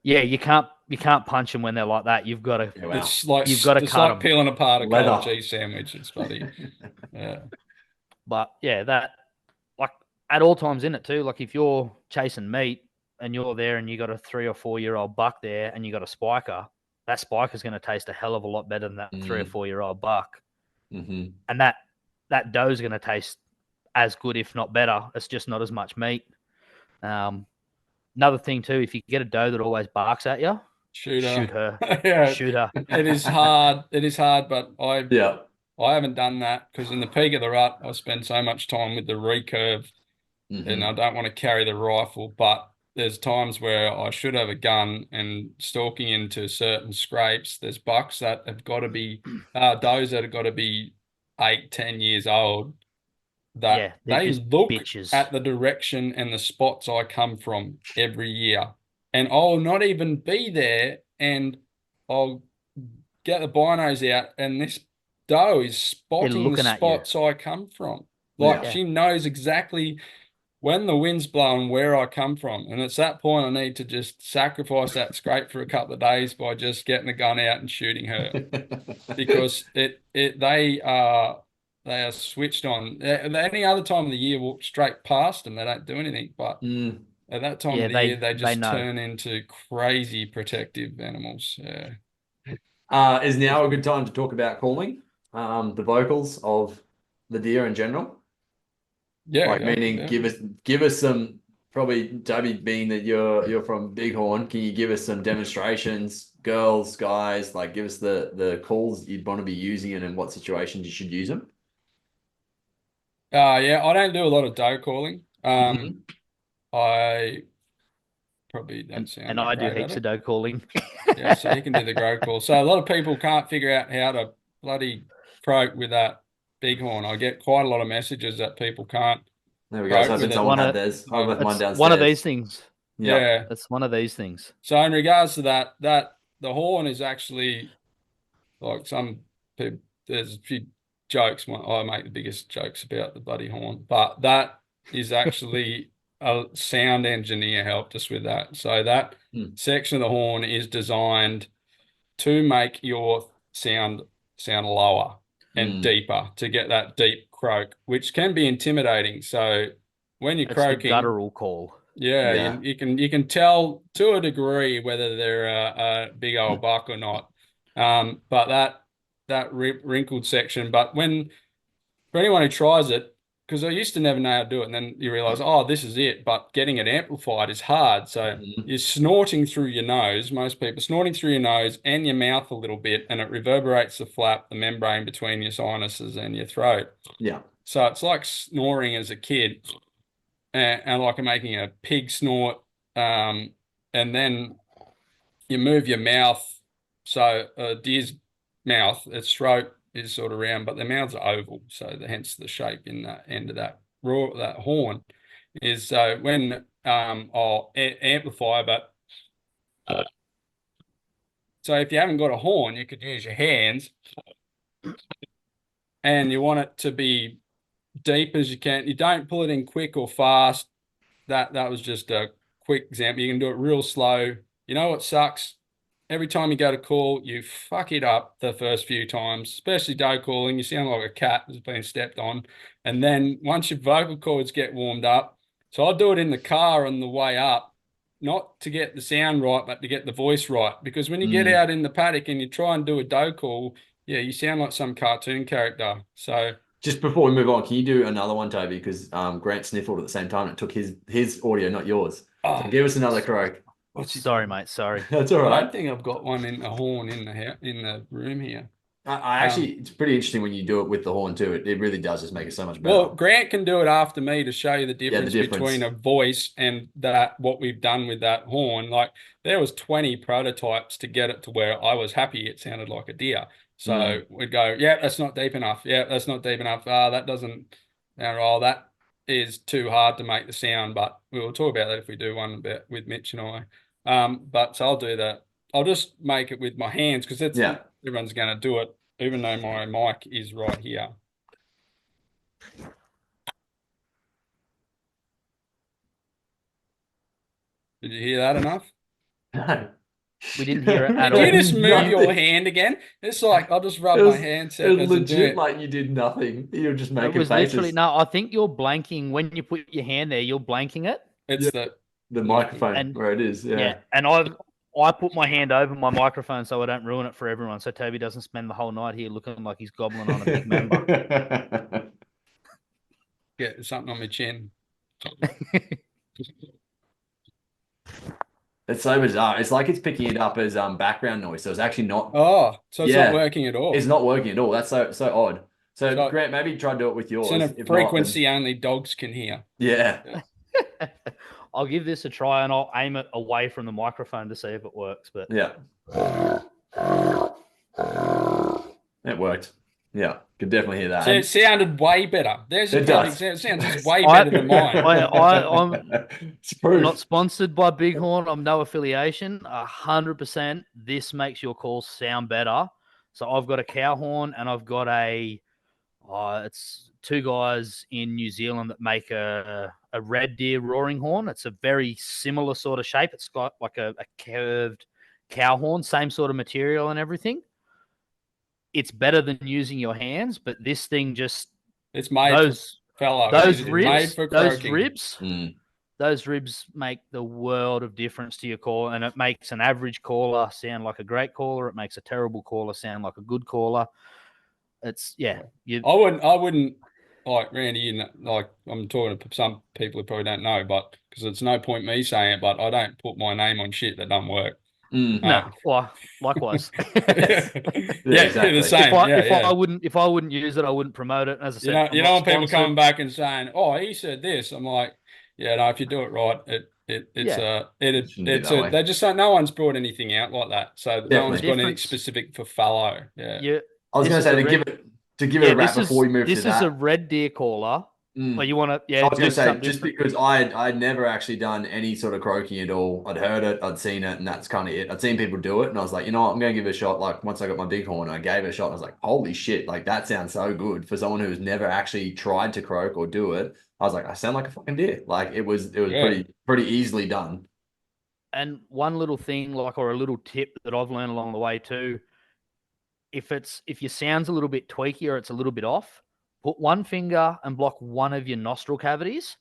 Speaker 2: you can't punch them when they're like that. You've got to.
Speaker 3: It's like peeling apart a cold cheese sandwich. It's funny. Yeah.
Speaker 2: But yeah, that, like, at all times in it too. Like, if you're chasing meat and you're there and you got a 3 or 4 year old buck there and you got a spiker, that spiker is going to taste a hell of a lot better than that 3 or 4 year old buck. And that doe is going to taste as good, if not better. It's just not as much meat. Another thing too, if you get a doe that always barks at you, shoot her. Shoot her.
Speaker 3: It is hard. But I haven't done that because in the peak of the rut, I spend so much time with the recurve, and I don't want to carry the rifle. But there's times where I should have a gun, and stalking into certain scrapes, there's bucks that have got to be does that have got to be 8-10 years old, that they look
Speaker 2: bitches
Speaker 3: at the direction and the spots I come from every year, and I'll not even be there, and I'll get the binos out, and this doe is spotting the spots I come from. Like, she knows exactly when the wind's blowing where I come from, and it's that point I need to just sacrifice that scrape for a couple of days by just getting the gun out and shooting her, because they are they are switched on. Any other time of the year, walk straight past them. They don't do anything. But at that time of the year, they just turn into crazy protective animals. Yeah.
Speaker 1: Is now a good time to talk about calling, the vocals of the deer in general?
Speaker 3: Yeah.
Speaker 1: Like meaning, give us some. Probably Toby, being that you're from Bighorn, can you give us some demonstrations, girls, guys? Like, give us the calls you'd want to be using and in what situations you should use them.
Speaker 3: Yeah, I don't do a lot of doe calling. I probably don't sound
Speaker 2: and I do
Speaker 3: great
Speaker 2: heaps
Speaker 3: at
Speaker 2: of doe calling.
Speaker 3: Yeah, so he can do the grow call. So a lot of people can't figure out how to bloody croak with that bighorn. I get quite a lot of messages that people can't.
Speaker 1: There we go. So hoping someone had theirs. I left mine downstairs.
Speaker 2: One of these things.
Speaker 3: Yeah.
Speaker 2: It's one of these things.
Speaker 3: So in regards to that the horn is actually like some people, there's a few jokes. I make the biggest jokes about the bloody horn, but that is actually a sound engineer helped us with that. So that section of the horn is designed to make your sound lower and deeper, to get that deep croak, which can be intimidating. So when you're croaking,
Speaker 2: the guttural call.
Speaker 3: Yeah. You can tell to a degree whether they're a big old buck or not. But that wrinkled section. But for anyone who tries it, because I used to never know how to do it, and then you realize, oh, this is it. But getting it amplified is hard. So you're snorting through your nose. Most people snorting through your nose and your mouth a little bit, and it reverberates the flap, the membrane between your sinuses and your throat.
Speaker 1: Yeah.
Speaker 3: So it's like snoring as a kid. And like making a pig snort, and then you move your mouth. So a deer's mouth, its throat is sort of round, but their mouths are oval. So hence the shape in that end of that horn is. So when I'll amplify, but so if you haven't got a horn, you could use your hands, and you want it to be deep as you can. You don't pull it in quick or fast. That was just a quick example. You can do it real slow. You know what sucks? Every time you go to call, you fuck it up the first few times, especially doe calling. You sound like a cat that's been stepped on. And then once your vocal cords get warmed up, so I'll do it in the car on the way up, not to get the sound right, but to get the voice right. Because when you get out in the paddock and you try and do a doe call, yeah, you sound like some cartoon character. So
Speaker 1: just before we move on, can you do another one, Toby? Because Grant sniffled at the same time. It took his audio, not yours. So give us another croak.
Speaker 2: Sorry, mate. Sorry.
Speaker 1: That's all right.
Speaker 3: I think I've got one in a horn in the room here.
Speaker 1: I actually, it's pretty interesting when you do it with the horn too. It really does just make it so much better.
Speaker 3: Well, Grant can do it after me to show you the difference between a voice and what we've done with that horn. Like there was 20 prototypes to get it to where I was happy it sounded like a deer. So we'd go, yeah, that's not deep enough. Yeah, that's not deep enough. That doesn't, that is too hard to make the sound. But we'll talk about that if we do one with Mitch and I. But so I'll do that. I'll just make it with my hands because everyone's going to do it, even though my mic is right here. Did you hear that enough?
Speaker 1: No.
Speaker 2: We didn't hear it at all.
Speaker 3: You just move your hand again. It's like I'll just rub my hand.
Speaker 1: It was legit like you did nothing. You were just making faces. It was literally
Speaker 2: I think you're blanking when you put your hand there. You're blanking it.
Speaker 3: It's
Speaker 1: the microphone where it is. Yeah.
Speaker 2: And I put my hand over my microphone so I don't ruin it for everyone. So Toby doesn't spend the whole night here looking like he's gobbling on a big member.
Speaker 3: Get something on my chin.
Speaker 1: It's so bizarre. It's like it's picking it up as background noise. So it's actually not.
Speaker 3: Oh, so it's not working at all.
Speaker 1: It's not working at all. That's so odd. So Grant, maybe try to do it with yours.
Speaker 3: It's in a frequency only dogs can hear.
Speaker 1: Yeah.
Speaker 2: I'll give this a try and I'll aim it away from the microphone to see if it works. But
Speaker 1: yeah, it worked. Yeah, could definitely hear that.
Speaker 3: So it sounded way better. There's a perfect sound. It sounds way better than mine.
Speaker 2: I'm not sponsored by Bighorn. I'm no affiliation. 100%. This makes your calls sound better. So I've got a cow horn and I've got it's two guys in New Zealand that make a red deer roaring horn. It's a very similar sort of shape. It's got like a curved cow horn, same sort of material and everything. It's better than using your hands, but this thing just
Speaker 3: It's made
Speaker 2: Those
Speaker 3: for fallow.
Speaker 2: those
Speaker 3: It's made
Speaker 2: ribs,
Speaker 3: for
Speaker 2: those
Speaker 3: croaking.
Speaker 2: ribs,
Speaker 1: Mm.
Speaker 2: those ribs make the world of difference to your call, and it makes an average caller sound like a great caller. It makes a terrible caller sound like a good caller. It's
Speaker 3: I wouldn't like Randy. Like I'm talking to some people who probably don't know, but because it's no point me saying it, but I don't put my name on shit that doesn't work.
Speaker 1: Mm.
Speaker 2: no, well, likewise.
Speaker 3: Yeah,
Speaker 1: exactly.
Speaker 3: the same.
Speaker 2: If I wouldn't use it, I wouldn't promote it. As I said,
Speaker 3: You know when people coming back and saying, "Oh, he said this," I'm like, "Yeah, no. If you do it right,
Speaker 1: Shouldn't be that way.
Speaker 3: they just don't. No one's brought anything out like that, so no
Speaker 1: Definitely.
Speaker 3: one's got anything specific for fallow. Yeah,
Speaker 1: I was going to say to give it a wrap before we move to that.
Speaker 2: This is a red deer caller. Well, you want to,
Speaker 1: I was going to say, just
Speaker 2: different.
Speaker 1: because I'd never actually done any sort of croaking at all. I'd heard it, I'd seen it, and that's kind of it. I'd seen people do it, and I was like, you know what, I'm going to give it a shot. Like, once I got my bighorn, I gave it a shot, and I was like, holy shit, like, that sounds so good. For someone who's never actually tried to croak or do it, I was like, I sound like a fucking deer. Like, it was pretty easily done.
Speaker 2: And one little thing, or a little tip that I've learned along the way too, if your sound's a little bit tweaky or it's a little bit off, put one finger and block one of your nostril cavities,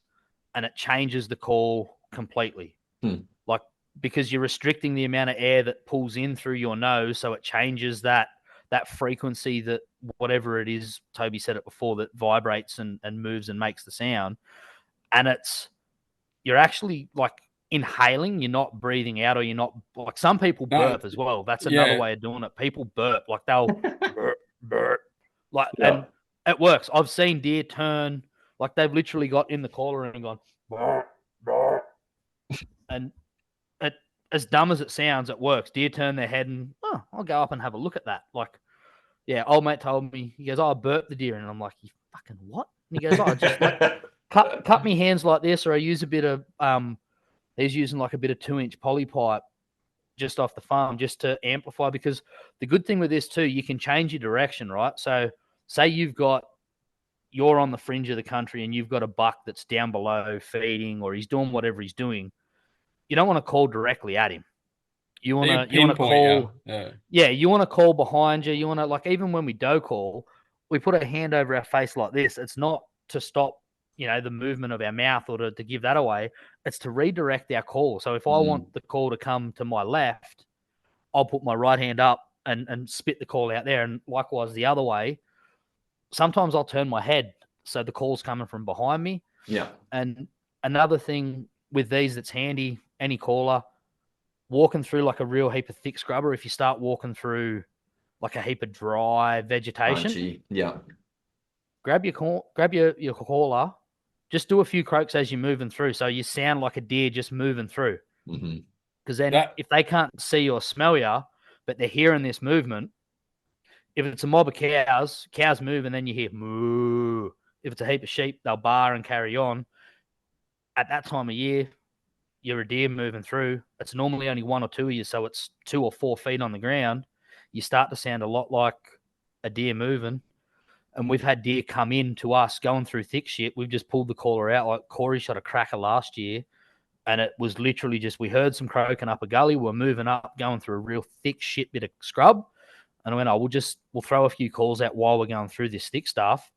Speaker 2: and it changes the call completely. Like, because you're restricting the amount of air that pulls in through your nose, so it changes that frequency, that whatever it is, Toby said it before, that vibrates and moves and makes the sound. And you're actually like inhaling, you're not breathing out, or you're not, like, some people burp as well. That's another way of doing it. People burp, like they'll burp, like, and it works. I've seen deer turn, like they've literally got in the collar and gone burp, burp. And it, as dumb as it sounds, it works. Deer turn their head and, oh, I'll go up and have a look at that. Like, yeah, old mate told me, he goes, oh, I burped the deer, and I'm like, you fucking what? And he goes, oh, just like cut me hands like this, or I use a bit of he's using like a bit of 2-inch poly pipe just off the farm just to amplify. Because the good thing with this too, you can change your direction, right? So say you're on the fringe of the country and you've got a buck that's down below feeding, or he's doing whatever he's doing. You don't want to call directly at him. You want to call, you want to call behind you. You want to, like, even when we doe call, we put a hand over our face like this. It's not to stop, the movement of our mouth or to give that away. It's to redirect our call. So if I want the call to come to my left, I'll put my right hand up and spit the call out there. And likewise the other way. Sometimes I'll turn my head so the call's coming from behind me.
Speaker 1: Yeah.
Speaker 2: And another thing with these that's handy, any caller, walking through like a real heap of thick scrubber, if you start walking through like a heap of dry vegetation,
Speaker 1: crunchy.
Speaker 2: grab your caller, just do a few croaks as you're moving through, so you sound like a deer just moving through. Because then if they can't see or smell you, but they're hearing this movement, if it's a mob of cows move and then you hear moo. If it's a heap of sheep, they'll bar and carry on. At that time of year, you're a deer moving through. It's normally only 1 or 2 of you, so it's 2 or 4 feet on the ground. You start to sound a lot like a deer moving. And we've had deer come in to us going through thick shit. We've just pulled the caller out. Like Corey shot a cracker last year, and it was literally just, we heard some croaking up a gully. We're moving up, going through a real thick shit bit of scrub. And I went, we'll throw a few calls out while we're going through this thick stuff.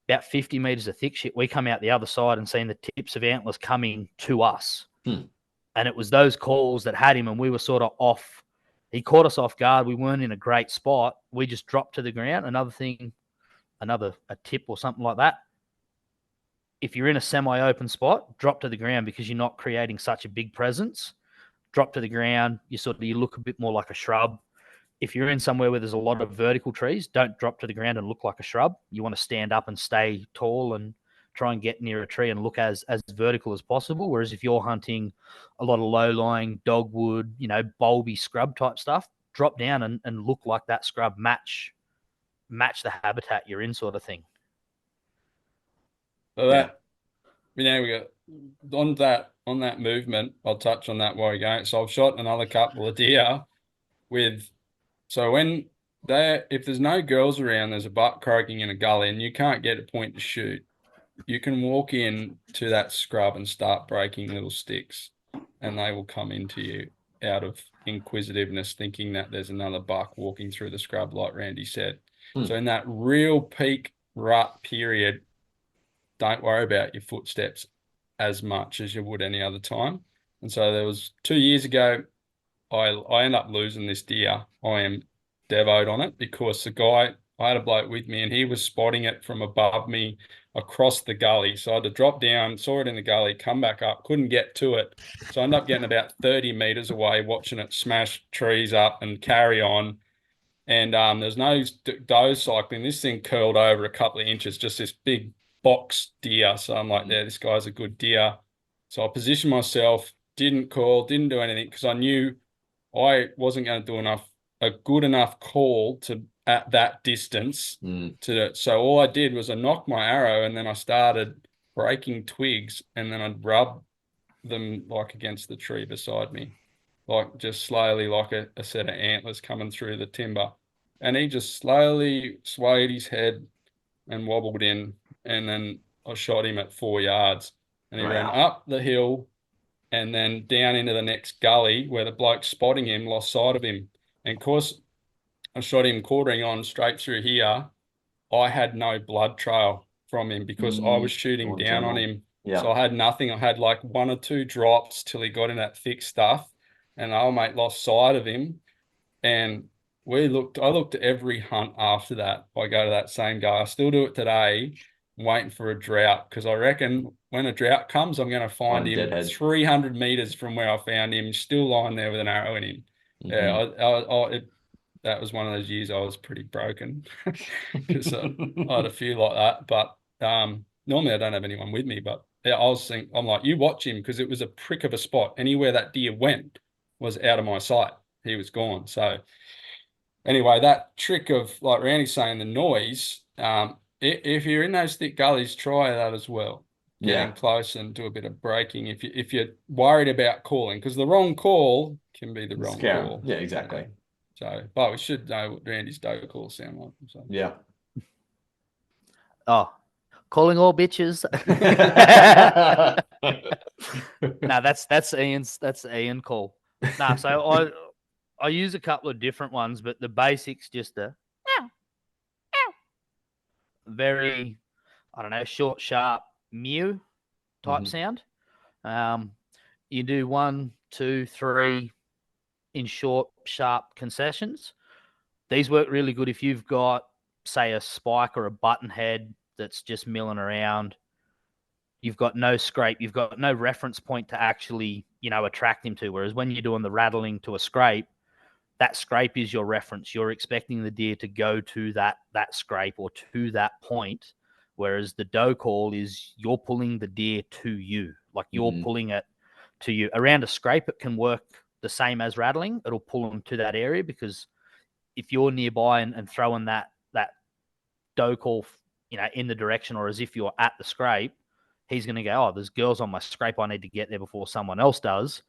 Speaker 2: About 50 meters of thick shit, we come out the other side and seen the tips of antlers coming to us. And it was those calls that had him, and we were sort of off. He caught us off guard. We weren't in a great spot. We just dropped to the ground. A tip or something like that. If you're in a semi-open spot, drop to the ground, because you're not creating such a big presence. Drop to the ground. You look a bit more like a shrub. If you're in somewhere where there's a lot of vertical trees, don't drop to the ground and look like a shrub. You want to stand up and stay tall and try and get near a tree and look as vertical as possible. Whereas if you're hunting a lot of low-lying dogwood, bulby scrub type stuff, drop down and look like that scrub, match the habitat you're in, sort of thing.
Speaker 3: So we got on that movement. I'll touch on that while you're going. So I've shot another couple of deer with. So if there's no girls around, there's a buck croaking in a gully, and you can't get a point to shoot. You can walk in to that scrub and start breaking little sticks, and they will come into you out of inquisitiveness, thinking that there's another buck walking through the scrub, like Randy said. So in that real peak rut period, don't worry about your footsteps as much as you would any other time. And so there was 2 years ago, I end up losing this deer. I am devoed on it because I had a bloke with me and he was spotting it from above me across the gully. So I had to drop down, saw it in the gully, come back up, couldn't get to it. So I ended up getting about 30 meters away, watching it smash trees up and carry on. And there's no doe cycling. This thing curled over a couple of inches, just this big box deer. So I'm like, yeah, this guy's a good deer. So I positioned myself, didn't call, didn't do anything because I knew I wasn't going to do a good enough call to at that distance so all I did was I knocked my arrow and then I started breaking twigs and then I'd rub them like against the tree beside me, like just slowly like a set of antlers coming through the timber. And he just slowly swayed his head and wobbled in, and then I shot him at 4 yards and he ran up the hill and then down into the next gully where the bloke spotting him lost sight of him. And of course, I shot him quartering on straight through here. I had no blood trail from him because I was shooting down on him.
Speaker 1: Yeah.
Speaker 3: So I had nothing. I had like 1 or 2 drops till he got in that thick stuff. And our mate lost sight of him. And I looked at every hunt after that. I go to that same guy. I still do it today. I'm waiting for a drought because I reckon when a drought comes, I'm going to find him 300 meters from where I found him, still lying there with an arrow in him. Yeah, that was one of those years I was pretty broken because I had a few like that. But normally I don't have anyone with me. But yeah, I'm like, you watch him because it was a prick of a spot. Anywhere that deer went was out of my sight. He was gone. So anyway, that trick of, like Randy's saying, the noise, if you're in those thick gullies, try that as well. Getting close and do a bit of breaking if you're worried about calling, because the wrong call can be the wrong call.
Speaker 1: Yeah, exactly.
Speaker 3: So, but we should know what Randy's doe calls sound like. So.
Speaker 1: Yeah.
Speaker 2: Oh, calling all bitches. No, that's Ian call. No, so I use a couple of different ones, but the basics just a very, I don't know, short, sharp mew type sound. You do 1, 2, 3 in short, sharp concessions. These work really good if you've got, say, a spike or a button head that's just milling around. You've got no scrape. You've got no reference point to actually, attract him to. Whereas when you're doing the rattling to a scrape, that scrape is your reference. You're expecting the deer to go to that scrape or to that point. Whereas the doe call is you're pulling the deer to you. Like you're pulling it to you. Around a scrape, it can work the same as rattling. It'll pull them to that area because if you're nearby and throwing that doe call, in the direction or as if you're at the scrape, he's going to go, oh, there's girls on my scrape. I need to get there before someone else does.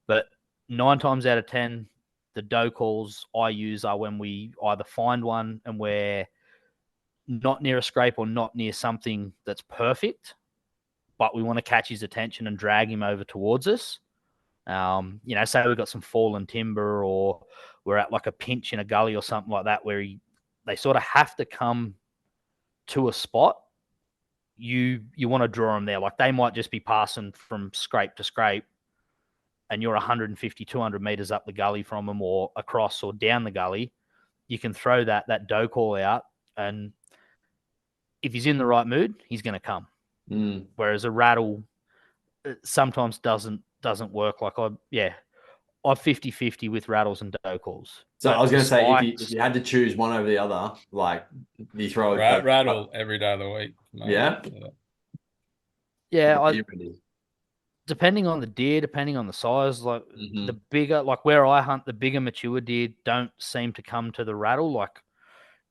Speaker 2: But 9 times out of 10, the doe calls I use are when we either find one and we're not near a scrape or not near something that's perfect, but we want to catch his attention and drag him over towards us. Say we've got some fallen timber or we're at like a pinch in a gully or something like that where they sort of have to come to a spot. You want to draw them there. Like they might just be passing from scrape to scrape and you're 150, 200 meters up the gully from them or across or down the gully. You can throw that doe call out, and if he's in the right mood, he's going to come. Whereas a rattle sometimes doesn't work. Like I'm 50-50 with rattles and doe calls.
Speaker 1: So I was going to say, if you had to choose one over the other, like you throw
Speaker 3: rattle every day of the week.
Speaker 2: Yeah. Depending on the deer, depending on the size, like the bigger, like where I hunt, the bigger mature deer don't seem to come to the rattle. Like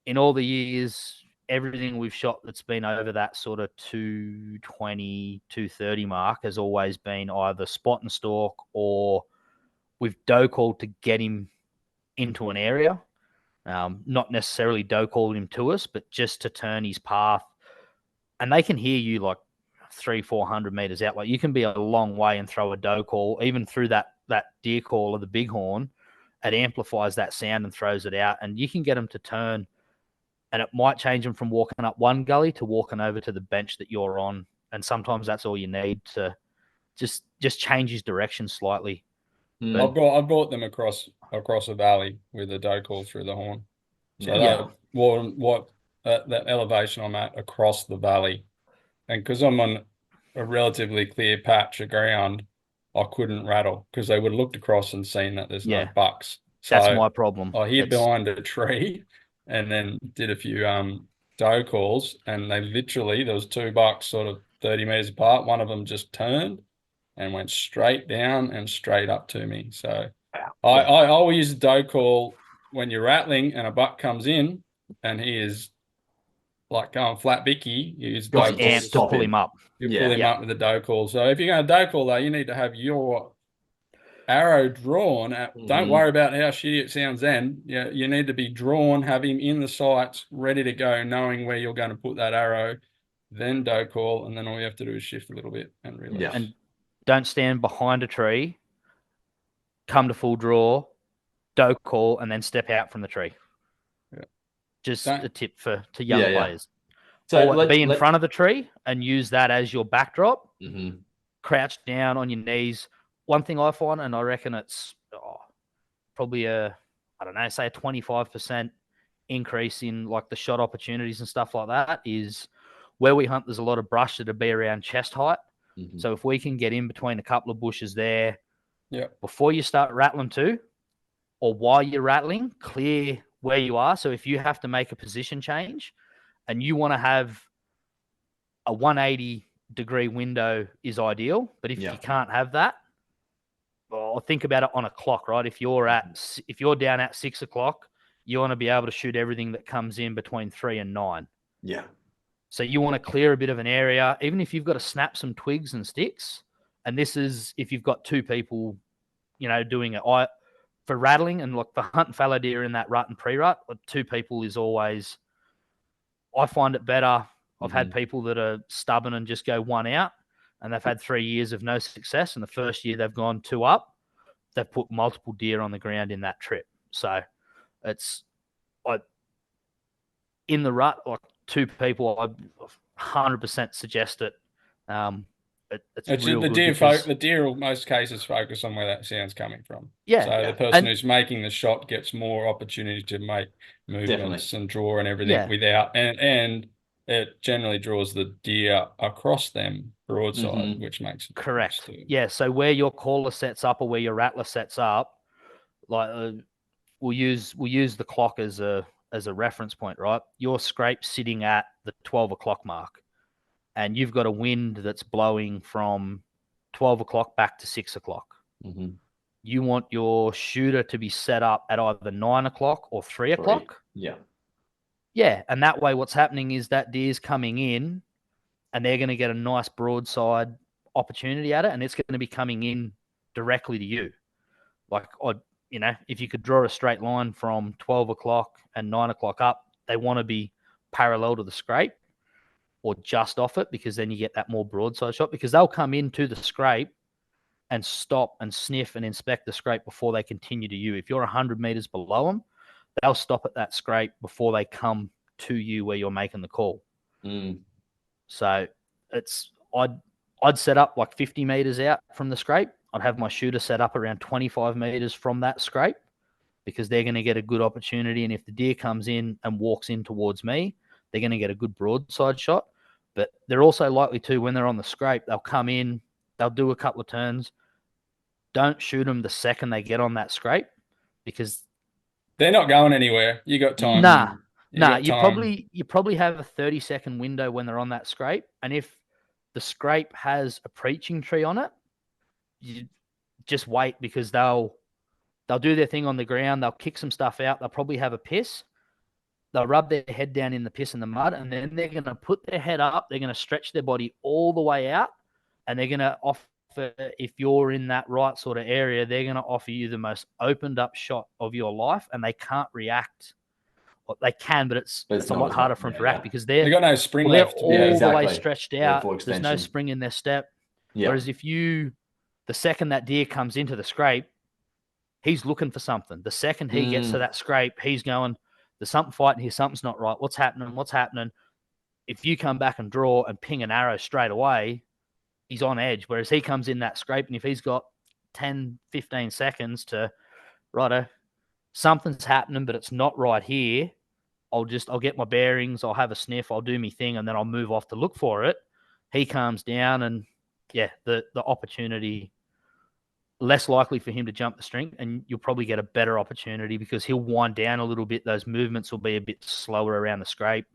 Speaker 2: in all the years, everything we've shot that's been over that sort of 220, 230 mark has always been either spot and stalk or we've doe called to get him into an area. Not necessarily doe called him to us, but just to turn his path. And they can hear you like 300-400 meters out. Like you can be a long way and throw a doe call, even through that deer call of the bighorn. It amplifies that sound and throws it out. And you can get them to turn and it might change them from walking up one gully to walking over to the bench that you're on. And sometimes that's all you need to just change his direction slightly.
Speaker 3: I've brought them across a valley with a doe call through the horn. So that elevation I'm at across the valley, and because I'm on a relatively clear patch of ground, I couldn't rattle because they would have looked across and seen that there's no bucks. So
Speaker 2: that's my problem.
Speaker 3: I hid behind a tree and then did a few doe calls, and there was 2 bucks sort of 30 meters apart. One of them just turned and went straight down and straight up to me. So I always use a doe call when you're rattling and a buck comes in and he is like going flat bicky. You use doe calls
Speaker 2: to pull him up.
Speaker 3: You pull him up with a doe call. So if you're going to doe call, though, you need to have your arrow drawn. Don't worry about how shitty it sounds then. You need to be drawn, have him in the sights, ready to go, knowing where you're going to put that arrow, then doe call, and then all you have to do is shift a little bit and release.
Speaker 2: Yeah. And don't stand behind a tree, come to full draw, doe call, and then step out from the tree.
Speaker 3: Yeah.
Speaker 2: Just a tip to young players.
Speaker 1: So
Speaker 2: be in front of the tree and use that as your backdrop.
Speaker 1: Mm-hmm.
Speaker 2: Crouch down on your knees. One thing I find, and I reckon it's probably say a 25% increase in like the shot opportunities and stuff like that, is where we hunt. There's a lot of brush that'll be around chest height. Mm-hmm. So if we can get in between a couple of bushes there, before you start rattling too, or while you're rattling, clear where you are. So if you have to make a position change and you want to have a 180-degree window is ideal, but if you can't have that, well, think about it on a clock, right? If you're down at 6 o'clock, you want to be able to shoot everything that comes in between 3 and 9.
Speaker 1: Yeah. So
Speaker 2: you want to clear a bit of an area, even if you've got to snap some twigs and sticks. And this is if you've got 2 people, doing it. For rattling and for hunting fallow deer in that rut and pre-rut, 2 people is always. I find it better. I've had people that are stubborn and just go 1 out, and they've had 3 years of no success. And the first year they've gone 2 up. They've put multiple deer on the ground in that trip. So in the rut, 2 people, I 100% suggest it. It's real
Speaker 3: the
Speaker 2: good
Speaker 3: deer.
Speaker 2: because
Speaker 3: The deer, in most cases, focus on where that sound's coming from.
Speaker 2: Yeah.
Speaker 3: So the person who's making the shot gets more opportunity to make movements and draw and everything without, and it generally draws the deer across them broadside, which makes it
Speaker 2: correct. Yeah. So where your caller sets up or where your rattler sets up, we'll use the clock as a reference point, right? Your scrape's sitting at the 12 o'clock mark, and you've got a wind that's blowing from 12 o'clock back to 6 o'clock. Mm-hmm. You want your shooter to be set up at either 9 o'clock or 3 o'clock.
Speaker 1: Yeah.
Speaker 2: Yeah. And that way what's happening is that deer's coming in and they're going to get a nice broadside opportunity at it, and it's going to be coming in directly to you. If you could draw a straight line from 12 o'clock and 9 o'clock up, they want to be parallel to the scrape or just off it, because then you get that more broadside shot, because they'll come into the scrape and stop and sniff and inspect the scrape before they continue to you. If you're 100 meters below them, they'll stop at that scrape before they come to you where you're making the call. So I'd set up 50 meters out from the scrape. I'd have my shooter set up around 25 meters from that scrape, because they're going to get a good opportunity. And if the deer comes in and walks in towards me, they're going to get a good broadside shot. But they're also likely to, when they're on the scrape, they'll come in, they'll do a couple of turns. Don't shoot them the second they get on that scrape, because
Speaker 3: they're not going anywhere. You got time.
Speaker 2: You probably have a 30-second window when they're on that scrape. And if the scrape has a preaching tree on it, you just wait, because they'll do their thing on the ground. They'll kick some stuff out. They'll probably have a piss. They'll rub their head down in the piss and the mud, and then they're going to put their head up. They're going to stretch their body all the way out, and they're going to offer, if you're in that right sort of area, they're going to offer you the most opened up shot of your life, and they can't react. Well, they can, but it's a lot harder for them to react, because they've
Speaker 3: got no spring
Speaker 2: they're
Speaker 3: left.
Speaker 2: all the way stretched out. There's no spring in their step. Yeah. Whereas if the second that deer comes into the scrape, he's looking for something. The second he gets to that scrape, he's going, there's something fighting here, something's not right. What's happening? What's happening? If you come back and draw and ping an arrow straight away, he's on edge. Whereas he comes in that scrape, and if he's got 10, 15 seconds to, righto, something's happening, but it's not right here. I'll get my bearings. I'll have a sniff. I'll do my thing, and then I'll move off to look for it. He calms down, and the opportunity, less likely for him to jump the string, and you'll probably get a better opportunity because he'll wind down a little bit. Those movements will be a bit slower around the scrape.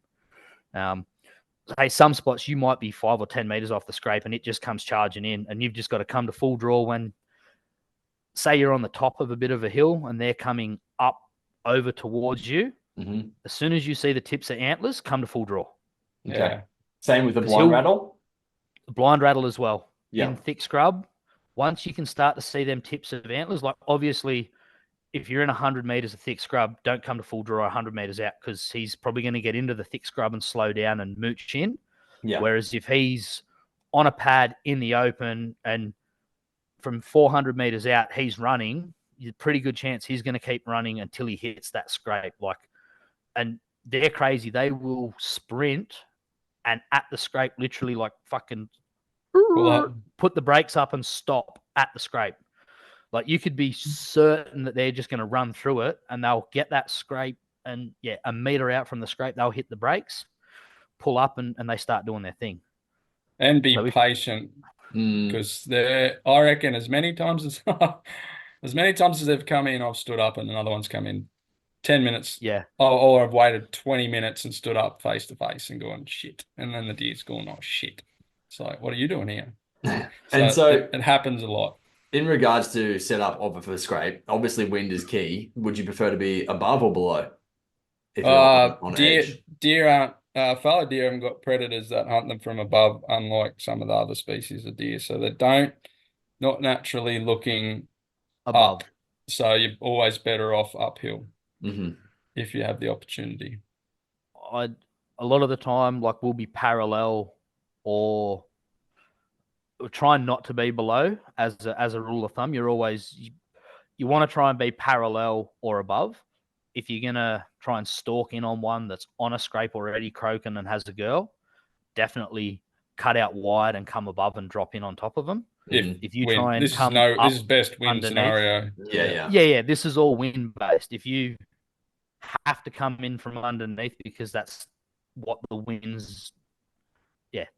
Speaker 2: Hey, some spots you might be 5 or 10 meters off the scrape, and it just comes charging in, and you've just got to come to full draw when, say, you're on the top of a bit of a hill and they're coming up over towards you.
Speaker 1: Mm-hmm.
Speaker 2: As soon as you see the tips of antlers, come to full draw.
Speaker 1: Okay.
Speaker 3: Yeah.
Speaker 1: Same with the blind rattle?
Speaker 2: The blind rattle as well.
Speaker 1: Yeah.
Speaker 2: In thick scrub, once you can start to see them tips of antlers, like obviously if you're in 100 meters of thick scrub, don't come to full draw 100 meters out because he's probably going to get into the thick scrub and slow down and mooch in.
Speaker 1: Yeah.
Speaker 2: Whereas if he's on a pad in the open and from 400 meters out, he's running, there's a pretty good chance he's going to keep running until he hits that scrape. And they're crazy. They will sprint and at the scrape, literally like fucking put the brakes up and stop at the scrape. Like you could be certain that they're just going to run through it and they'll get that scrape and a meter out from the scrape, they'll hit the brakes, pull up and they start doing their thing.
Speaker 3: And be patient because I reckon as many times as they've come in, I've stood up and another one's come in 10 minutes.
Speaker 2: Yeah.
Speaker 3: Or I've waited 20 minutes and stood up face to face and going, shit. And then the deer's going, oh, shit. It's like, what are you doing here?
Speaker 1: And so
Speaker 3: it happens a lot.
Speaker 1: In regards to setup of a scrape, obviously wind is key. Would you prefer to be above or below? If you're on edge?
Speaker 3: Deer aren't, fallow deer haven't got predators that hunt them from above, unlike some of the other species of deer. So they not naturally looking
Speaker 2: above.
Speaker 3: Up. So you're always better off uphill
Speaker 1: Mm-hmm.
Speaker 3: if you have the opportunity.
Speaker 2: A lot of the time, like we'll be parallel or try not to be below as a rule of thumb. You're always, you want to try and be parallel or above. If you're going to try and stalk in on one that's on a scrape already croaking and has a girl, definitely cut out wide and come above and drop in on top of them. If you try and
Speaker 3: this is best wind
Speaker 2: underneath,
Speaker 3: scenario.
Speaker 2: Yeah. This is all wind based. If you have to come in from underneath because that's what the wind's,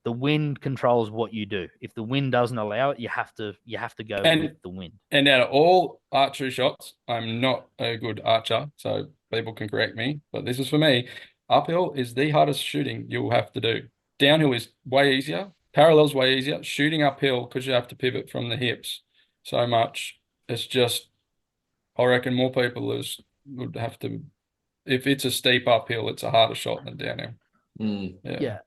Speaker 2: the wind controls what you do. If the wind doesn't allow it, you have to go with the wind.
Speaker 3: And out of all archery shots, I'm not a good archer, so people can correct me, but this is for me. Uphill is the hardest shooting you'll have to do. Downhill is way easier. Parallel's way easier. Shooting uphill, because you have to pivot from the hips so much. It's just, I reckon more people would have to, if it's a steep uphill, it's a harder shot than downhill.
Speaker 2: Yeah.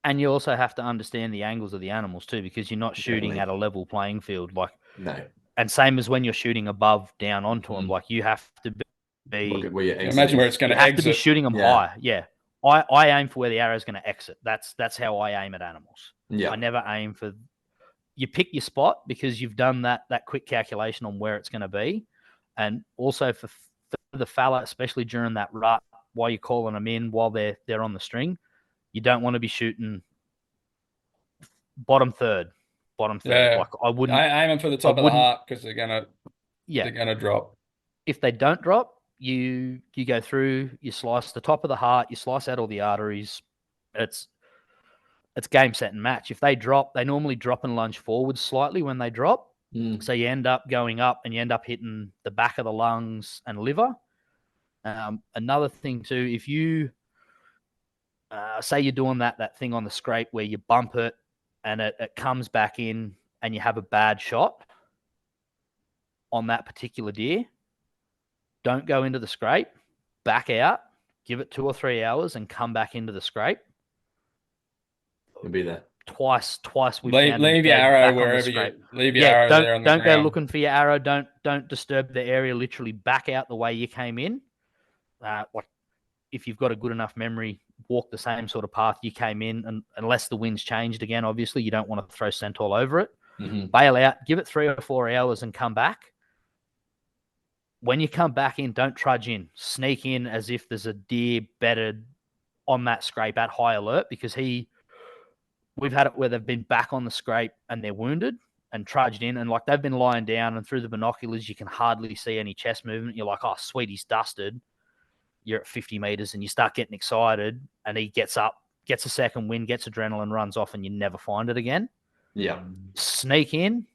Speaker 2: And you also have to understand the angles of the animals too, because you're not shooting at a level playing field. And same as when you're shooting above down onto them, like you have to be.
Speaker 1: Look at where your exit
Speaker 3: imagine where it's going to exit.
Speaker 2: You have to be shooting them high. Yeah. I aim for where the arrow is going to exit. That's how I aim at animals.
Speaker 1: Yeah.
Speaker 2: I never aim for. You pick your spot because you've done that quick calculation on where it's going to be, and also for the fallow, especially during that rut, while you're calling them in while they're on the string, you don't want to be shooting bottom third.
Speaker 3: Yeah.
Speaker 2: Like I wouldn't.
Speaker 3: I aim for the top of the heart because they're gonna drop.
Speaker 2: If they don't drop, you go through, you slice the top of the heart, you slice out all the arteries. It's game, set, and match. If they drop, they normally drop and lunge forward slightly when they drop. So you end up going up and you end up hitting the back of the lungs and liver. Another thing too, if you say you're doing that thing on the scrape where you bump it and it comes back in and you have a bad shot on that particular deer, don't go into the scrape, back out, give it 2 or 3 hours and come back into the scrape.
Speaker 1: You'll be there.
Speaker 2: Twice we
Speaker 3: leave your arrow wherever you leave your arrow there on the ground.
Speaker 2: Don't go looking for your arrow. Don't disturb the area. Literally back out the way you came in. Like if you've got a good enough memory, walk the same sort of path you came in, and unless the wind's changed again, obviously you don't want to throw scent all over it. Bail out, give it 3 or 4 hours, and come back. when you come back in, don't trudge in. Sneak in as if there's a deer bedded on that scrape at high alert, because we've had it where they've been back on the scrape and they're wounded and trudged in, and like they've been lying down, and through the binoculars you can hardly see any chest movement. You're like, oh sweet, he's dusted. You're at 50 meters and you start getting excited, and he gets up, gets a second wind, gets adrenaline, runs off, and you never find it again.
Speaker 1: Yeah.
Speaker 2: Sneak in.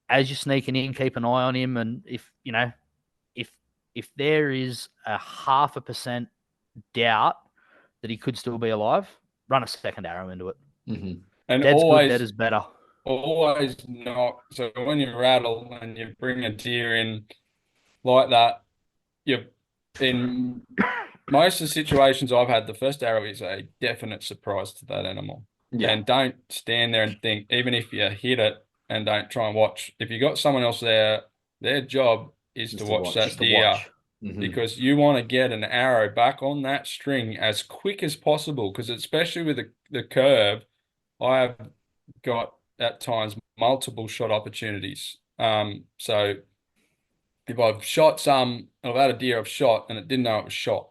Speaker 2: As you're sneaking in, keep an eye on him, and if there is a 0.5% doubt that he could still be alive, run a second arrow into it.
Speaker 1: Mm-hmm.
Speaker 3: And
Speaker 2: Dead's
Speaker 3: always,
Speaker 2: good, dead is better.
Speaker 3: Always knock. So when you rattle and you bring a deer in like that, you're in most of the situations I've had, the first arrow is a definite surprise to that animal.
Speaker 1: Yeah.
Speaker 3: And don't stand there and think, even if you hit it, and don't try and watch. If you got someone else there, their job is
Speaker 1: Just
Speaker 3: to watch that
Speaker 2: Just to
Speaker 3: deer.
Speaker 2: watch.
Speaker 1: Mm-hmm.
Speaker 3: Because you want to get an arrow back on that string as quick as possible. Because especially with the curve, I have got at times multiple shot opportunities. So if I've had a deer I've shot and it didn't know it was shot,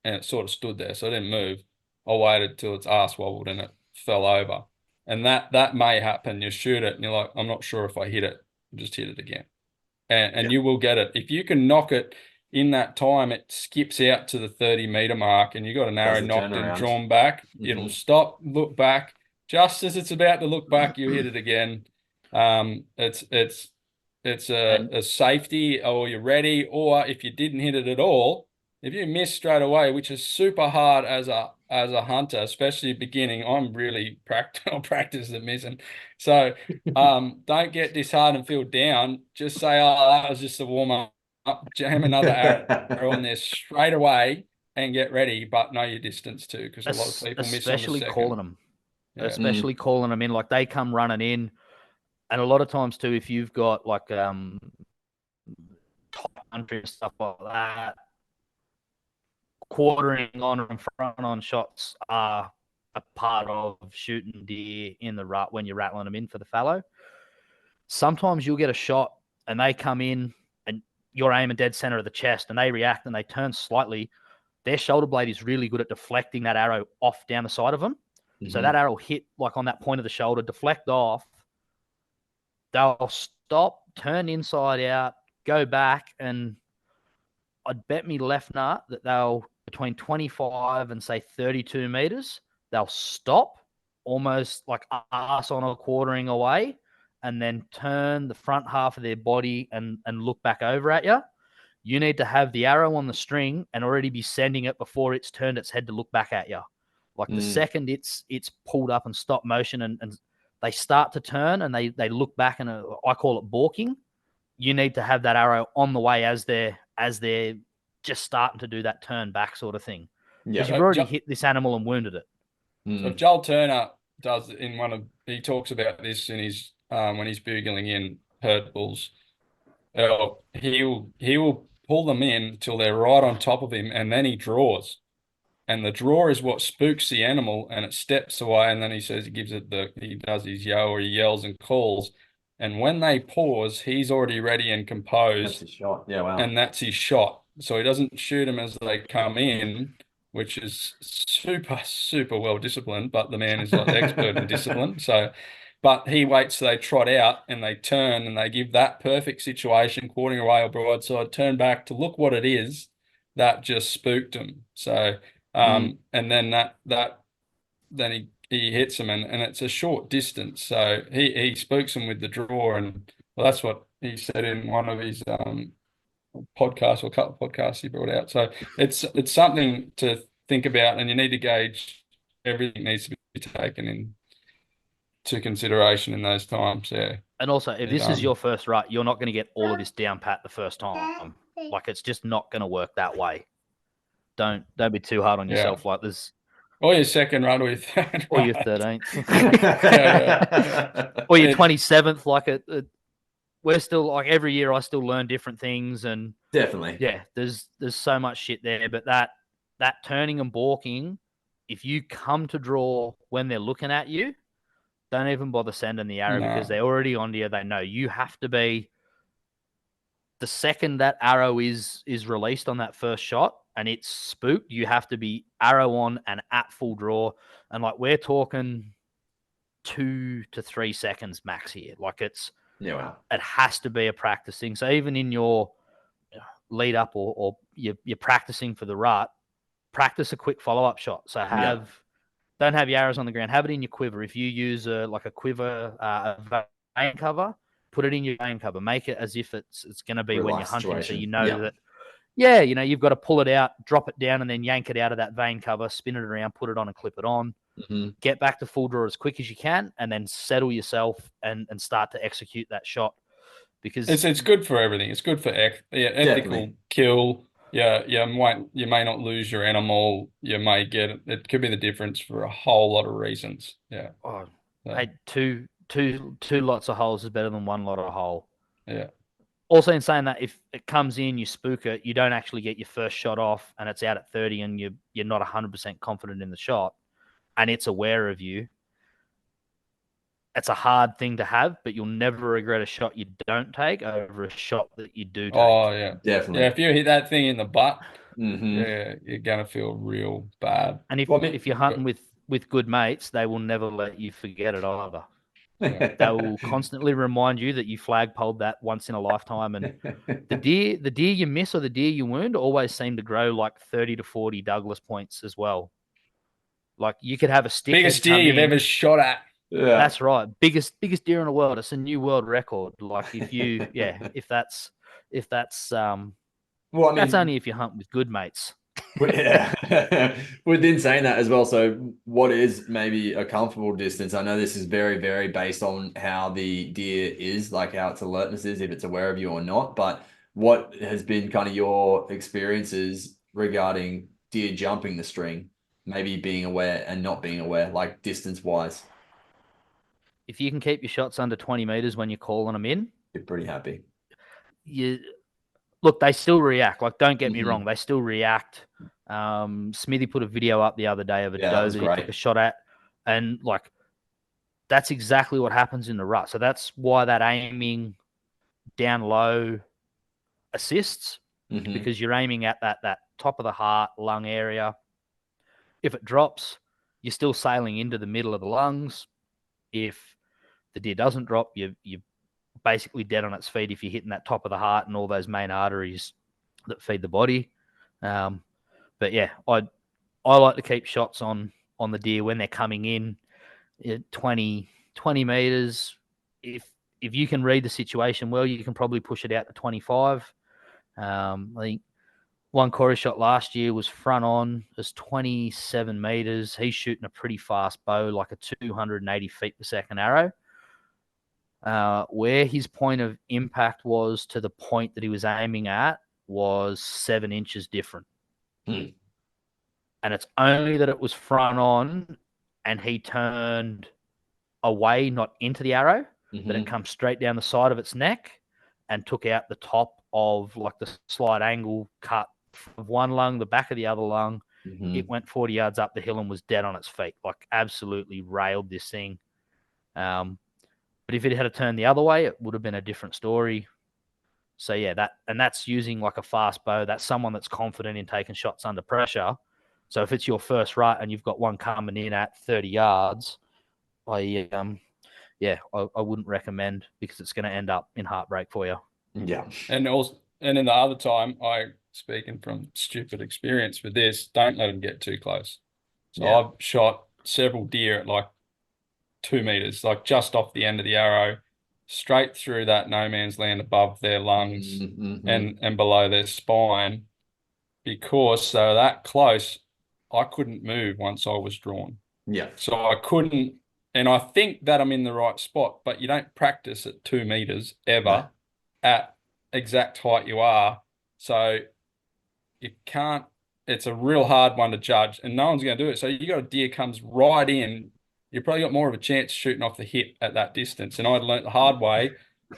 Speaker 3: and it sort of stood there, so I didn't move. I waited till its ass wobbled and it fell over, and that may happen. You shoot it and you're like, I'm not sure if I hit it. Just hit it again, and you will get it if you can knock it. In that time, it skips out to the 30-meter mark, and you got an arrow knocked and drawn back. Mm-hmm. It'll stop, look back. Just as it's about to look back, you hit it again. It's a safety, or you're ready. Or if you didn't hit it at all, if you miss straight away, which is super hard as a hunter, especially beginning, I'm really practice at missing. So don't get disheartened and feel down. Just say, oh, that was just a warm up. Jam another arrow on there straight away and get ready, but know your distance too, because a lot of people miss on the second.
Speaker 2: Especially calling them in, like they come running in, and a lot of times too, if you've got like top country and stuff like that, quartering on and front on shots are a part of shooting deer in the rut when you're rattling them in for the fallow. Sometimes you'll get a shot and they come in and you're aiming dead center of the chest, and they react and they turn slightly. Their shoulder blade is really good at deflecting that arrow off down the side of them. Mm-hmm. So that arrow hit like on that point of the shoulder, deflect off. They'll stop, turn inside out, go back, and I'd bet me left nut that they'll, between 25 and say 32 meters, they'll stop almost like ass on a quartering away, and then turn the front half of their body and look back over at you. You need to have the arrow on the string and already be sending it before it's turned its head to look back at you. Like the second it's pulled up and stop motion and they start to turn and they look back, and I call it balking. You need to have that arrow on the way as they're just starting to do that turn back sort of thing. Because you've already hit this animal and wounded it.
Speaker 3: So Joel Turner does he talks about this in his when he's bugling in herd bulls. He will pull them in till they're right on top of him, and then he draws. And the draw is what spooks the animal, and it steps away, and then he says he does his yell, or he yells and calls. And when they pause, he's already ready and composed.
Speaker 1: That's his shot. Yeah, wow.
Speaker 3: And that's his shot. So he doesn't shoot them as they come in, which is super, super well disciplined, but the man is like the expert in discipline. So, but he waits till they trot out and they turn and they give that perfect situation, quartering away or broadside, turn back to look what it is that just spooked him. So, and then then he hits them, and it's a short distance. So he spooks them with the draw, and well, that's what he said in one of his podcasts, or a couple of podcasts he brought out. So it's something to think about, and you need to gauge. Everything needs to be taken into consideration in those times. Yeah.
Speaker 2: And also, if this is your first rut, you're not going to get all of this down pat the first time. Like, it's just not going to work that way. Don't be too hard on yourself. Like there's.
Speaker 3: Or your second run, or your third,
Speaker 2: or your 13th, or your 27th. Like we're still, like, every year I still learn different things, and
Speaker 1: definitely,
Speaker 2: there's so much shit there. But that turning and balking, if you come to draw when they're looking at you, don't even bother sending the arrow because they're already onto you. They know you have to be the second that arrow is released on that first shot and it's spooked, you have to be arrow on and at full draw. And like we're talking 2 to 3 seconds max here. Like it has to be a practice thing. So even in your lead up or you're practicing for the rut, practice a quick follow-up shot. So don't have your arrows on the ground. Have it in your quiver. If you use a quiver, a vein cover, put it in your vein cover. Make it as if it's going to be when you're hunting, situation. So you know that. Yeah, you've got to pull it out, drop it down, and then yank it out of that vein cover, spin it around, put it on, and clip it on.
Speaker 1: Mm-hmm.
Speaker 2: Get back to full draw as quick as you can, and then settle yourself and start to execute that shot. Because
Speaker 3: it's good for everything. It's good for ethical
Speaker 1: Definitely.
Speaker 3: kill. Yeah, you may not lose your animal. You may get it. It could be the difference for a whole lot of reasons. Yeah.
Speaker 2: Hey, two lots of holes is better than one lot of hole.
Speaker 3: Yeah.
Speaker 2: Also, in saying that, if it comes in, you spook it, you don't actually get your first shot off, and it's out at 30, and you're not 100% confident in the shot, and it's aware of you. It's a hard thing to have, but you'll never regret a shot you don't take over a shot that you do take.
Speaker 3: Oh, yeah.
Speaker 1: Definitely.
Speaker 3: Yeah, if you hit that thing in the butt,
Speaker 1: mm-hmm.
Speaker 3: yeah, you're going to feel real bad.
Speaker 2: And if you're hunting with good mates, they will never let you forget it either.
Speaker 3: Yeah.
Speaker 2: They will constantly remind you that you flagpoled that once in a lifetime. And the deer you miss or the deer you wound always seem to grow like 30 to 40 Douglas points as well. Like you could have a stick.
Speaker 3: Biggest deer you've ever shot at.
Speaker 2: Yeah. That's right. Biggest deer in the world. It's a new world record. Like if you, if that's well, I mean, that's only if you hunt with good mates.
Speaker 1: Within saying that as well, so what is maybe a comfortable distance? I know this is very, very based on how the deer is, like how its alertness is, if it's aware of you or not. But what has been kind of your experiences regarding deer jumping the string, maybe being aware and not being aware, like distance wise?
Speaker 2: If you can keep your shots under 20 meters when you're calling them in,
Speaker 1: you're pretty happy.
Speaker 2: Look, they still react. Like, don't get me wrong, they still react. Smithy put a video up the other day of a doe that he took a shot at, and like that's exactly what happens in the rut. So that's why that aiming down low assists, because you're aiming at that top of the heart lung area. If it drops, you're still sailing into the middle of the lungs. If the deer doesn't drop, you're basically dead on its feet if you're hitting that top of the heart and all those main arteries that feed the body. But yeah, I like to keep shots on the deer when they're coming in at 20 meters. If you can read the situation well, you can probably push it out to 25. I think one Corey shot last year was front on, was 27 meters. He's shooting a pretty fast bow, like a 280 feet per second arrow. Where his point of impact was to the point that he was aiming at was 7 inches different. And it's only that it was front on and he turned away, not into the arrow, that it comes straight down the side of its neck and took out the top of like the slight angle cut of one lung, the back of the other lung. It went 40 yards up the hill and was dead on its feet. Like absolutely railed this thing. But if it had turned the other way, it would have been a different story. So yeah, that's using like a fast bow. That's someone that's confident in taking shots under pressure. So if it's your first rut and you've got one coming in at 30 yards, I wouldn't recommend, because it's going to end up in heartbreak for you.
Speaker 3: Yeah. And in the other time, speaking from stupid experience with this, don't let them get too close. So I've shot several deer at like 2 meters, like just off the end of the arrow, straight through that no man's land above their lungs and below their spine, because they're that close. I couldn't move once I was drawn.
Speaker 1: Yeah.
Speaker 3: So I couldn't, and I think that I'm in the right spot, but you don't practice at 2 meters ever at exact height you are. So you can't, it's a real hard one to judge, and no one's going to do it. So you got a deer comes right in, you probably got more of a chance shooting off the hip at that distance. And I'd learnt the hard way.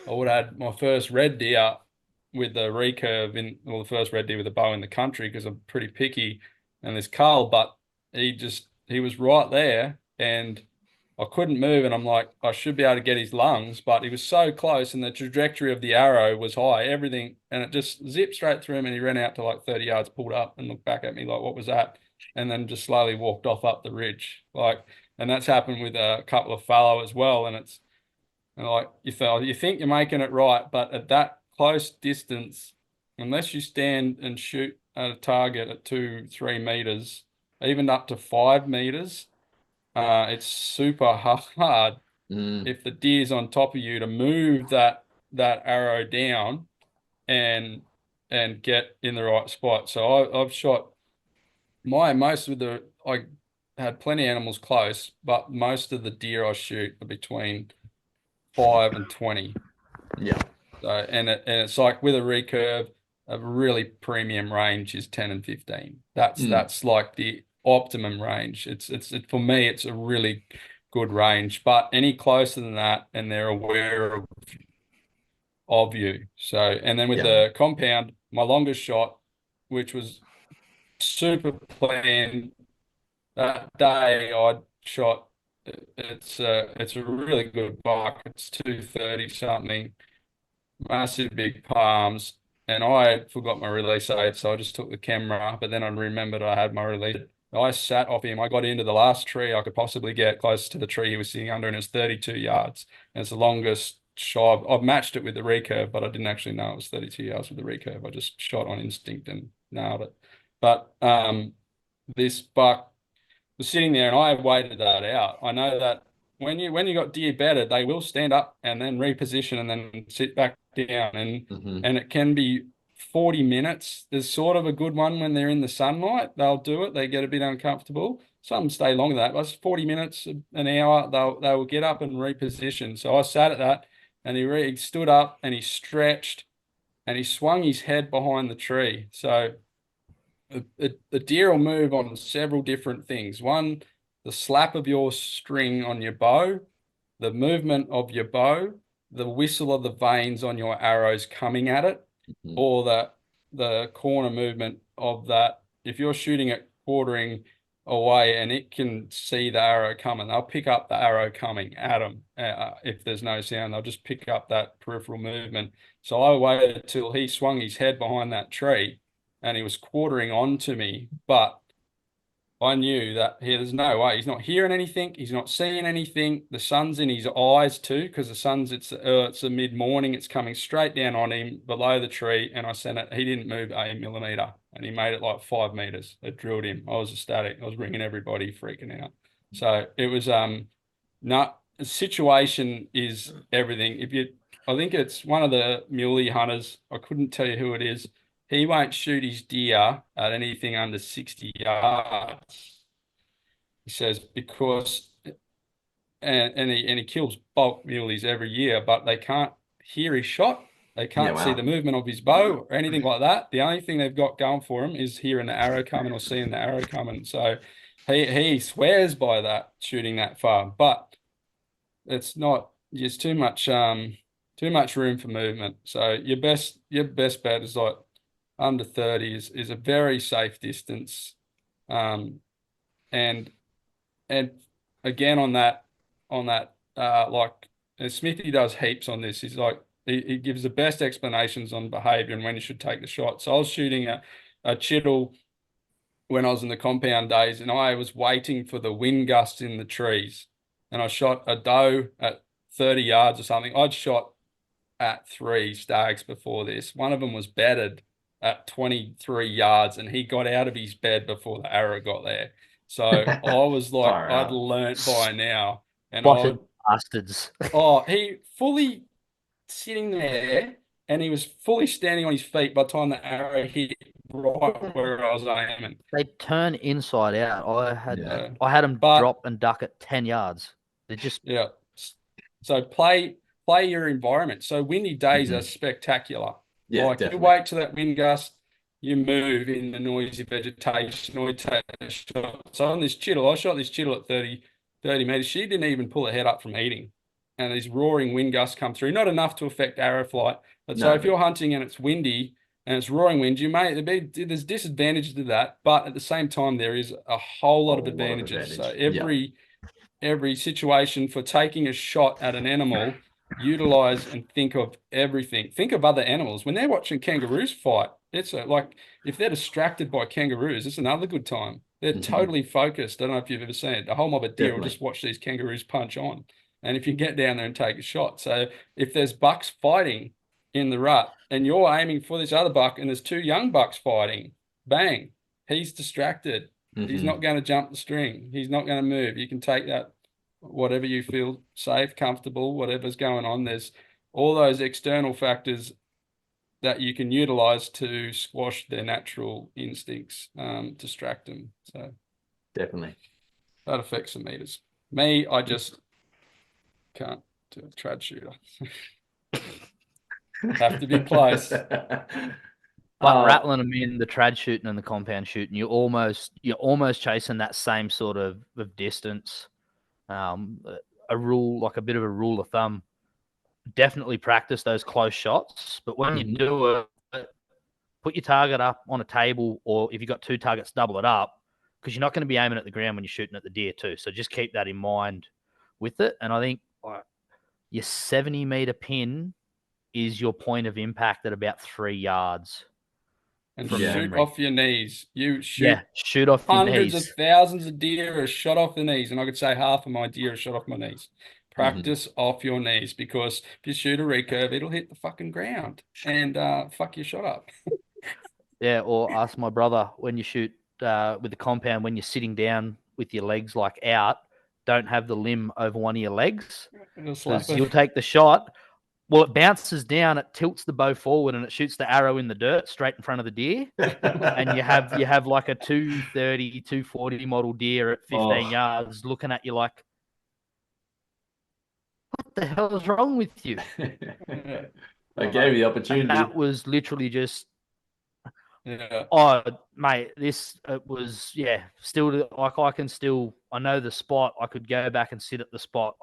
Speaker 3: I would have had my first red deer with the recurve the first red deer with a bow in the country, because I'm pretty picky and there's Carl, but he was right there, and I couldn't move, and I'm like, I should be able to get his lungs, but he was so close, and the trajectory of the arrow was high, everything, and it just zipped straight through him, and he ran out to like 30 yards, pulled up, and looked back at me like, what was that? And then just slowly walked off up the ridge. Like, and that's happened with a couple of fallow as well, and it's and like you think you're making it right, but at that close distance, unless you stand and shoot at a target at 2-3 meters, even up to 5 meters, it's super hard if the deer's on top of you to move that arrow down and get in the right spot. So I've shot most of the I had plenty of animals close, but most of the deer I shoot are between 5 and 20.
Speaker 1: Yeah.
Speaker 3: So and it's like with a recurve, a really premium range is 10 and 15. That's like the optimum range. It's for me, it's a really good range. But any closer than that, and they're aware of you. So and then with the compound, my longest shot, which was super planned, that day I'd shot. It's a really good buck. It's 230 something, massive big palms, and I forgot my release aid, so I just took the camera. But then I remembered I had my release. I sat off him. I got into the last tree I could possibly get close to the tree he was sitting under, and it's 32 yards. And it's the longest shot. I've matched it with the recurve, but I didn't actually know it was 32 yards with the recurve. I just shot on instinct and nailed it. But this buck was sitting there, and I waited that out. I know that when you got deer bedded, they will stand up and then reposition and then sit back down, and it can be 40 minutes. There's sort of a good one when they're in the sunlight. They'll do it. They get a bit uncomfortable. Some stay longer than that, but it's 40 minutes, an hour. They will get up and reposition. So I sat at that, and he stood up and he stretched, and he swung his head behind the tree. So the deer will move on several different things. One, the slap of your string on your bow, the movement of your bow, the whistle of the vanes on your arrows coming at it, or the corner movement of that. If you're shooting it quartering away and it can see the arrow coming, they'll pick up the arrow coming at them. If there's no sound, they'll just pick up that peripheral movement. So I waited till he swung his head behind that tree, and he was quartering onto me, but I knew that there's no way. He's not hearing anything. He's not seeing anything. The sun's in his eyes too, because the sun's, it's a mid-morning. It's coming straight down on him below the tree, and I sent it. He didn't move a millimeter, and he made it like 5 meters. It drilled him. I was ecstatic. I was ringing everybody, freaking out. So it was the situation is everything. I think it's one of the muley hunters. I couldn't tell you who it is. He won't shoot his deer at anything under 60 yards. He says because, and he kills bulk muleys every year, but they can't hear his shot. They can't see the movement of his bow or anything like that. The only thing they've got going for him is hearing the arrow coming or seeing the arrow coming. So he swears by that, shooting that far, but it's not. There's too much room for movement. So your best bet is like under 30 is a very safe distance. And again on that like Smithy does heaps on this. He's like he gives the best explanations on behavior and when you should take the shot. So I was shooting a chittle when I was in the compound days, and I was waiting for the wind gusts in the trees, and I shot a doe at 30 yards or something. I'd shot at 3 stags before this. One of them was bedded at 23 yards, and he got out of his bed before the arrow got there. So I was like, I'd learnt by now. And
Speaker 2: bastards.
Speaker 3: He fully sitting there, and he was fully standing on his feet by the time the arrow hit right where I was aiming.
Speaker 2: They turn inside out. I had them drop and duck at 10 yards. They just
Speaker 3: So play your environment. So windy days are spectacular.
Speaker 1: Yeah,
Speaker 3: like definitely. You wait till that wind gust, you move in the noisy vegetation, or you take a shot. So on this chittle, I shot this chittle at 30 meters. She didn't even pull her head up from eating. And these roaring wind gusts come through, not enough to affect arrow flight. But so if you're hunting and it's windy and it's roaring wind, there's disadvantages to that. But at the same time, there is a whole lot of advantages. So every situation for taking a shot at an animal, utilize and think of everything. Think of other animals. When they're watching kangaroos fight, it's like if they're distracted by kangaroos, it's another good time. They're totally focused. I don't know if you've ever seen it. A whole mob of deer will just watch these kangaroos punch on. And if you get down there and take a shot. So if there's bucks fighting in the rut and you're aiming for this other buck and there's two young bucks fighting, bang, he's distracted. He's not going to jump the string. He's not going to move. You can take that, whatever you feel safe, comfortable, whatever's going on. There's all those external factors that you can utilize to squash their natural instincts, distract them. So
Speaker 1: definitely
Speaker 3: that affects the meters. Me, I just can't do a trad shooter. Have to be close.
Speaker 2: But rattling them in the trad shooting and the compound shooting, you're almost chasing that same sort of distance. A rule, like a bit of a rule of thumb, definitely practice those close shots. But when you do it, put your target up on a table, or if you've got two targets, double it up, because you're not going to be aiming at the ground when you're shooting at the deer too. So just keep that in mind with it. And I think your 70-meter pin is your point of impact at about 3 yards.
Speaker 3: And shoot off your knees. You shoot,
Speaker 2: shoot off your knees.
Speaker 3: Hundreds of thousands of deer are shot off the knees, and I could say half of my deer are shot off my knees. Practice off your knees, because if you shoot a recurve, it'll hit the fucking ground and fuck your shot up.
Speaker 2: Yeah, or ask my brother, when you shoot with the compound, when you're sitting down with your legs like out, don't have the limb over one of your legs, because you'll take the shot. Well, it bounces down, it tilts the bow forward, and it shoots the arrow in the dirt straight in front of the deer. And you have like a 230, 240 model deer at 15 yards looking at you like, what the hell is wrong with you?
Speaker 1: I gave you the opportunity.
Speaker 2: And that was literally just, oh, mate, it was, still, like, I know the spot. I could go back and sit at the spot.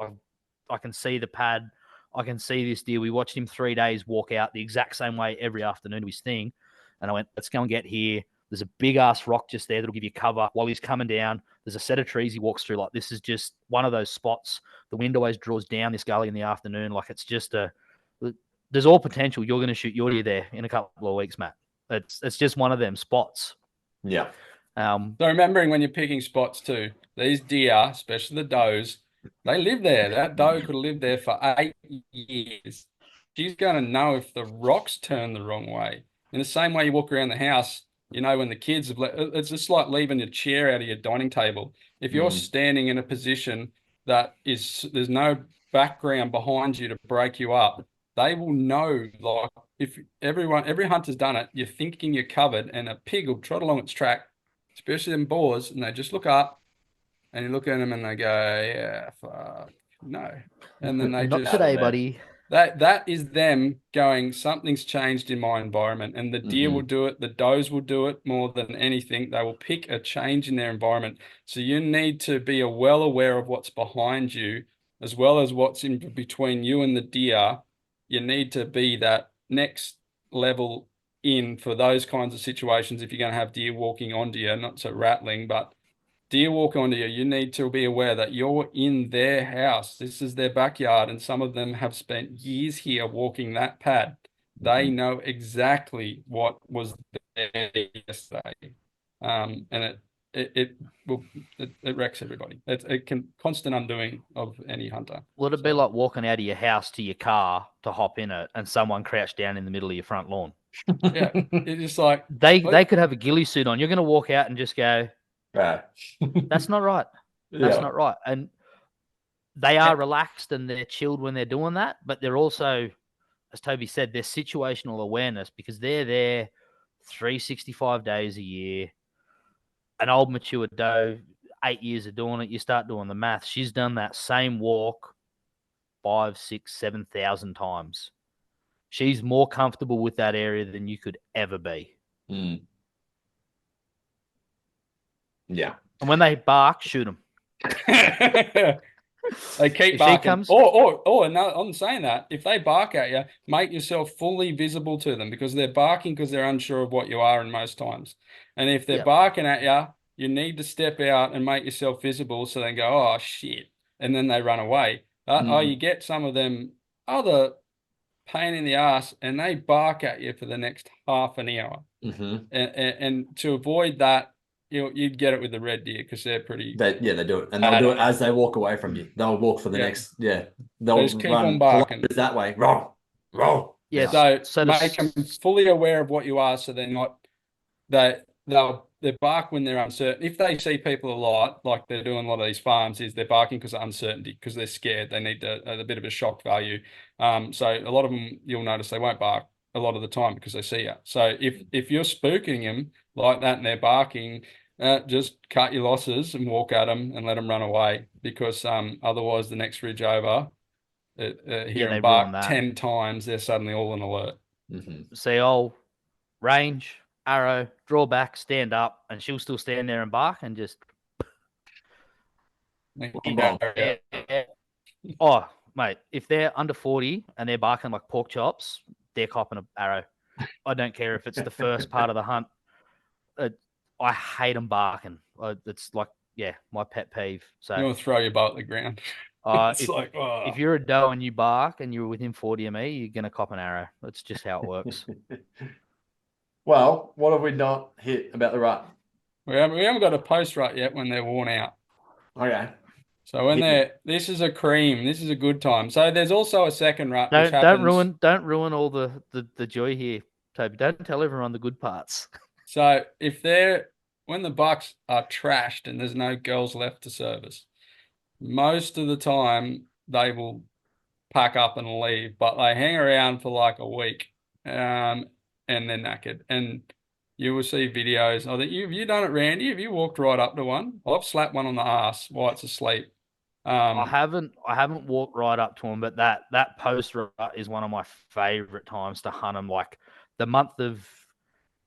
Speaker 2: I can see the pad. I can see this deer. We watched him 3 days walk out the exact same way every afternoon to his thing. And I went, let's go and get here. There's a big-ass rock just there that'll give you cover while he's coming down. There's a set of trees he walks through. Like, this is just one of those spots. The wind always draws down this gully in the afternoon. Like, it's just there's all potential. You're going to shoot your deer there in a couple of weeks, Matt. It's just one of them spots.
Speaker 1: Yeah.
Speaker 3: So remembering when you're picking spots too, these deer, especially the does, they live there. That doe could have lived there for 8 years. She's going to know if the rocks turn the wrong way. In the same way you walk around the house, when the kids have it's just like leaving your chair out of your dining table. If you're standing in a position that there's no background behind you to break you up, they will know. Like, if every hunter's done it, you're thinking you're covered, and a pig will trot along its track, especially them boars, and they just look up. And you look at them and they go, yeah, fuck, no. And then they
Speaker 2: Not
Speaker 3: just...
Speaker 2: today, buddy.
Speaker 3: That is them going, something's changed in my environment. And the deer will do it. The does will do it more than anything. They will pick a change in their environment. So you need to be well aware of what's behind you, as well as what's in between you and the deer. You need to be that next level in for those kinds of situations. If you're going to have deer walking onto you, not so rattling, but deer walk onto you, you need to be aware that you're in their house. This is their backyard, and some of them have spent years here walking that pad. They know exactly what was there yesterday, and it wrecks everybody. It's a constant undoing of any hunter.
Speaker 2: Would it be like walking out of your house to your car to hop in it, and someone crouched down in the middle of your front lawn?
Speaker 3: Yeah, it's just like
Speaker 2: they could have a ghillie suit on. You're going to walk out and just go, that's not right. That's not right. And they are relaxed and they're chilled when they're doing that, but they're also, as Toby said, they're situational awareness, because they're there 365 days a year. An old mature doe, 8 years of doing it, you start doing the math. She's done that same walk 5, 6, 7,000 times. She's more comfortable with that area than you could ever be.
Speaker 1: Yeah.
Speaker 2: And when they bark, shoot them.
Speaker 3: They keep barking. Or no, I'm saying that if they bark at you, make yourself fully visible to them, because they're barking because they're unsure of what you are in most times. And if they're barking at you, you need to step out and make yourself visible, so they go, oh shit, and then they run away. You get some of them other pain in the ass, and they bark at you for the next half an hour. And to avoid that, you'd get it with the red deer because they're pretty.
Speaker 1: They do it, and they'll do it as they walk away from you. They'll walk for the next. Yeah, they'll
Speaker 3: just keep
Speaker 1: run
Speaker 3: on barking
Speaker 1: that way. Roll.
Speaker 2: Yes.
Speaker 3: So make them fully aware of what you are, so they're not they bark when they're uncertain. If they see people a lot, like they're doing a lot of these farms, is they're barking because of uncertainty, because they're scared. They need a bit of a shock value. So a lot of them, you'll notice they won't bark a lot of the time because they see you. So if you're spooking them like that and they're barking, just cut your losses and walk at them and let them run away, because otherwise the next ridge over, hear them bark 10 times, they're suddenly all on alert.
Speaker 2: See, I'll range, arrow, draw back, stand up, and she'll still stand there and bark and just. Oh, mate, if they're under 40 and they're barking like pork chops, they're copping an arrow. I don't care if it's the first part of the hunt. I hate them barking. It's like, my pet peeve. So
Speaker 3: you want to throw your bow at the ground.
Speaker 2: If you're a doe and you bark and you're within 40 of me, you're going to cop an arrow. That's just how it works.
Speaker 1: Well, what have we not hit about the rut?
Speaker 3: We haven't got a post-rut yet when they're worn out.
Speaker 1: Okay.
Speaker 3: So when this is a cream, this is a good time. So there's also a second rut.
Speaker 2: Don't ruin all the joy here, Toby. Don't tell everyone the good parts.
Speaker 3: So when the bucks are trashed and there's no girls left to service, most of the time they will pack up and leave, but they hang around for like a week, and they're knackered. And you will see videos. Have you done it, Randy? Have you walked right up to one? I've slapped one on the ass while it's asleep.
Speaker 2: I haven't walked right up to them, but that post-rut is one of my favorite times to hunt them. Like the month of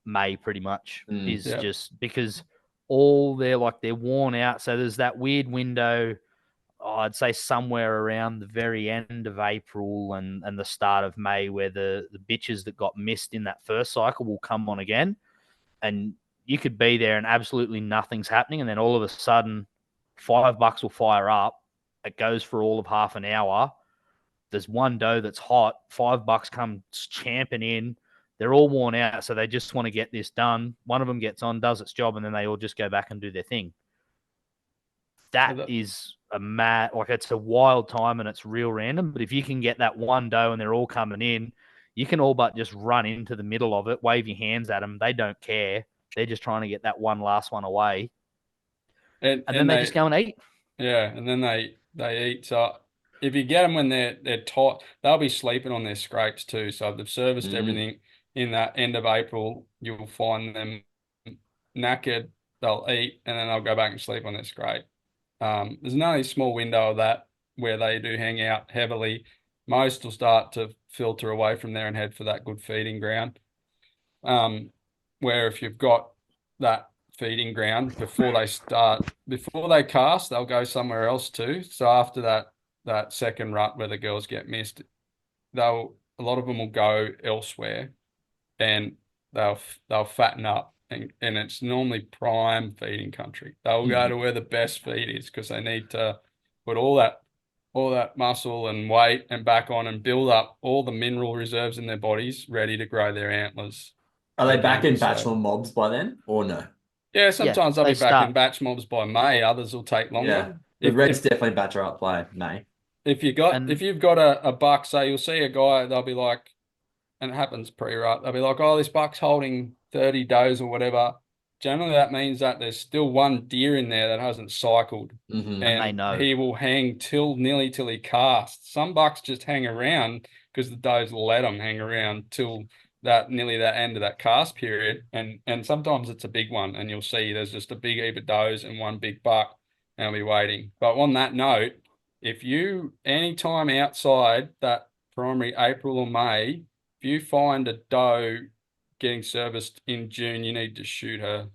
Speaker 2: May, pretty much is just because they're worn out. So there's that weird window. I'd say somewhere around the very end of April and the start of May, where the bitches that got missed in that first cycle will come on again, and you could be there and absolutely nothing's happening, and then all of a sudden 5 bucks will fire up. It goes for all of half an hour. There's one doe that's hot. 5 bucks comes champing in. They're all worn out, so they just want to get this done. One of them gets on, does its job, and then they all just go back and do their thing. That is it's a wild time and it's real random. But if you can get that one doe and they're all coming in, you can all but just run into the middle of it, wave your hands at them. They don't care. They're just trying to get that last one away. And then they just go and eat.
Speaker 3: Yeah, and then they eat. So if you get them when they're tight, they'll be sleeping on their scrapes too. So if they've serviced everything in that end of April, you'll find them knackered. They'll eat and then they'll go back and sleep on their scrape. There's only a small window of that where they do hang out heavily. Most will start to filter away from there and head for that good feeding ground. Where if you've got that feeding ground before they cast, they'll go somewhere else too. So after that second rut where the girls get missed, a lot of them will go elsewhere and they'll fatten up. And it's normally prime feeding country. They'll go to where the best feed is because they need to put all that muscle and weight and back on and build up all the mineral reserves in their bodies ready to grow their antlers.
Speaker 1: Are they back in bachelor mobs by then or no?
Speaker 3: Yeah, sometimes they'll be back in batch mobs by May. Others will take longer.
Speaker 1: Yeah. The Reds definitely bachelor up play May.
Speaker 3: If you've got a buck, so you'll see a guy, they'll be like, and it happens pre-rut, they'll be like, oh, this buck's holding 30 does or whatever. Generally, that means that there's still one deer in there that hasn't cycled.
Speaker 2: And they know.
Speaker 3: He will hang till he casts. Some bucks just hang around because the does let them hang around till nearly that end of that cast period. And sometimes it's a big one, and you'll see there's just a big heap of does and one big buck, and I'll be waiting. But on that note, if you, anytime outside that primary April or May, if you find a doe getting serviced in June, you need to shoot her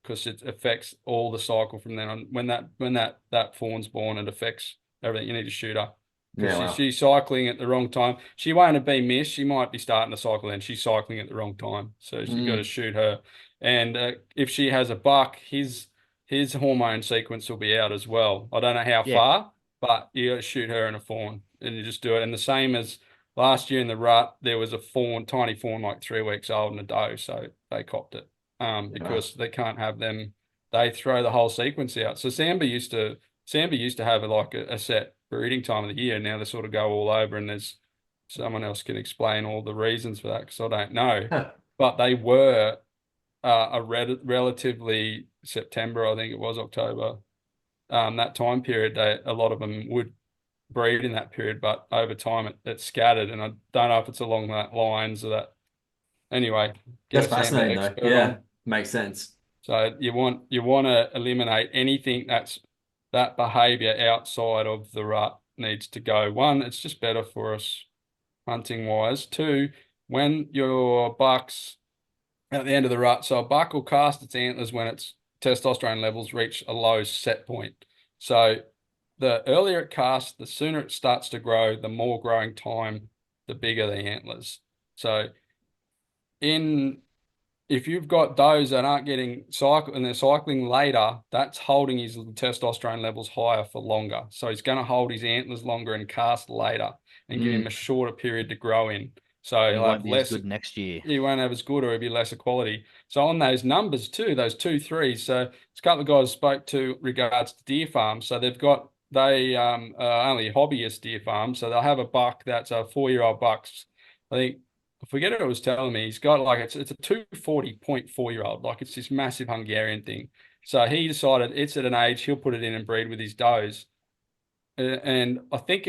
Speaker 3: because it affects all the cycle from then on. When that fawn's born, it affects everything. You need to shoot her because she's cycling at the wrong time. She won't have been missed. She might be starting to cycle then. She's cycling at the wrong time, so you've got to shoot her. And if she has a buck, his hormone sequence will be out as well. I don't know how far, but you got to shoot her and a fawn, and you just do it. And the same as last year in the rut, there was a fawn, tiny fawn, like 3 weeks old, and a doe, so they copped it. Because they can't have them. They throw the whole sequence out. So Samba used to have like a set breeding time of the year. Now they sort of go all over, and there's someone else can explain all the reasons for that because I don't know. But they were relatively September, I think it was October. That time period, a lot of them would breed in that period, but over time it scattered, and I don't know if it's along that lines or that. Anyway,
Speaker 1: that's fascinating though. Yeah, makes sense.
Speaker 3: So you want to eliminate anything that behavior outside of the rut needs to go. One, it's just better for us hunting wise. Two, when your bucks at the end of the rut, so a buck will cast its antlers when its testosterone levels reach a low set point. So the earlier it casts, the sooner it starts to grow, the more growing time, the bigger the antlers. So if you've got does that aren't getting cycle and they're cycling later, that's holding his testosterone levels higher for longer. So he's going to hold his antlers longer and cast later and give him a shorter period to grow in. So he'll have less
Speaker 2: good next year.
Speaker 3: He won't have as good, or he'll be lesser quality. So on those numbers too, those 2 3s. So there's a couple of guys spoke to regards to deer farms. So they only hobbyist deer farms. So they'll have a buck that's a 4-year-old buck. I forget what it was telling me. He's got like it's a 240.4-year-old, like it's this massive Hungarian thing. So he decided it's at an age he'll put it in and breed with his does. And I think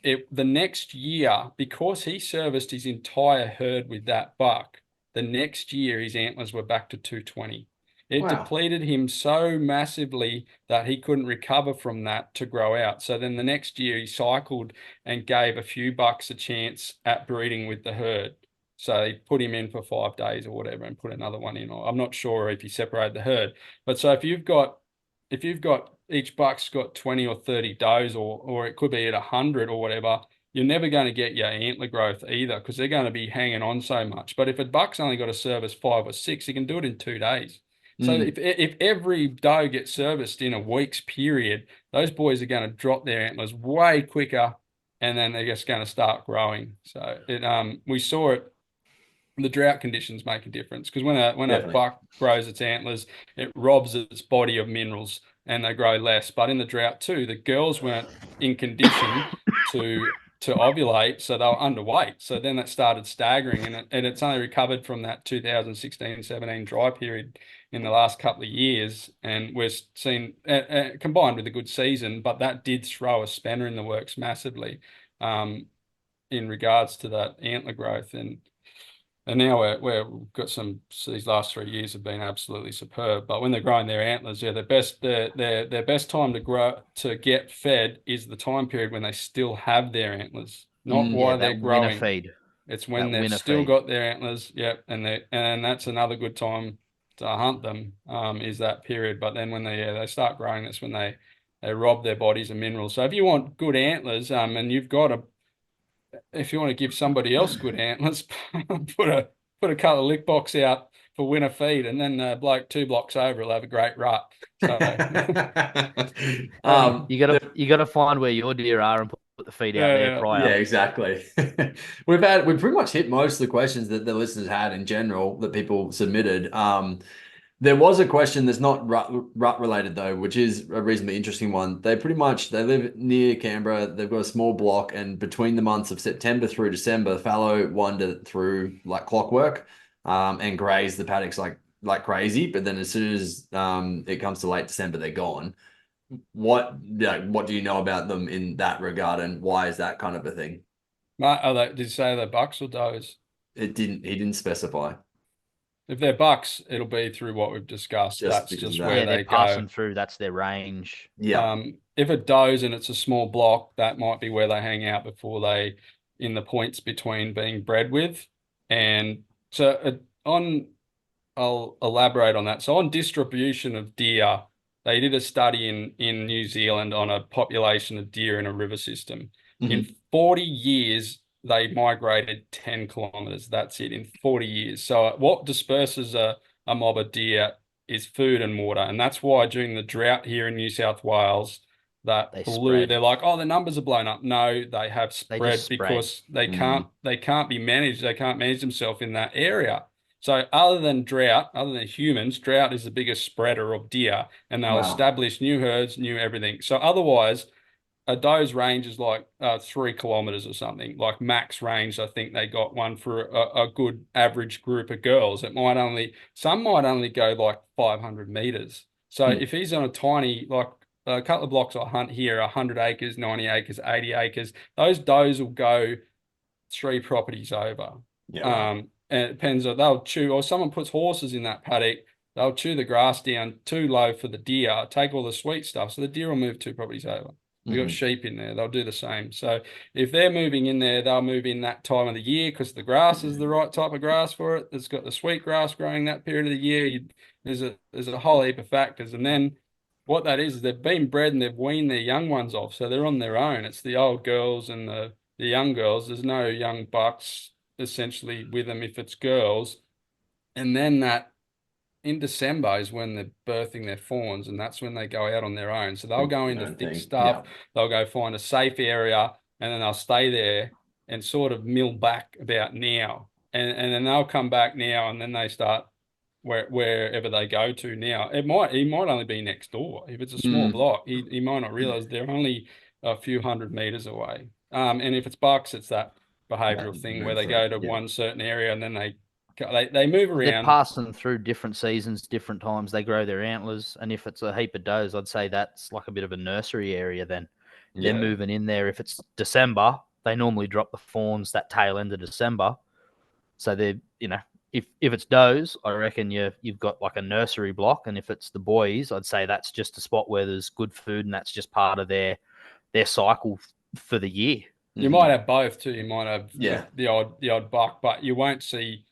Speaker 3: the next year, because he serviced his entire herd with that buck, the next year his antlers were back to 220. It depleted him so massively that he couldn't recover from that to grow out. So then the next year he cycled and gave a few bucks a chance at breeding with the herd. So he put him in for 5 days or whatever and put another one in. I'm not sure if he separated the herd. But so if you've got each buck's got 20 or 30 does, or it could be at 100 or whatever, you're never going to get your antler growth either because they're going to be hanging on so much. But if a buck's only got to service 5 or 6, he can do it in 2 days. So if every doe gets serviced in a week's period, those boys are going to drop their antlers way quicker, and then they're just going to start growing. So we saw it. The drought conditions make a difference because when a buck grows its antlers, it robs its body of minerals and they grow less. But in the drought too, the girls weren't in condition to ovulate, so they were underweight. So then that started staggering, and it's only recovered from that 2016-17 dry period in the last couple of years, and we're seeing combined with a good season, but that did throw a spanner in the works massively in regards to that antler growth. And now we've got these last 3 years have been absolutely superb. But when they're growing their antlers, their best time to get fed is the time period when they still have their antlers, not while they're growing.
Speaker 2: Feed.
Speaker 3: It's when they've still got their antlers. Yep, and that's another good time to hunt them. Is that period. But then when they start growing, that's when they rob their bodies of minerals. So if you want good antlers, and if you want to give somebody else good antlers, put a couple of lick box out for winter feed, and then bloke 2 blocks over will have a great rut. So
Speaker 2: you gotta find where your deer are and put the feed out there prior.
Speaker 1: Yeah, exactly. We've pretty much hit most of the questions that the listeners had in general that people submitted. There was a question that's not rut related though, which is a reasonably interesting one. They live near Canberra. They've got a small block, and between the months of September through December, fallow wander through like clockwork, and graze the paddocks like crazy. But then as soon as it comes to late December, they're gone. What do you know about them in that regard, and why is that kind of a thing?
Speaker 3: Did you say they're bucks or does?
Speaker 1: He didn't specify.
Speaker 3: If they're bucks, it'll be through what we've discussed. That's just where
Speaker 2: they're passing through. That's their range.
Speaker 1: Yeah.
Speaker 3: If it does and it's a small block, that might be where they hang out before in the points between being bred with. And so I'll elaborate on that. So on distribution of deer, they did a study in New Zealand on a population of deer in a river system. Mm-hmm. In 40 years, they migrated 10 kilometers. That's it, in 40 years. So what disperses a mob of deer is food and water. And that's why during the drought here in New South Wales, that
Speaker 2: They
Speaker 3: blue.
Speaker 2: spread.
Speaker 3: They're like, oh, the numbers are blown up. No, they have
Speaker 2: They
Speaker 3: spread
Speaker 2: just spread.
Speaker 3: because they can't be managed. They can't manage themselves in that area. So other than drought, other than humans, drought is the biggest spreader of deer, and they'll
Speaker 1: Wow.
Speaker 3: establish new herds, new everything. So otherwise, a doe's range is like 3 kilometers or something. Like max range, I think they got one for a good average group of girls. Some might only go like 500 meters. So if he's on a tiny, like a couple of blocks I hunt here, 100 acres, 90 acres, 80 acres, those does will go 3 properties over.
Speaker 1: Yeah. Wow.
Speaker 3: And it depends on they'll chew, or someone puts horses in that paddock, they'll chew the grass down too low for the deer, take all the sweet stuff, so the deer will move 2 properties over. We've got sheep in there, they'll do the same. So if they're moving in there, they'll move in that time of the year because the grass is the right type of grass for it. It's got the sweet grass growing that period of the year. There's a whole heap of factors. And then what that is they've been bred and they've weaned their young ones off. So they're on their own. It's the old girls and the young girls. There's no young bucks essentially with them if it's girls. And then that in December is when they're birthing their fawns, and that's when they go out on their own. So they'll go into thick stuff. Yeah. They'll go find a safe area, and then they'll stay there and sort of mill back about now. And then they'll come back now, and then they start wherever they go to now. He might only be next door. If it's a small block, he might not realize they're only a few hundred meters away. And if it's bucks, it's that behavioral thing where they go to one certain area and then they move around.
Speaker 2: They're passing through different seasons, different times. They grow their antlers, and if it's a heap of does, I'd say that's like a bit of a nursery area. Then they're moving in there. If it's December, they normally drop the fawns that tail end of December. So they're if it's does, I reckon you've got like a nursery block, and if it's the boys, I'd say that's just a spot where there's good food, and that's just part of their cycle for the year.
Speaker 3: You might have both too. You might have the odd buck, but you won't see.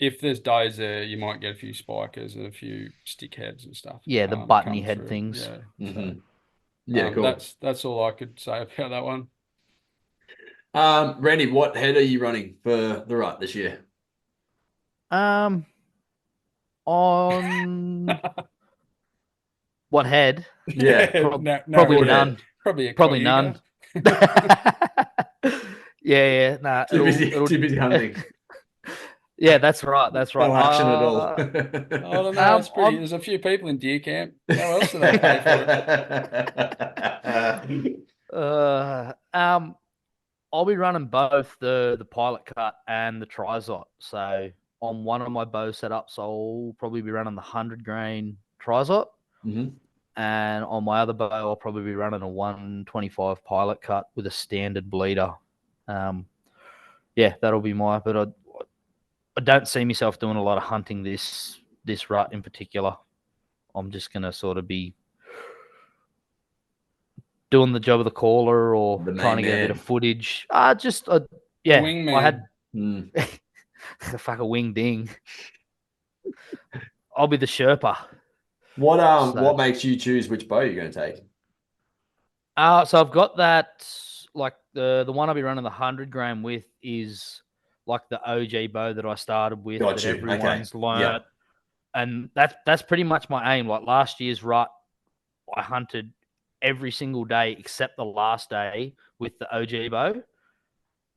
Speaker 3: If there's does there, you might get a few spikers and a few stick heads and stuff.
Speaker 2: Yeah, the buttony head things.
Speaker 3: Yeah, cool. That's all I could say about that one.
Speaker 1: Randy, what head are you running for the rut this year?
Speaker 2: On what head?
Speaker 1: Yeah,
Speaker 2: probably none.
Speaker 3: Probably
Speaker 2: none. yeah. Nah,
Speaker 1: too busy hunting.
Speaker 2: Yeah, that's right. That's right.
Speaker 1: No action at all.
Speaker 3: I don't know. It's pretty. There's a few people in deer camp. How else do they pay
Speaker 2: for it? I'll be running both the pilot cut and the trizot. So on one of my bow setups, I'll probably be running the 100 grain trizot. And on my other bow, I'll probably be running a 125 pilot cut with a standard bleeder. That'll be but I don't see myself doing a lot of hunting this rut in particular. I'm just going to sort of be doing the job of the caller or trying to get a bit of footage.
Speaker 3: Wingman.
Speaker 2: I had the fucking wing ding. I'll be the Sherpa.
Speaker 1: What makes you choose which bow you're going to take?
Speaker 2: So I've got that, like the one I'll be running the 100 gram with is like the OG bow that I started with that everyone's learned. Yep. And that's pretty much my aim. Like last year's rut, I hunted every single day except the last day with the OG bow.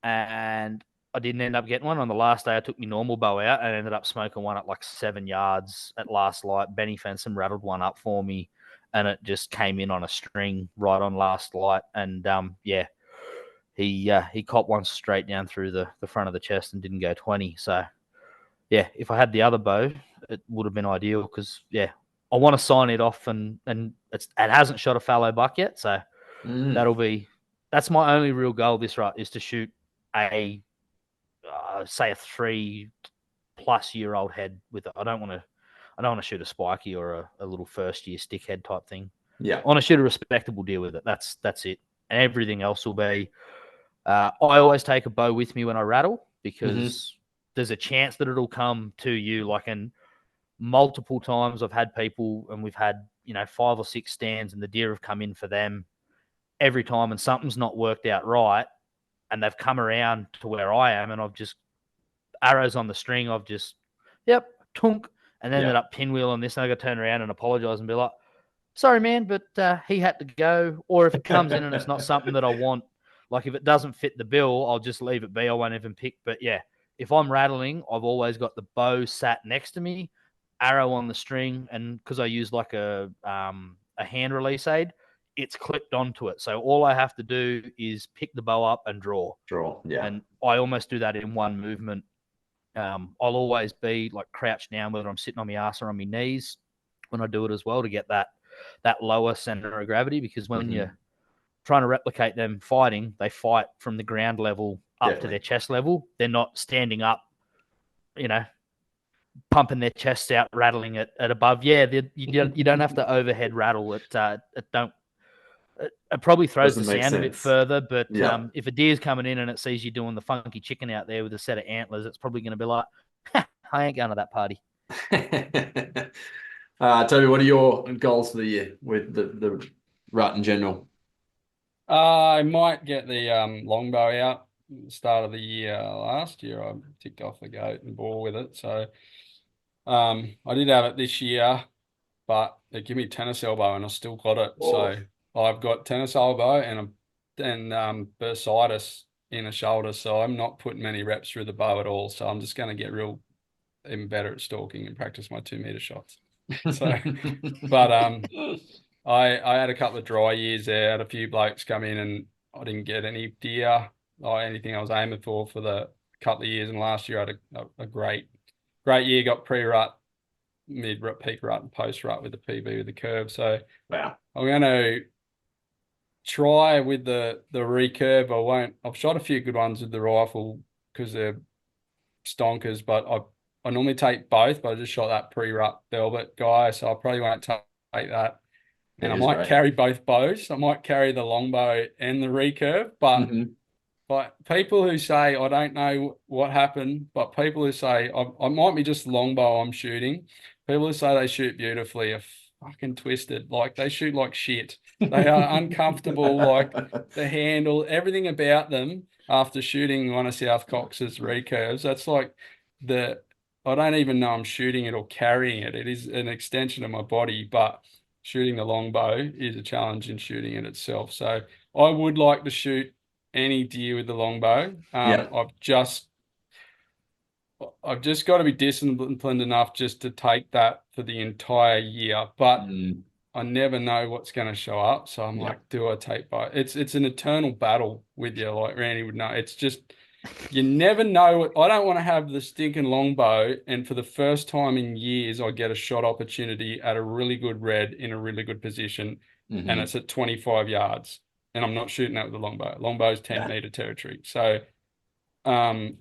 Speaker 2: And I didn't end up getting one. On the last day, I took my normal bow out and ended up smoking one at like 7 yards at last light. Benny Fenson rattled one up for me, and it just came in on a string right on last light. And he caught one straight down through the front of the chest and didn't go 20. So if I had the other bow, it would have been ideal because I want to sign it off and it hasn't shot a fallow buck yet. So that's my only real goal this rut is to shoot a say a 3+ year old head with it. I don't want to shoot a spiky or a little first year stick head type thing.
Speaker 1: Yeah.
Speaker 2: I want to shoot a respectable deer with it. That's it. And everything else will be I always take a bow with me when I rattle because there's a chance that it'll come to you. Like, and multiple times I've had people and we've had, 5 or 6 stands and the deer have come in for them every time and something's not worked out right. And they've come around to where I am and I've just arrows on the string. I've just, tunk, and then ended up pinwheel on this. And I got to turn around and apologize and be like, sorry, man, but he had to go. Or if it comes in and it's not something that I want, like if it doesn't fit the bill, I'll just leave it be. I won't even pick. But yeah, if I'm rattling, I've always got the bow sat next to me, arrow on the string, and because I use like a hand release aid, it's clipped onto it. So all I have to do is pick the bow up and draw.
Speaker 1: Yeah.
Speaker 2: And I almost do that in one movement. I'll always be like crouched down, whether I'm sitting on my ass or on my knees when I do it as well, to get that lower center of gravity, because when you're trying to replicate them fighting, they fight from the ground level up to their chest level. They're not standing up, pumping their chests out, rattling it at above. Yeah, you don't have to overhead rattle it. It probably throws the sound a bit further, but if a deer's coming in and it sees you doing the funky chicken out there with a set of antlers, it's probably going to be like, I ain't going to that party.
Speaker 1: Toby, what are your goals for the year with the rut in general?
Speaker 3: I might get the longbow out at the start of the year. Last year I ticked off the goat and bore with it. So I did have it this year, but they give me tennis elbow and I still got it. Oh. So I've got tennis elbow and bursitis in the shoulder. So I'm not putting many reps through the bow at all. So I'm just going to get even better at stalking and practice my 2-meter shots. So, but I had a couple of dry years there. I had a few blokes come in and I didn't get any deer or anything I was aiming for the couple of years. And last year I had a great year. Got pre-rut, mid-rut, peak rut, and post-rut with the PB with the curve. So
Speaker 1: wow,
Speaker 3: I'm going to try with the recurve. I've shot a few good ones with the rifle because they're stonkers, but I normally take both, but I just shot that pre-rut velvet guy, so I probably won't take that. And I might carry both bows. I might carry the longbow and the recurve, but people who say, I don't know what happened, but people who say, I might be just longbow I'm shooting, people who say they shoot beautifully are fucking twisted. Like, they shoot like shit. They are uncomfortable, like the handle, everything about them after shooting one of South Cox's recurves. That's like I don't even know I'm shooting it or carrying it. It is an extension of my body, but shooting the longbow is a challenge in shooting it itself. So I would like to shoot any deer with the longbow. I've just got to be disciplined enough just to take that for the entire year. But I never know what's going to show up. So I'm like, do I take both? It's an eternal battle with you, like Randy would know. It's just, you never know. I don't want to have the stinking longbow, and for the first time in years, I get a shot opportunity at a really good red in a really good position, and it's at 25 yards, and I'm not shooting that with the longbow. Longbow's 10-meter territory. So, I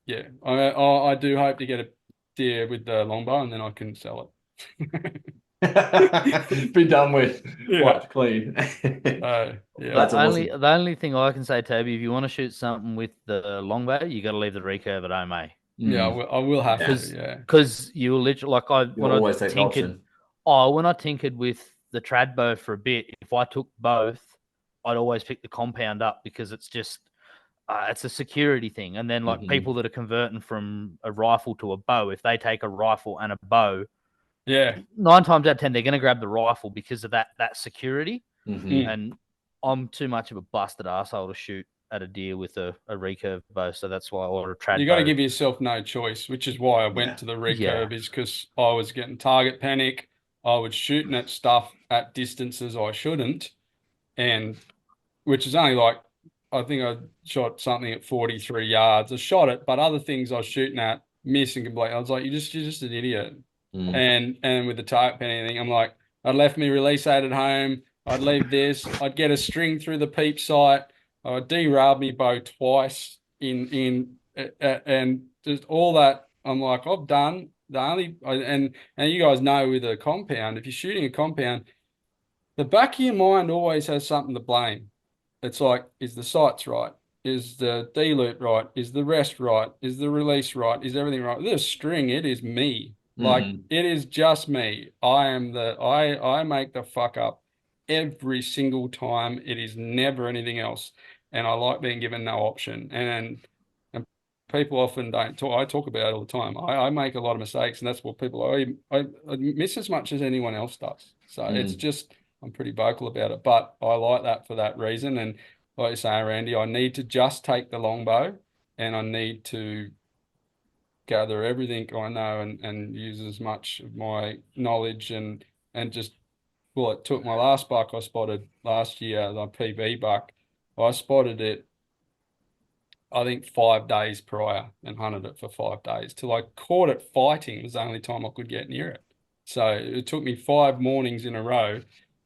Speaker 3: do hope to get a deer with the longbow, and then I can sell it.
Speaker 1: Be done with. Wiped clean.
Speaker 2: That's awesome. The only thing I can say, Toby, if you want to shoot something with the longbow, you got to leave the recurve at home, eh?
Speaker 3: Yeah, I will have to. Yeah,
Speaker 2: because you literally when
Speaker 1: I tinkered.
Speaker 2: When I tinkered with the trad bow for a bit, if I took both, I'd always pick the compound up, because it's just it's a security thing. And then people that are converting from a rifle to a bow, if they take a rifle and a bow, 9 times out of 10 they're going to grab the rifle because of that security. And I'm too much of a busted asshole to shoot at a deer with a recurve bow, so that's why I ordered a trad bow.
Speaker 3: You got to give yourself no choice, which is why I went to the recurve, is because I was getting target panic. I was shooting at stuff at distances I shouldn't, and which is only like, I think I shot something at 43 yards. I shot it, but other things I was shooting at missing completely. I was like, you're just an idiot. And with the target panic thing, I'm like, I left me release aid at home. I'd leave this. I'd get a string through the peep sight. I derailed me bow twice and just all that. I'm like, I've done and you guys know with a compound, if you're shooting a compound, the back of your mind always has something to blame. It's like, is the sights right? Is the D-loop right? Is the rest right? Is the release right? Is everything right? This string, it is me. Like, it is just me. I make the fuck up every single time. It is never anything else. And I like being given no option. And people often don't talk. I talk about it all the time. I make a lot of mistakes, and that's what people I miss as much as anyone else does. So it's just I'm pretty vocal about it. But I like that for that reason. And like you say, Randy, I need to just take the longbow, and I need to gather everything I know and use as much of my knowledge and just well, it took my last buck I spotted last year, the PB buck. I spotted it, I think 5 days prior and hunted it for 5 days till I caught it fighting was the only time I could get near it. So it took me 5 mornings in a row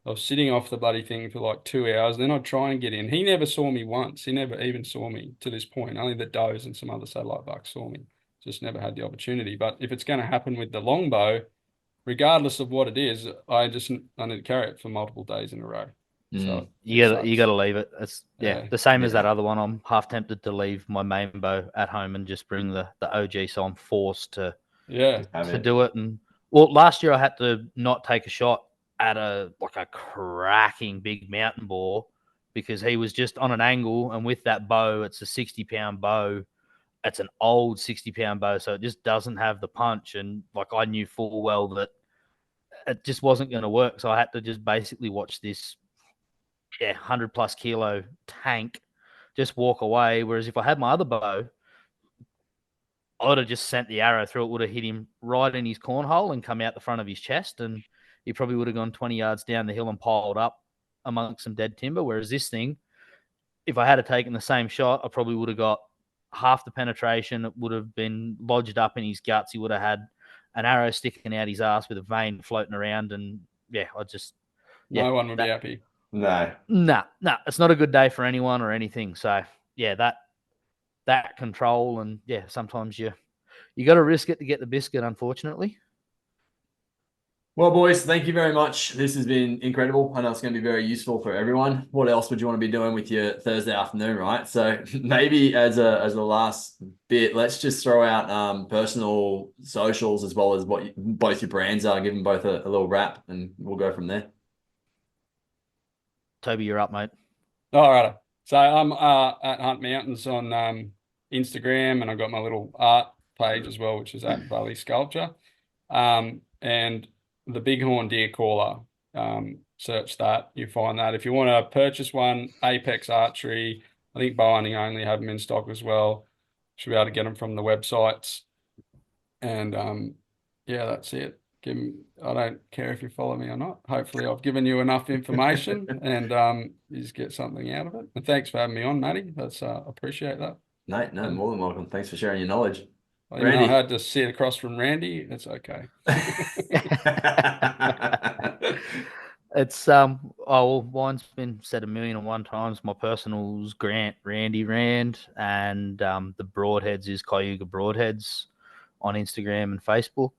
Speaker 3: of sitting off the bloody thing for like 2 hours. Then I'd try and get in. He never saw me once. He never even saw me to this point. Only the does and some other satellite bucks saw me. Just never had the opportunity. But if it's going to happen with the longbow, regardless of what it is, I need to carry it for multiple days in a row. So
Speaker 2: you got to leave it. It's the same as that other one. I'm half tempted to leave my main bow at home and just bring the OG. So I'm forced to do it. And well, last year I had to not take a shot at a cracking big mountain boar because he was just on an angle, and with that bow, it's a 60-pound bow. It's an old 60-pound bow, so it just doesn't have the punch. And I knew full well that it just wasn't going to work. So I had to just basically watch this 100+ kilo tank just walk away. Whereas if I had my other bow, I would have just sent the arrow through. It would have hit him right in his cornhole and come out the front of his chest, and he probably would have gone 20 yards down the hill and piled up amongst some dead timber. Whereas this thing, if I had taken the same shot, I probably would have got half the penetration. It would have been lodged up in his guts. He would have had an arrow sticking out his ass with a vein floating around, and
Speaker 3: no one would be happy.
Speaker 1: No,
Speaker 2: it's not a good day for anyone or anything. So that control, and sometimes you got to risk it to get the biscuit, unfortunately.
Speaker 1: Well, boys, thank you very much. This has been incredible. I know it's going to be very useful for everyone. What else would you want to be doing with your Thursday afternoon, right? So maybe as a last bit, let's just throw out personal socials as well as what both your brands are. Give them both a little wrap, and we'll go from there.
Speaker 2: Toby, you're up, mate.
Speaker 3: All right. So I'm at Hunt Mountains on Instagram, and I've got my little art page as well, which is at Valley Sculpture. And the Bighorn Deer Caller, search that. You find that. If you want to purchase one, Apex Archery, I think Binding only have them in stock as well. Should be able to get them from the websites. And that's it. I don't care if you follow me or not. Hopefully I've given you enough information and you just get something out of it. And thanks for having me on, Matty. That's appreciate that.
Speaker 1: No, more than welcome. Thanks for sharing your knowledge.
Speaker 3: Randy. I had to sit across from Randy. It's okay.
Speaker 2: It's mine's been said 1,000,001 times. My personal's Grant Randy Rand, and the Broadheads is Cayuga Broadheads on Instagram and Facebook.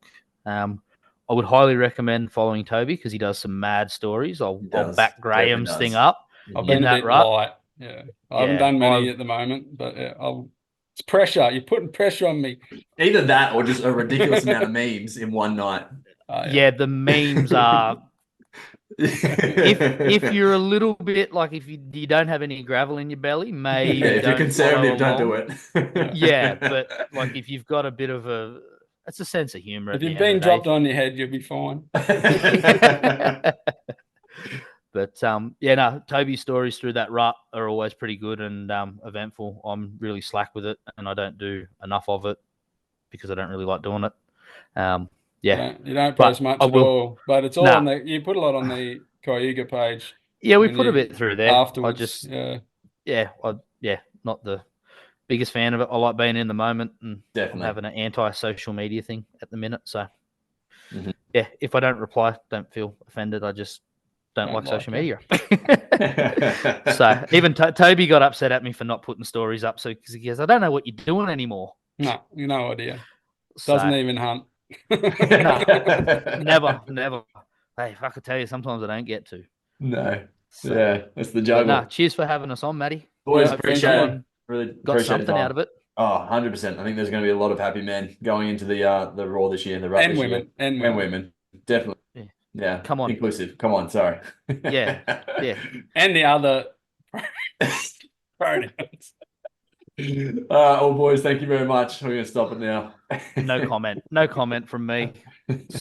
Speaker 2: I would highly recommend following Toby because he does some mad stories. I'll back Graham's thing up.
Speaker 3: I've been a bit light. Yeah, I haven't done many at the moment, but it's pressure. You're putting pressure on me.
Speaker 1: Either that or just a ridiculous amount of memes in one night.
Speaker 2: The memes are. if you're a little bit if you don't have any gravel in your belly, maybe
Speaker 1: if you're conservative, don't do it.
Speaker 2: But if you've got a bit of it's a sense of humor.
Speaker 3: If you've been dropped on your head, you'll be fine.
Speaker 2: But Toby's stories through that rut are always pretty good and eventful. I'm really slack with it, and I don't do enough of it because I don't really like doing it.
Speaker 3: You don't post much at all, but it's all on you put a lot on the Cayuga page.
Speaker 2: Yeah, we put a bit through there.
Speaker 3: Afterwards,
Speaker 2: not the biggest fan of it. I like being in the moment and
Speaker 1: definitely
Speaker 2: having an anti-social media thing at the minute. So, if I don't reply, don't feel offended. I just don't like social media. So even Toby got upset at me for not putting stories up. So because he goes, I don't know what you're doing anymore.
Speaker 3: No, no idea. Doesn't even hunt.
Speaker 2: Never. Hey, if I could tell you, sometimes I don't get to.
Speaker 1: No. So, that's the joke.
Speaker 2: Cheers for having us on, Matty.
Speaker 1: Boys, appreciate it. Really
Speaker 2: got something out of it.
Speaker 1: Oh, 100%. I think there's going to be a lot of happy men going into the Raw this year, the Rut this year. And women. Definitely. Yeah.
Speaker 2: Come on.
Speaker 1: Inclusive. Come on. Sorry.
Speaker 2: Yeah.
Speaker 3: And the other pronouns.
Speaker 1: All right, boys, thank you very much. We're going to stop it now.
Speaker 2: No comment. No comment from me.